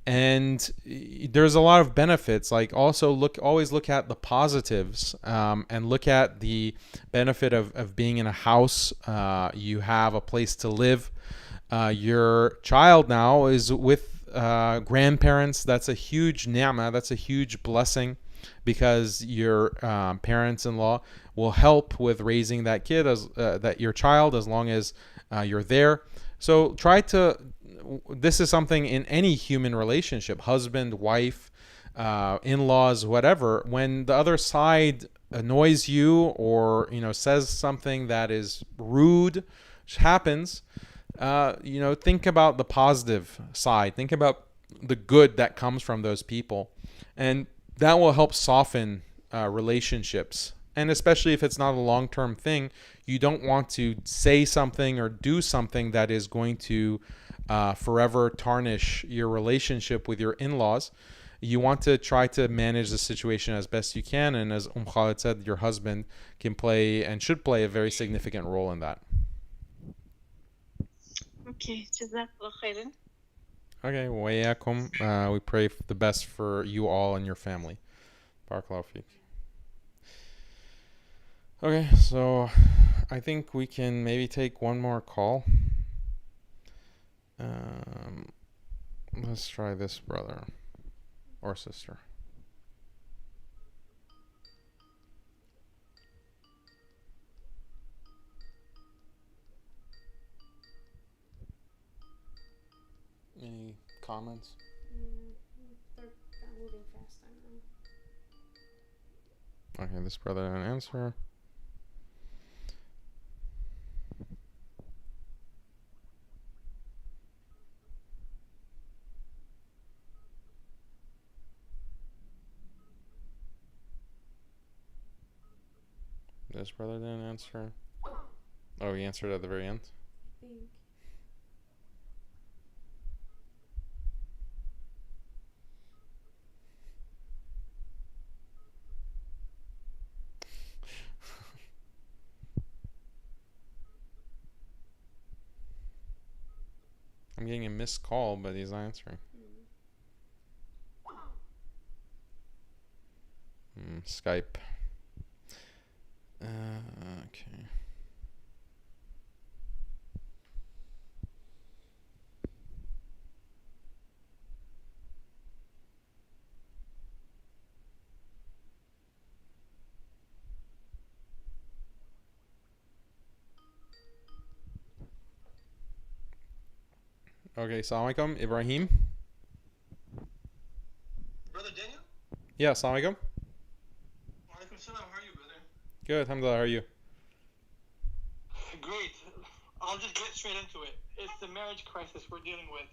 A: and there's a lot of benefits. Like, also always look at the positives, and look at the benefit of being in a house. You have a place to live. Your child now is with grandparents. That's a huge ni'mah. That's a huge blessing, because your parents-in-law will help with raising that kid, that your child, as long as you're there. So this is something in any human relationship, husband, wife, in-laws, whatever. When the other side annoys you, or, you know, says something that is rude, which happens, you know, think about the positive side. Think about the good that comes from those people, and that will help soften relationships. And especially if it's not a long-term thing, you don't want to say something or do something that is going to forever tarnish your relationship with your in-laws. You want to try to manage the situation as best you can, and as Khalid said, your husband can play and should play a very significant role in that.
J: Okay, Jazakallah khairan.
A: Okay, wa iyaakum. We pray the best for you all and your family. Barakallahu feek. Okay, so I think we can maybe take one more call. Let's try this brother or sister. Any comments?
B: They're moving fast, I know.
A: Okay, this brother didn't answer. This brother didn't answer. Oh, he answered at the very end?
B: I think.
A: I'm getting a missed call, but he's not answering. Skype. Okay. Okay, Assalamu alaikum, Ibrahim.
K: Brother Daniel?
A: Yeah, Assalamu alaikum.
K: Walaikum salam. How are you, brother?
A: Good, alhamdulillah, how are you?
K: Great. I'll just get straight into it. It's the marriage crisis we're dealing with.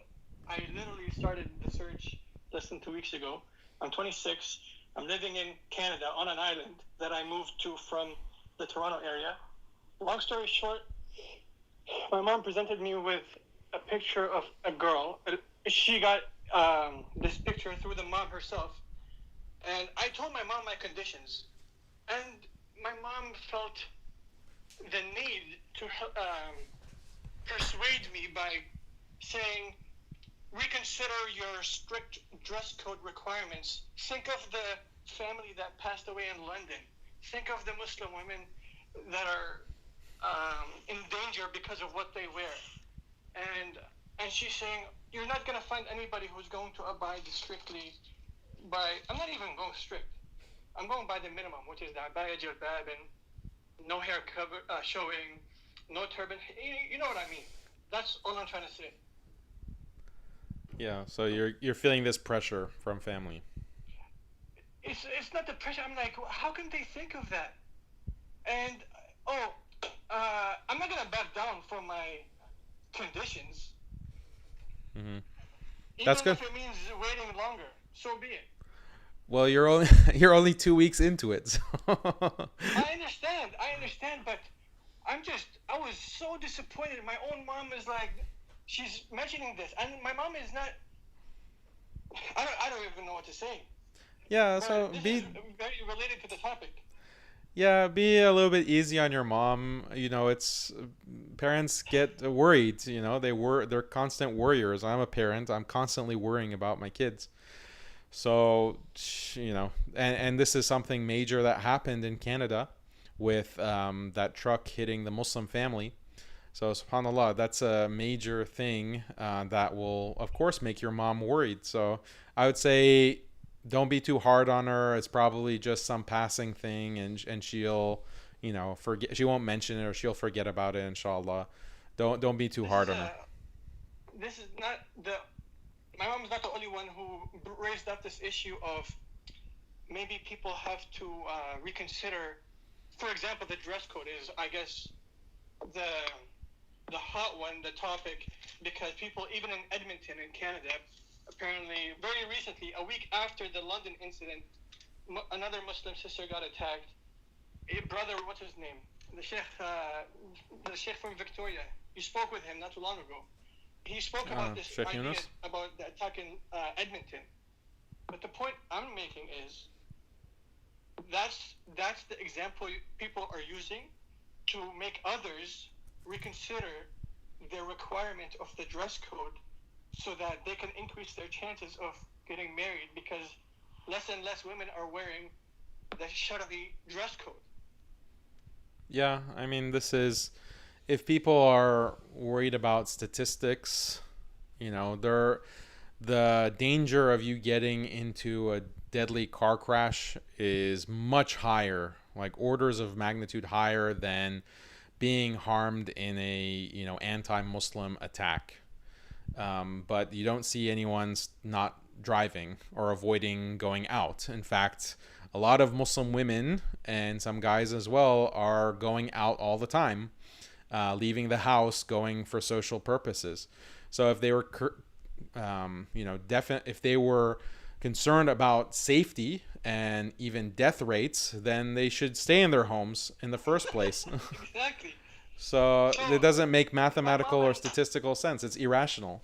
K: I literally started the search less than 2 weeks ago. I'm 26. I'm living in Canada on an island that I moved to from the Toronto area. Long story short, my mom presented me with a picture of a girl. She got this picture through the mom herself. And I told my mom my conditions. And my mom felt the need to persuade me by saying, reconsider your strict dress code requirements. Think of the family that passed away in London. Think of the Muslim women that are in danger because of what they wear. And she's saying, you're not going to find anybody who's going to abide strictly by, I'm not even going strict. I'm going by the minimum, which is the abaya jilbab and no hair cover showing, no turban. You know what I mean. That's all I'm trying to say.
A: Yeah, so you're feeling this pressure from family.
K: It's not the pressure. I'm like, how can they think of that? And I'm not gonna back down from my conditions.
A: Mm-hmm.
K: Even
A: good.
K: if it means waiting longer, so be it.
A: Well, you're only 2 weeks into it. So.
K: I understand, but I was so disappointed. My own mom is like, she's mentioning this, and my mom is not. I don't even know what to say.
A: Yeah,
K: But
A: so
K: this
A: be
K: is very related to the topic.
A: yeah, be a little bit easy on your mom. You know, it's parents get worried. You know, they're constant worriers. I'm a parent. I'm constantly worrying about my kids. So, you know, and this is something major that happened in Canada with that truck hitting the Muslim family. So, subhanAllah, that's a major thing that will, of course, make your mom worried. So, I would say don't be too hard on her. It's probably just some passing thing, and she'll, you know, forget. She won't mention it, or she'll forget about it, inshallah. Don't be too hard on her.
K: This is not the. My mom's not the only one who raised up this issue of maybe people have to reconsider. For example, the dress code is, I guess, the hot one, the topic, because people, even in Edmonton in Canada, apparently very recently, a week after the London incident, another Muslim sister got attacked. A brother, what's his name? The Sheikh from Victoria. You spoke with him not too long ago. He spoke about this idea about the attack in Edmonton. But the point I'm making is that's the example people are using to make others reconsider their requirement of the dress code so that they can increase their chances of getting married, because less and less women are wearing the Shara'i dress code.
A: Yeah, I mean, this is, if people are worried about statistics, you know, the danger of you getting into a deadly car crash is much higher, like orders of magnitude higher than being harmed in a, you know, anti-Muslim attack. But you don't see anyone's not driving or avoiding going out. In fact, a lot of Muslim women and some guys as well are going out all the time, leaving the house, going for social purposes. So if they were, if they were concerned about safety and even death rates, then they should stay in their homes in the first place.
K: Exactly.
A: So it doesn't make mathematical or statistical sense. It's irrational.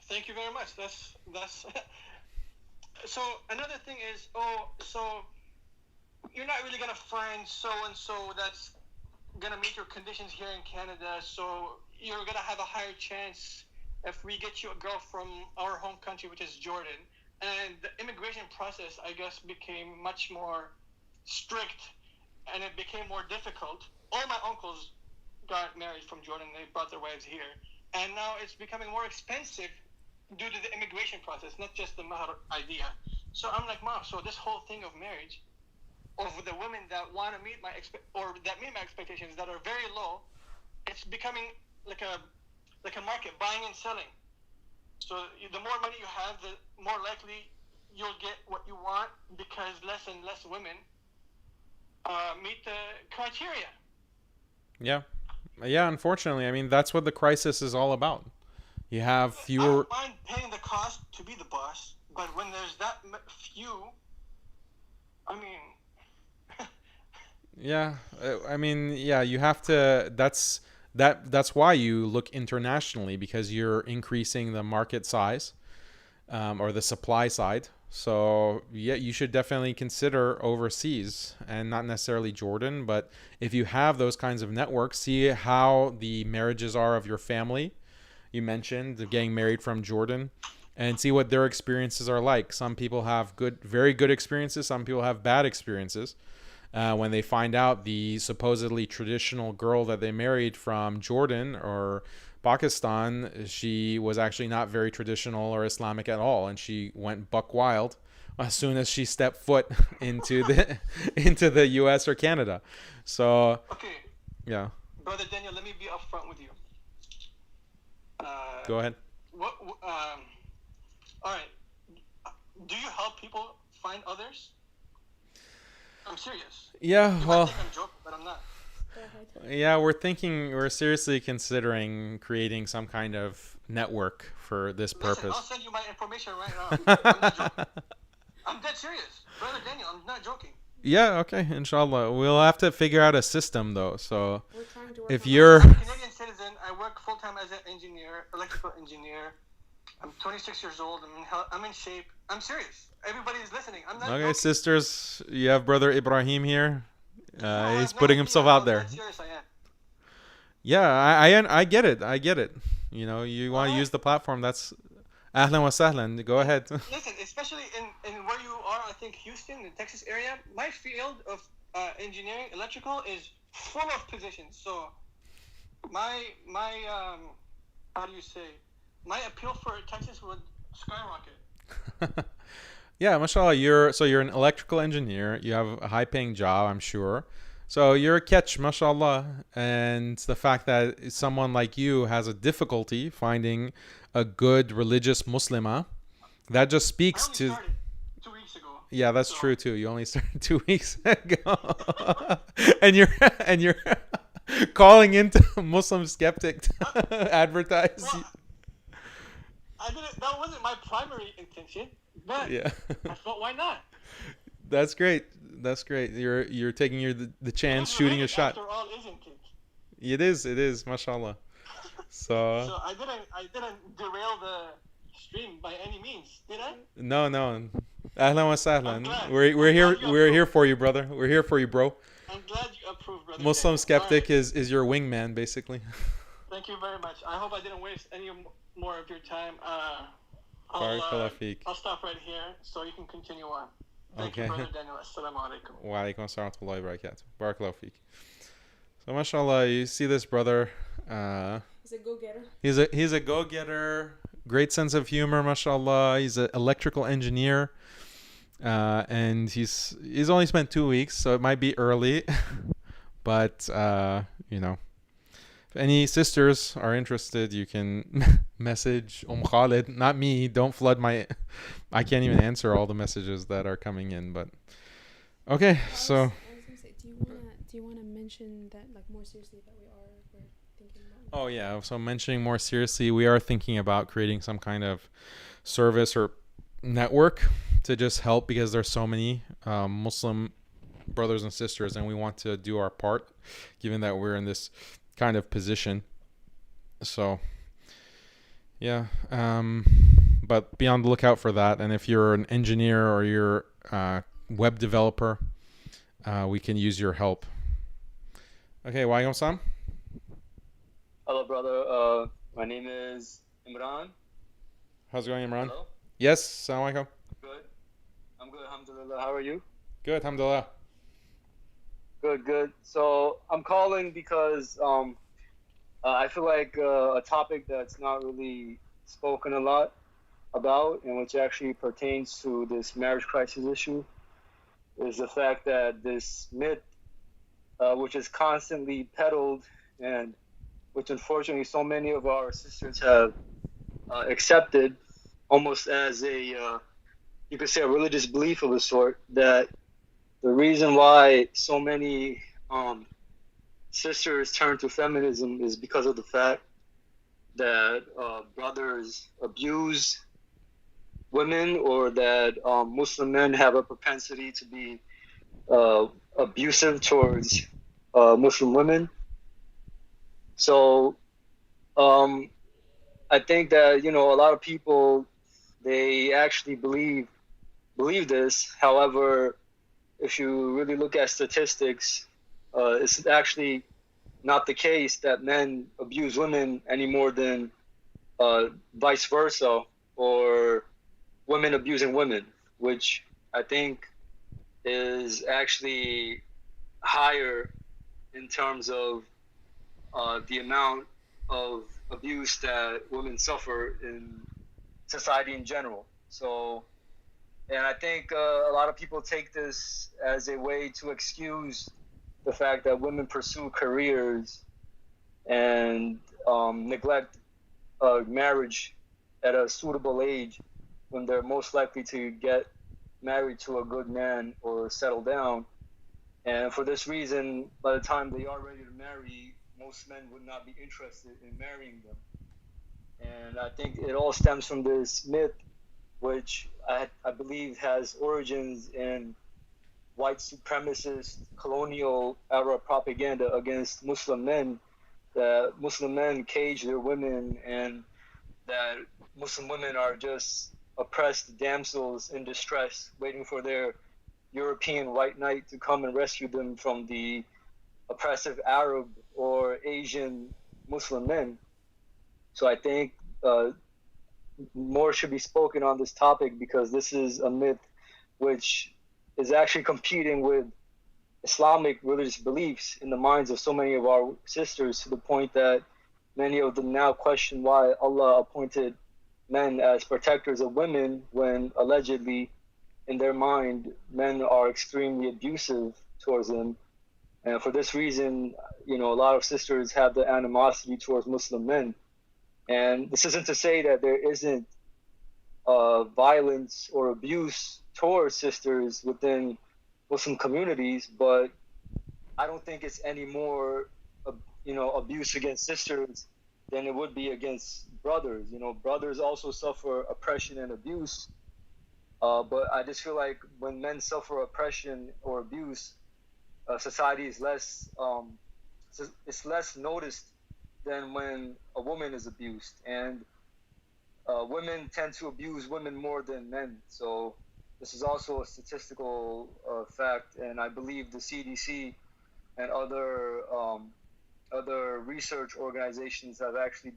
K: Thank you very much. That's so another thing is, so you're not really gonna find so and so that's gonna meet your conditions here in Canada, so you're gonna have a higher chance if we get you a girl from our home country, which is Jordan. And the immigration process, I guess, became much more strict, and it became more difficult. All my uncles got married from Jordan. They brought their wives here, and now it's becoming more expensive due to the immigration process, not just the mahr idea. So I'm like, Mom, so this whole thing of marriage, or the women that want to meet that meet my expectations that are very low, it's becoming like a market, buying and selling. So the more money you have, the more likely you'll get what you want, because less and less women meet the criteria.
A: Yeah, unfortunately, I mean, that's what the crisis is all about. You have fewer.
K: I don't mind paying the cost to be the boss, but when there's that few, I mean.
A: Yeah, I mean, yeah, you have to. That's why you look internationally, because you're increasing the market size, or the supply side. So yeah, you should definitely consider overseas, and not necessarily Jordan, but if you have those kinds of networks, see how the marriages are of your family. You mentioned getting married from Jordan, and see what their experiences are like. Some people have very good experiences. Some people have bad experiences. When they find out the supposedly traditional girl that they married from Jordan or Pakistan, she was actually not very traditional or Islamic at all, and she went buck wild as soon as she stepped foot into the U.S. or Canada. So,
K: okay,
A: Yeah.
K: Brother Daniel, let me be upfront with you.
A: Go ahead.
K: All right. Do you help people find others? I'm serious.
A: Yeah,
K: You might
A: well,
K: think I'm joking, but I'm not.
A: yeah, we're seriously considering creating some kind of network for this
K: Listen,
A: purpose.
K: I'll send you my information right now. I'm not joking. I'm dead serious. Brother Daniel, I'm not joking.
A: Yeah, okay, inshallah. We'll have to figure out a system though. So
B: We're trying to work
A: if
B: on
A: you're
K: I'm a Canadian citizen. I work full-time as an engineer, electrical engineer. I'm 26 years old. I'm in shape. I'm serious. Everybody's listening. I'm not
A: okay,
K: joking.
A: sisters, you have brother Ibrahim here.
K: You have
A: He's
K: no
A: putting
K: idea
A: himself
K: how
A: out there.
K: dead serious I am.
A: Yeah, I get it. I get it. You know, you want to
K: Alright.
A: use the platform. That's ahlan wa sahlan. Go ahead.
K: Listen, especially in where you are, I think Houston, the Texas area, my field of engineering, electrical, is full of positions. So my how do you say, my appeal for Texas would skyrocket.
A: Yeah, mashallah, you're an electrical engineer. You have a high-paying job, I'm sure. So you're a catch, mashallah. And the fact that someone like you has a difficulty finding a good religious Muslima, that just
K: I
A: speaks
K: only
A: to.
K: started 2 weeks ago.
A: Yeah, that's
K: So-
A: true too. You only started 2 weeks ago, and you're calling into Muslim Skeptic to advertise.
K: Well, I didn't. That wasn't my primary intention, but
A: Yeah.
K: I thought, why not?
A: That's great. That's great. You're taking the chance,
K: Because
A: shooting a
K: religion,
A: shot.
K: After all, isn't it?
A: It is, mashallah. So
K: So I didn't derail the stream by any means, did I?
A: no. Ahlan wa
K: I'm
A: sahlan.
K: glad.
A: We're
K: I'm
A: here
K: glad you
A: we're here
K: approve.
A: for you, brother. We're here for you, bro.
K: I'm glad you approved, brother.
A: Muslim
K: Daniel.
A: Skeptic
K: All
A: is your wingman, basically.
K: right. Thank you very much. I hope I didn't waste any more of your time.
A: Barakallah feek.
K: I'll stop right here so you can continue on. Thank
A: Okay.
K: you, brother Daniel. Assalamu alaikum.
A: Wa alaikum assalam wa rahmatullahi wa barakatuh. Barakallahu feek. So mashallah, you see this brother.
B: He's a go-getter.
A: He's a go-getter, great sense of humor, mashallah. He's an electrical engineer, and he's only spent 2 weeks, so it might be early, but you know, if any sisters are interested, you can message Khalid, not me. Don't flood my. I can't even answer all the messages that are coming in, but okay. So
B: I was gonna say, do you wanna mention that like more seriously that we're thinking about?
A: oh yeah, so mentioning more seriously, we are thinking about creating some kind of service or network to just help, because there's so many Muslim brothers and sisters, and we want to do our part given that we're in this kind of position. So yeah, but be on the lookout for that. And if you're an engineer or you're a web developer, we can use your help. Okay, Waigam Sam.
L: Hello, brother. My name is Imran.
A: How's it going, Imran?
L: Hello.
A: Yes, Assalamu alaikum.
L: Good. I'm good, alhamdulillah. How are you?
A: Good, alhamdulillah.
L: Good. So I'm calling because I feel like a topic that's not really spoken a lot about, and which actually pertains to this marriage crisis issue, is the fact that this myth, which is constantly peddled, and which unfortunately so many of our sisters have accepted almost as a, you could say, a religious belief of a sort, that the reason why so many sisters turn to feminism is because of the fact that brothers abuse women, or that Muslim men have a propensity to be abusive towards Muslim women. So I think that, you know, a lot of people, they actually believe this. However, if you really look at statistics, it's actually not the case that men abuse women any more than vice versa, or women abusing women, which I think is actually higher in terms of the amount of abuse that women suffer in society in general. So, and I think a lot of people take this as a way to excuse the fact that women pursue careers and neglect marriage at a suitable age when they're most likely to get married to a good man or settle down. And for this reason, by the time they are ready to marry, most men would not be interested in marrying them. And I think it all stems from this myth, which I believe has origins in white supremacist colonial era propaganda against Muslim men, that Muslim men cage their women and that Muslim women are just oppressed damsels in distress waiting for their European white knight to come and rescue them from the oppressive Arab or Asian Muslim men. So I think more should be spoken on this topic, because this is a myth which is actually competing with Islamic religious beliefs in the minds of so many of our sisters, to the point that many of them now question why Allah appointed men as protectors of women when allegedly in their mind men are extremely abusive towards them. And for this reason, a lot of sisters have the animosity towards Muslim men. And this isn't to say that there isn't violence or abuse towards sisters within Muslim communities, but I don't think it's any more, abuse against sisters than it would be against brothers. Brothers also suffer oppression and abuse, but I just feel like when men suffer oppression or abuse, society is less noticed than when a woman is abused, and women tend to abuse women more than men. So this is also a statistical fact, and I believe the CDC and other research organizations have actually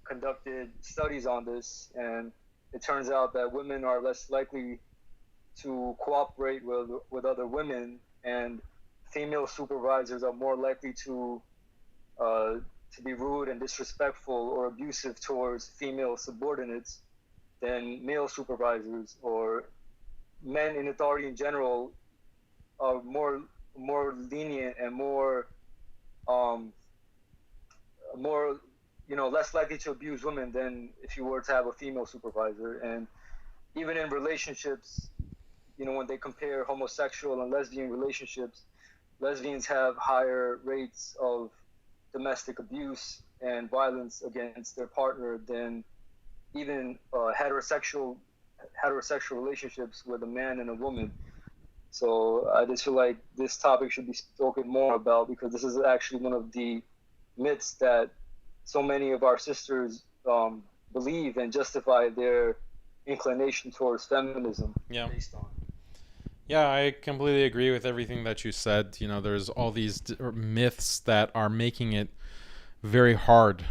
L: conducted studies on this, and it turns out that women are less likely to cooperate with other women, and female supervisors are more likely to be rude and disrespectful or abusive towards female subordinates than male supervisors. Or men in authority in general are more lenient and more less likely to abuse women than if you were to have a female supervisor. And even in relationships, when they compare homosexual and lesbian relationships, lesbians have higher rates of domestic abuse and violence against their partner than even heterosexual relationships with a man and a woman. So I just feel like this topic should be spoken more about, because this is actually one of the myths that so many of our sisters believe and justify their inclination towards feminism based on.
A: Yeah, I completely agree with everything that you said. There's all these myths that are making it very hard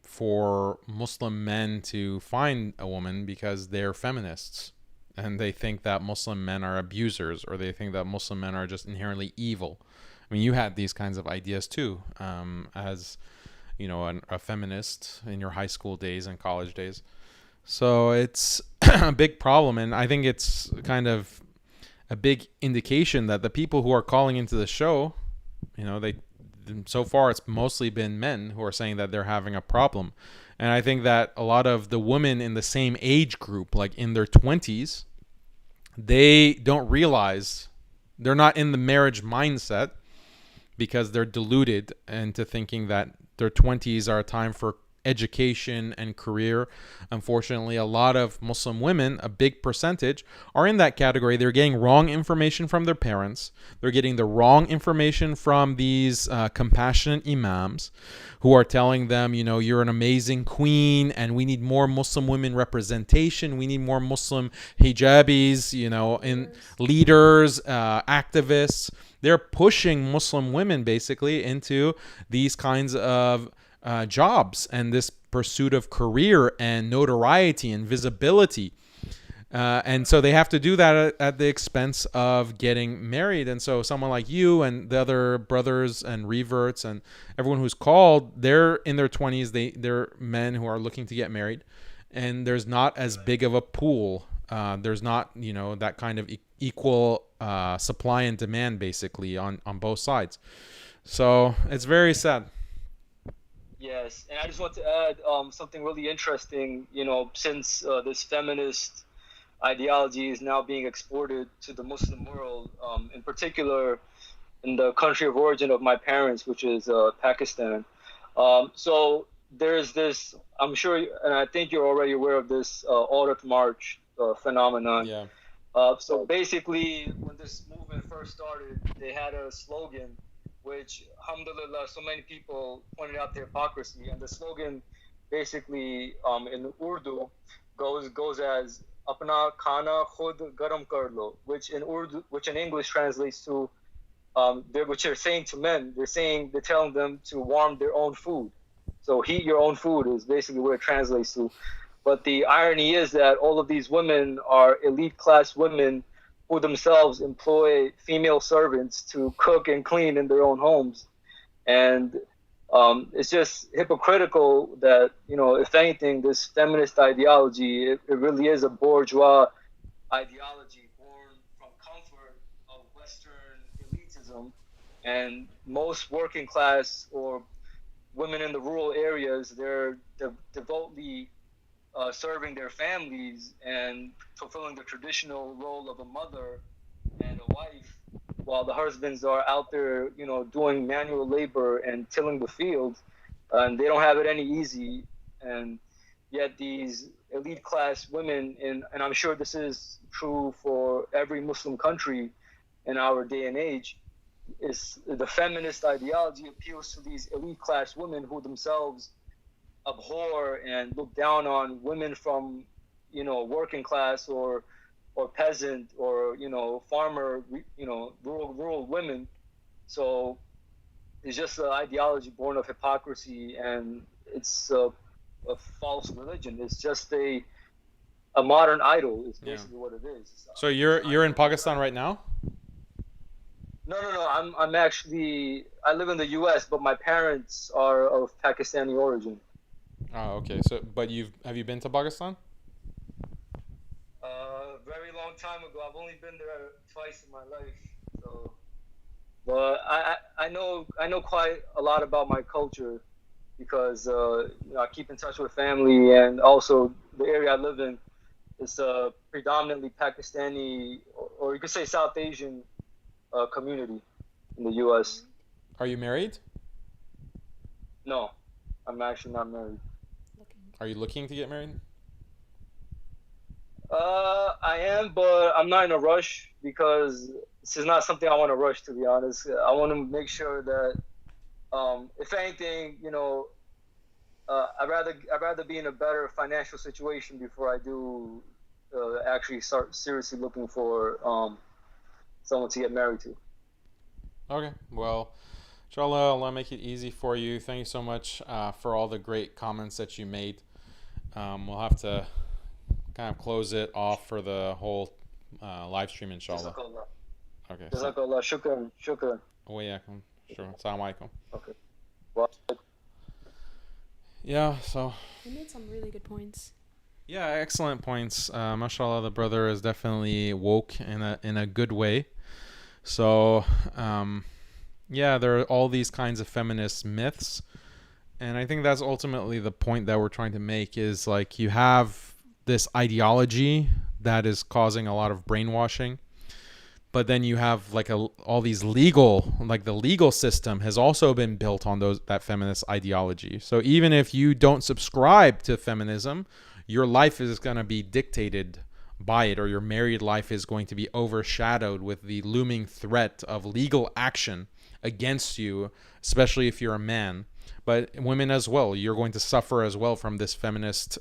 A: for Muslim men to find a woman because they're feminists. And they think that Muslim men are abusers, or they think that Muslim men are just inherently evil. I mean, you had these kinds of ideas too, as, a feminist in your high school days and college days. So it's a big problem, and I think it's kind of a big indication that the people who are calling into the show, so far it's mostly been men who are saying that they're having a problem. And I think that a lot of the women in the same age group, like in their 20s, they don't realize, they're not in the marriage mindset because they're deluded into thinking that their 20s are a time for education and career. Unfortunately, a lot of Muslim women, a big percentage, are in that category. They're getting wrong information from their parents. They're getting the wrong information from these compassionate imams who are telling them, you're an amazing queen and we need more Muslim women representation. We need more Muslim hijabis, in leaders, activists. They're pushing Muslim women basically into these kinds of jobs and this pursuit of career and notoriety and visibility. And so they have to do that at the expense of getting married. And so someone like you and the other brothers and reverts and everyone who's called, they're in their 20s. They're men who are looking to get married. And there's not as big of a pool. There's not, that kind of equal supply and demand, basically, on both sides. So it's very sad.
L: Yes, and I just want to add something really interesting. Since this feminist ideology is now being exported to the Muslim world, in particular in the country of origin of my parents, which is Pakistan. So there's this, I'm sure, and I think you're already aware of this Aurat March phenomenon.
A: Yeah.
L: So basically, when this movement first started, they had a slogan, which, alhamdulillah, so many people pointed out the hypocrisy. And the slogan, basically, in Urdu, goes as "Apna khana khud garam kar lo," which in English translates to, which they're saying to men. They're telling them to warm their own food. So heat your own food is basically what it translates to. But the irony is that all of these women are elite class women who themselves employ female servants to cook and clean in their own homes. And it's just hypocritical that, if anything, this feminist ideology, it really is a bourgeois ideology born from comfort of Western elitism. And most working class or women in the rural areas, they're devoutly serving their families and fulfilling the traditional role of a mother and a wife, while the husbands are out there, doing manual labor and tilling the fields, and they don't have it any easy. And yet these elite class women, and I'm sure this is true for every Muslim country in our day and age, is the feminist ideology appeals to these elite class women who themselves abhor and look down on women from, working class or peasant or, farmer, rural women. So it's just an ideology born of hypocrisy, and it's a false religion. It's just a modern idol is basically what it is.
A: So you're in Pakistan right now?
L: No. I'm actually, I live in the U.S., but my parents are of Pakistani origin.
A: Oh, okay. So, but have you been to Pakistan?
L: Very long time ago. I've only been there twice in my life. So, but I know quite a lot about my culture because I keep in touch with family, and also the area I live in is predominantly Pakistani, or you could say South Asian community in the U.S.
A: Are you married?
L: No, I'm actually not married.
A: Are you looking to get married?
L: I am, but I'm not in a rush because this is not something I want to rush, to be honest. I want to make sure that, if anything, I'd rather be in a better financial situation before I do actually start seriously looking for someone to get married to.
A: Okay, well, inshallah, Allah make it easy for you. Thank you so much for all the great comments that you made. We'll have to kind of close it off for the whole live stream, inshallah. Okay.
L: Jazakallah. Shukran.
A: Wa yakum. Sure. Assalamu alaikum.
L: Okay. Well,
A: yeah, so
B: You made some really good points.
A: yeah, excellent points. Mashallah, the brother is definitely woke in a good way. So yeah, there are all these kinds of feminist myths, and I think that's ultimately the point that we're trying to make, is like you have this ideology that is causing a lot of brainwashing, but then you have like all these legal, like the legal system has also been built on that feminist ideology. So even if you don't subscribe to feminism, your life is going to be dictated by it, or your married life is going to be overshadowed with the looming threat of legal action against you, especially if you're a man. But women as well, you're going to suffer as well from this feminist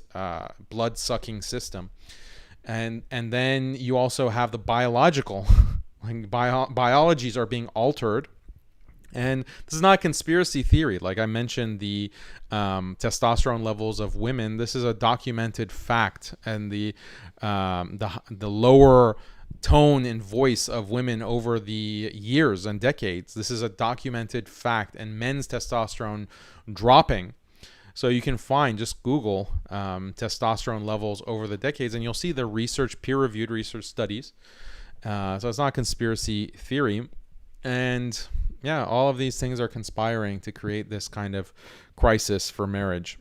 A: blood-sucking system. And then you also have the biological, like biologies are being altered. And this is not a conspiracy theory. Like I mentioned, the testosterone levels of women, this is a documented fact. And the lower tone and voice of women over the years and decades, this is a documented fact. And men's testosterone dropping. So you can just Google testosterone levels over the decades, and you'll see the peer-reviewed research studies. So it's not a conspiracy theory. And yeah, all of these things are conspiring to create this kind of crisis for marriage.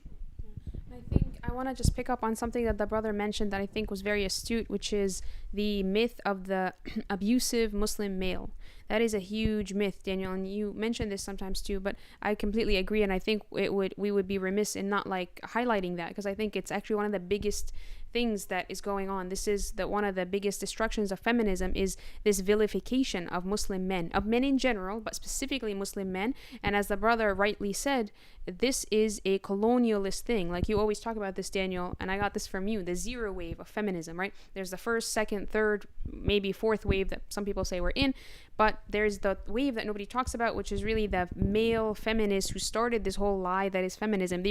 B: I think I want to just pick up on something that the brother mentioned that I think was very astute, which is the myth of the abusive Muslim male. That is a huge myth, Daniel, and you mentioned this sometimes too, but I completely agree, and I think we would be remiss in not like highlighting that, because I think it's actually one of the biggest things that is going on. This is one of the biggest destructions of feminism, is this vilification of Muslim men, of men in general, but specifically Muslim men. And as the brother rightly said, this is a colonialist thing. Like you always talk about this, Daniel, and I got this from you, the zero wave of feminism, right? There's the first, second, third, maybe fourth wave that some people say we're in, but there's the wave that nobody talks about, which is really the male feminists who started this whole lie that is feminism.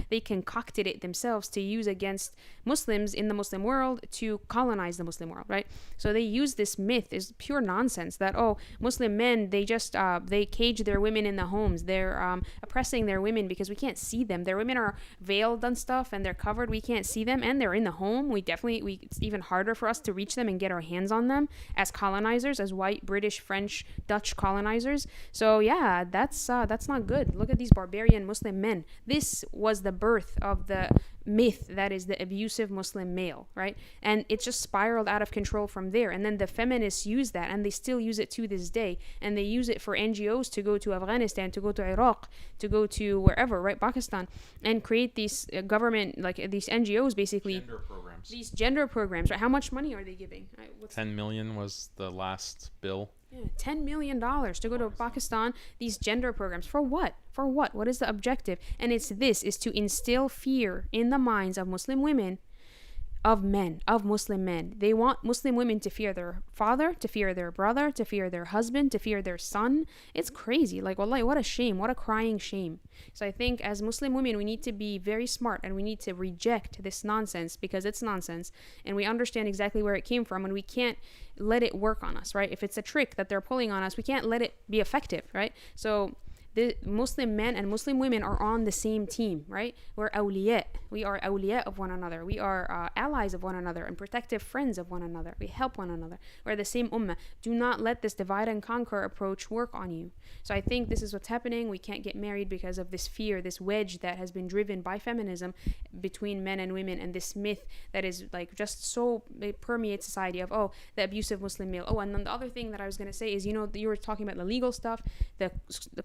B: They concocted it themselves to use against Muslims in the Muslim world to colonize the Muslim world, right? So they use this myth, is pure nonsense, that Muslim men, they just they cage their women in the homes, they're oppressing their women because we can't see them. Their women are veiled and stuff, and they're covered, we can't see them, and they're in the home. It's even harder for us to reach them and get our hands on them as colonizers, as white, British, French, Dutch colonizers. So yeah, that's not good. Look at these barbarian Muslim men. This was the birth of the myth that is the abusive Muslim male, right? And it just spiraled out of control from there. And then the feminists use that, and they still use it to this day. And they use it for NGOs to go to Afghanistan, to go to Iraq, to go to wherever, right? Pakistan, and create these government, like these NGOs, basically.
A: Gender programs.
B: These gender programs, right? How much money are they giving?
A: 10 million was the last bill.
B: Yeah, $10 million to go to Pakistan, these gender programs. For what? For what? What is the objective? And it's to instill fear in the minds of Muslim women, of Muslim men. They want Muslim women to fear their father, to fear their brother, to fear their husband, to fear their son. It's crazy. Like, wallahi, what a shame. What a crying shame. So I think as Muslim women, we need to be very smart, and we need to reject this nonsense, because it's nonsense, and we understand exactly where it came from, and we can't let it work on us, right? If it's a trick that they're pulling on us, we can't let it be effective, right? So the Muslim men and Muslim women are on the same team, right? We're awliya. We are awliya of one another. We are allies of one another and protective friends of one another. We help one another. We're the same ummah. Do not let this divide and conquer approach work on you. So I think this is what's happening. We can't get married because of this fear, this wedge that has been driven by feminism between men and women, and this myth that is like just so, it permeates society of, the abusive Muslim male. And then the other thing that I was going to say is, you were talking about the legal stuff. The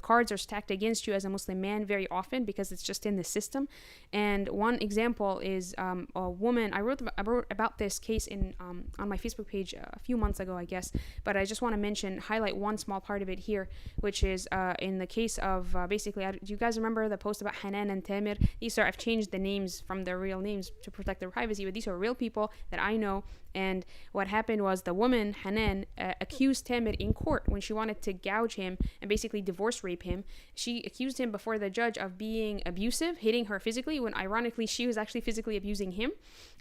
B: cards are stacked against you as a Muslim man very often because it's just in the system. And one example is a woman. I wrote about this case on my Facebook page a few months ago, I guess, but I just want to highlight one small part of it here, which is in the case of basically, do you guys remember the post about Hanan and Tamir? I've changed the names from their real names to protect their privacy, but these are real people that I know. And what happened was the woman, Hanan, accused Tamir in court when she wanted to gouge him and basically divorce rape him. She accused him before the judge of being abusive, hitting her physically, when ironically she was actually physically abusing him,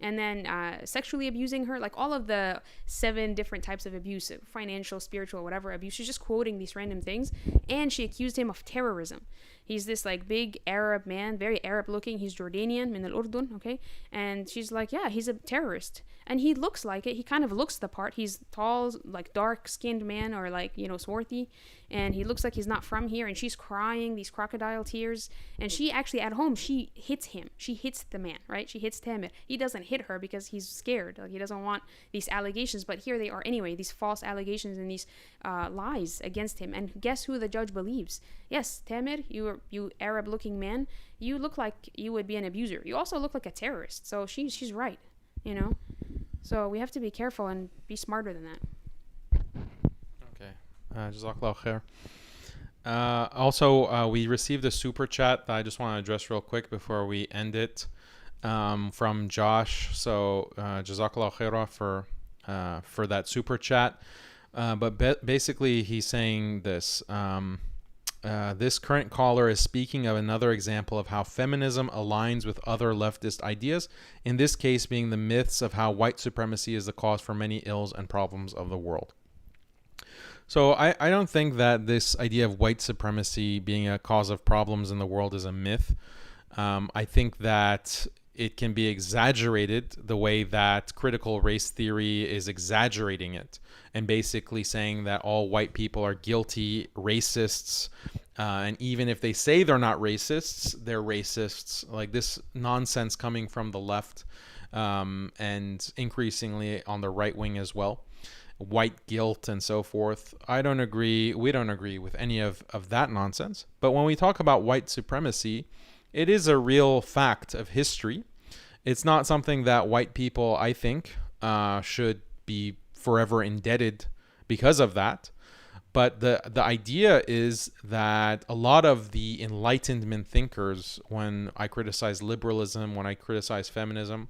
B: and then sexually abusing her, like all of the 7 different types of abuse, financial, spiritual, whatever abuse. She's just quoting these random things. And she accused him of terrorism. He's this like big Arab man, very Arab looking. He's Jordanian, min al-Urdun, okay? And she's like, yeah, he's a terrorist. And he looks like it. He kind of looks the part. He's tall, like dark-skinned man, or like, swarthy. And he looks like he's not from here. And she's crying these crocodile tears. And she actually, at home, she hits him. She hits the man, right? She hits Tamir. He doesn't hit her because he's scared. Like, he doesn't want these allegations. But here they are anyway, these false allegations and these lies against him. And guess who the judge believes? Yes, Tamir, you Arab-looking man, you look like you would be an abuser. You also look like a terrorist. So she's right, So we have to be careful and be smarter than that.
A: Okay. Jazakallah khair. Also, we received a super chat that I just want to address real quick before we end it, from Josh. So Jazakallah khairah for that super chat. But basically, he's saying this. This current caller is speaking of another example of how feminism aligns with other leftist ideas, in this case being the myths of how white supremacy is the cause for many ills and problems of the world. So I don't think that this idea of white supremacy being a cause of problems in the world is a myth. I think that it can be exaggerated the way that critical race theory is exaggerating it and basically saying that all white people are guilty racists. And even if they say they're not racists, they're racists. Like this nonsense coming from the left and increasingly on the right wing as well. White guilt and so forth. I don't agree. We don't agree with any of that nonsense. But when we talk about white supremacy, it is a real fact of history. It's not something that white people, I think, should be forever indebted because of that. But the idea is that a lot of the Enlightenment thinkers, when I criticize liberalism, when I criticize feminism,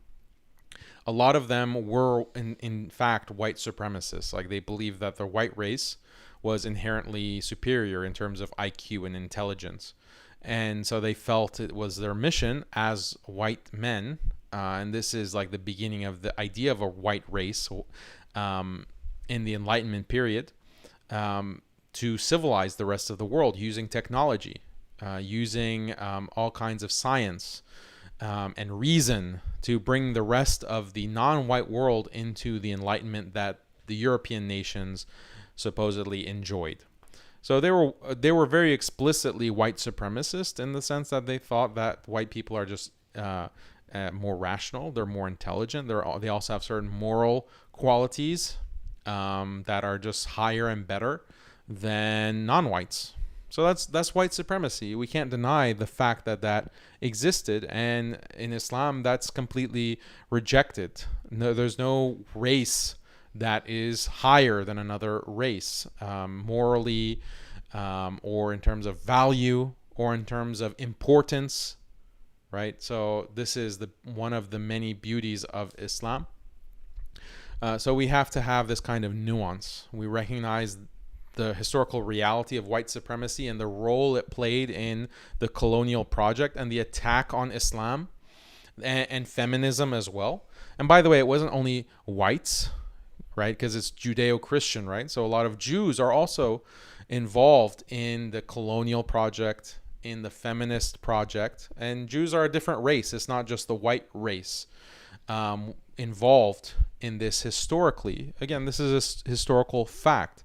A: a lot of them were, in fact, white supremacists. Like they believed that the white race was inherently superior in terms of IQ and intelligence. And so they felt it was their mission as white men, and this is like the beginning of the idea of a white race in the Enlightenment period, to civilize the rest of the world using technology, using all kinds of science and reason to bring the rest of the non-white world into the Enlightenment that the European nations supposedly enjoyed. So they were very explicitly white supremacist in the sense that they thought that white people are just more rational, they're more intelligent, they also have certain moral qualities that are just higher and better than non-whites. So that's white supremacy. We can't deny the fact that existed, and in Islam that's completely rejected. No, there's no race that is higher than another race, morally, or in terms of value, or in terms of importance, right? So this is one of the many beauties of Islam. So we have to have this kind of nuance. We recognize the historical reality of white supremacy and the role it played in the colonial project and the attack on Islam and feminism as well. And by the way, it wasn't only whites, right? Because it's Judeo-Christian, right? So a lot of Jews are also involved in the colonial project, in the feminist project. And Jews are a different race. It's not just the white race involved in this historically. Again, this is a historical fact.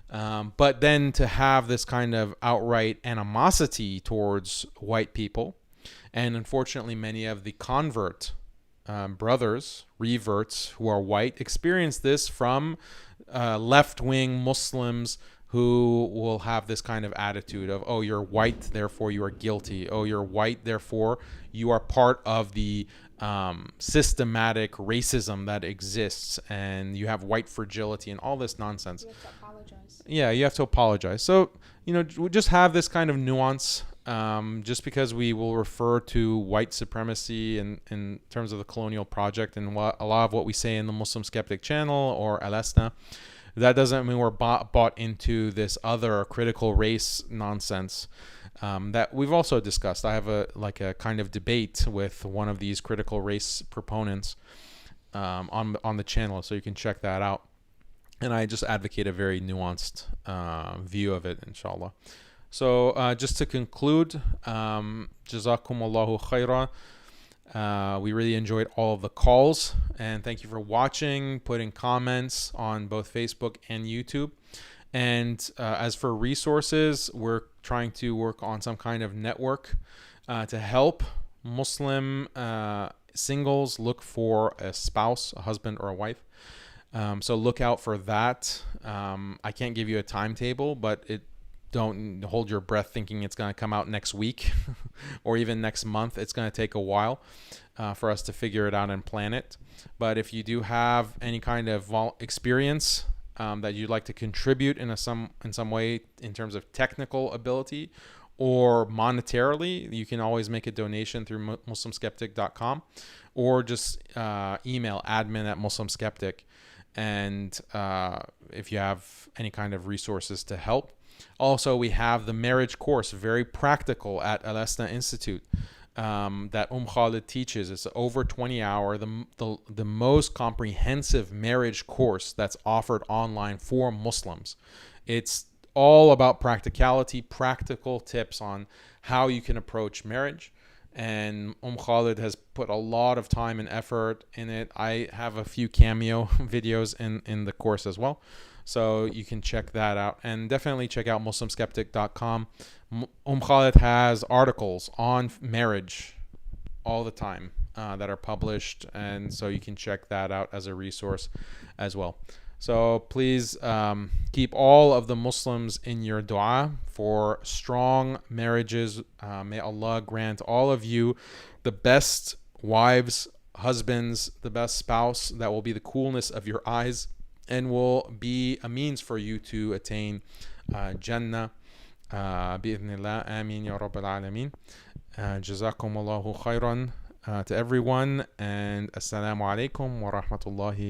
A: But then to have this kind of outright animosity towards white people, and unfortunately many of the convert brothers, reverts who are white, experience this from left-wing Muslims who will have this kind of attitude of, oh, you're white, therefore you are guilty. Oh, you're white, therefore you are part of the systematic racism that exists, and you have white fragility and all this nonsense.
B: You have to apologize.
A: Yeah, you have to apologize. So, we just have this kind of nuance. Just because we will refer to white supremacy in terms of the colonial project and a lot of what we say in the Muslim Skeptic channel or Alesna, that doesn't mean we're bought into this other critical race nonsense that we've also discussed. I have a kind of debate with one of these critical race proponents on the channel, so you can check that out. And I just advocate a very nuanced view of it, inshallah. So just to conclude, Jazakumullahu khaira. We really enjoyed all of the calls, and thank you for watching, putting comments on both Facebook and YouTube. And as for resources, we're trying to work on some kind of network to help Muslim singles look for a spouse, a husband or a wife. So look out for that. I can't give you a timetable, but don't hold your breath thinking it's going to come out next week or even next month. It's going to take a while for us to figure it out and plan it. But if you do have any kind of experience that you'd like to contribute in some way in terms of technical ability or monetarily, you can always make a donation through muslimskeptic.com or just email admin@muslimskeptic. And if you have any kind of resources to help. Also, we have the marriage course, very practical, at Alesna Institute that Khalid teaches. It's over 20 hour, the most comprehensive marriage course that's offered online for Muslims. It's all about practicality, practical tips on how you can approach marriage. and Khalid has put a lot of time and effort in it. I have a few cameo videos in the course as well, so you can check that out, and definitely check out muslimskeptic.com. Khalid has articles on marriage all the time that are published, and so you can check that out as a resource as well. So please keep all of the Muslims in your dua for strong marriages. May Allah grant all of you the best wives, husbands, the best spouse that will be the coolness of your eyes and will be a means for you to attain Jannah. Bi'idhnillah. Ameen ya Rabbil Alameen. Jazakum Allahu khairan to everyone, and Assalamu alaikum wa rahmatullahi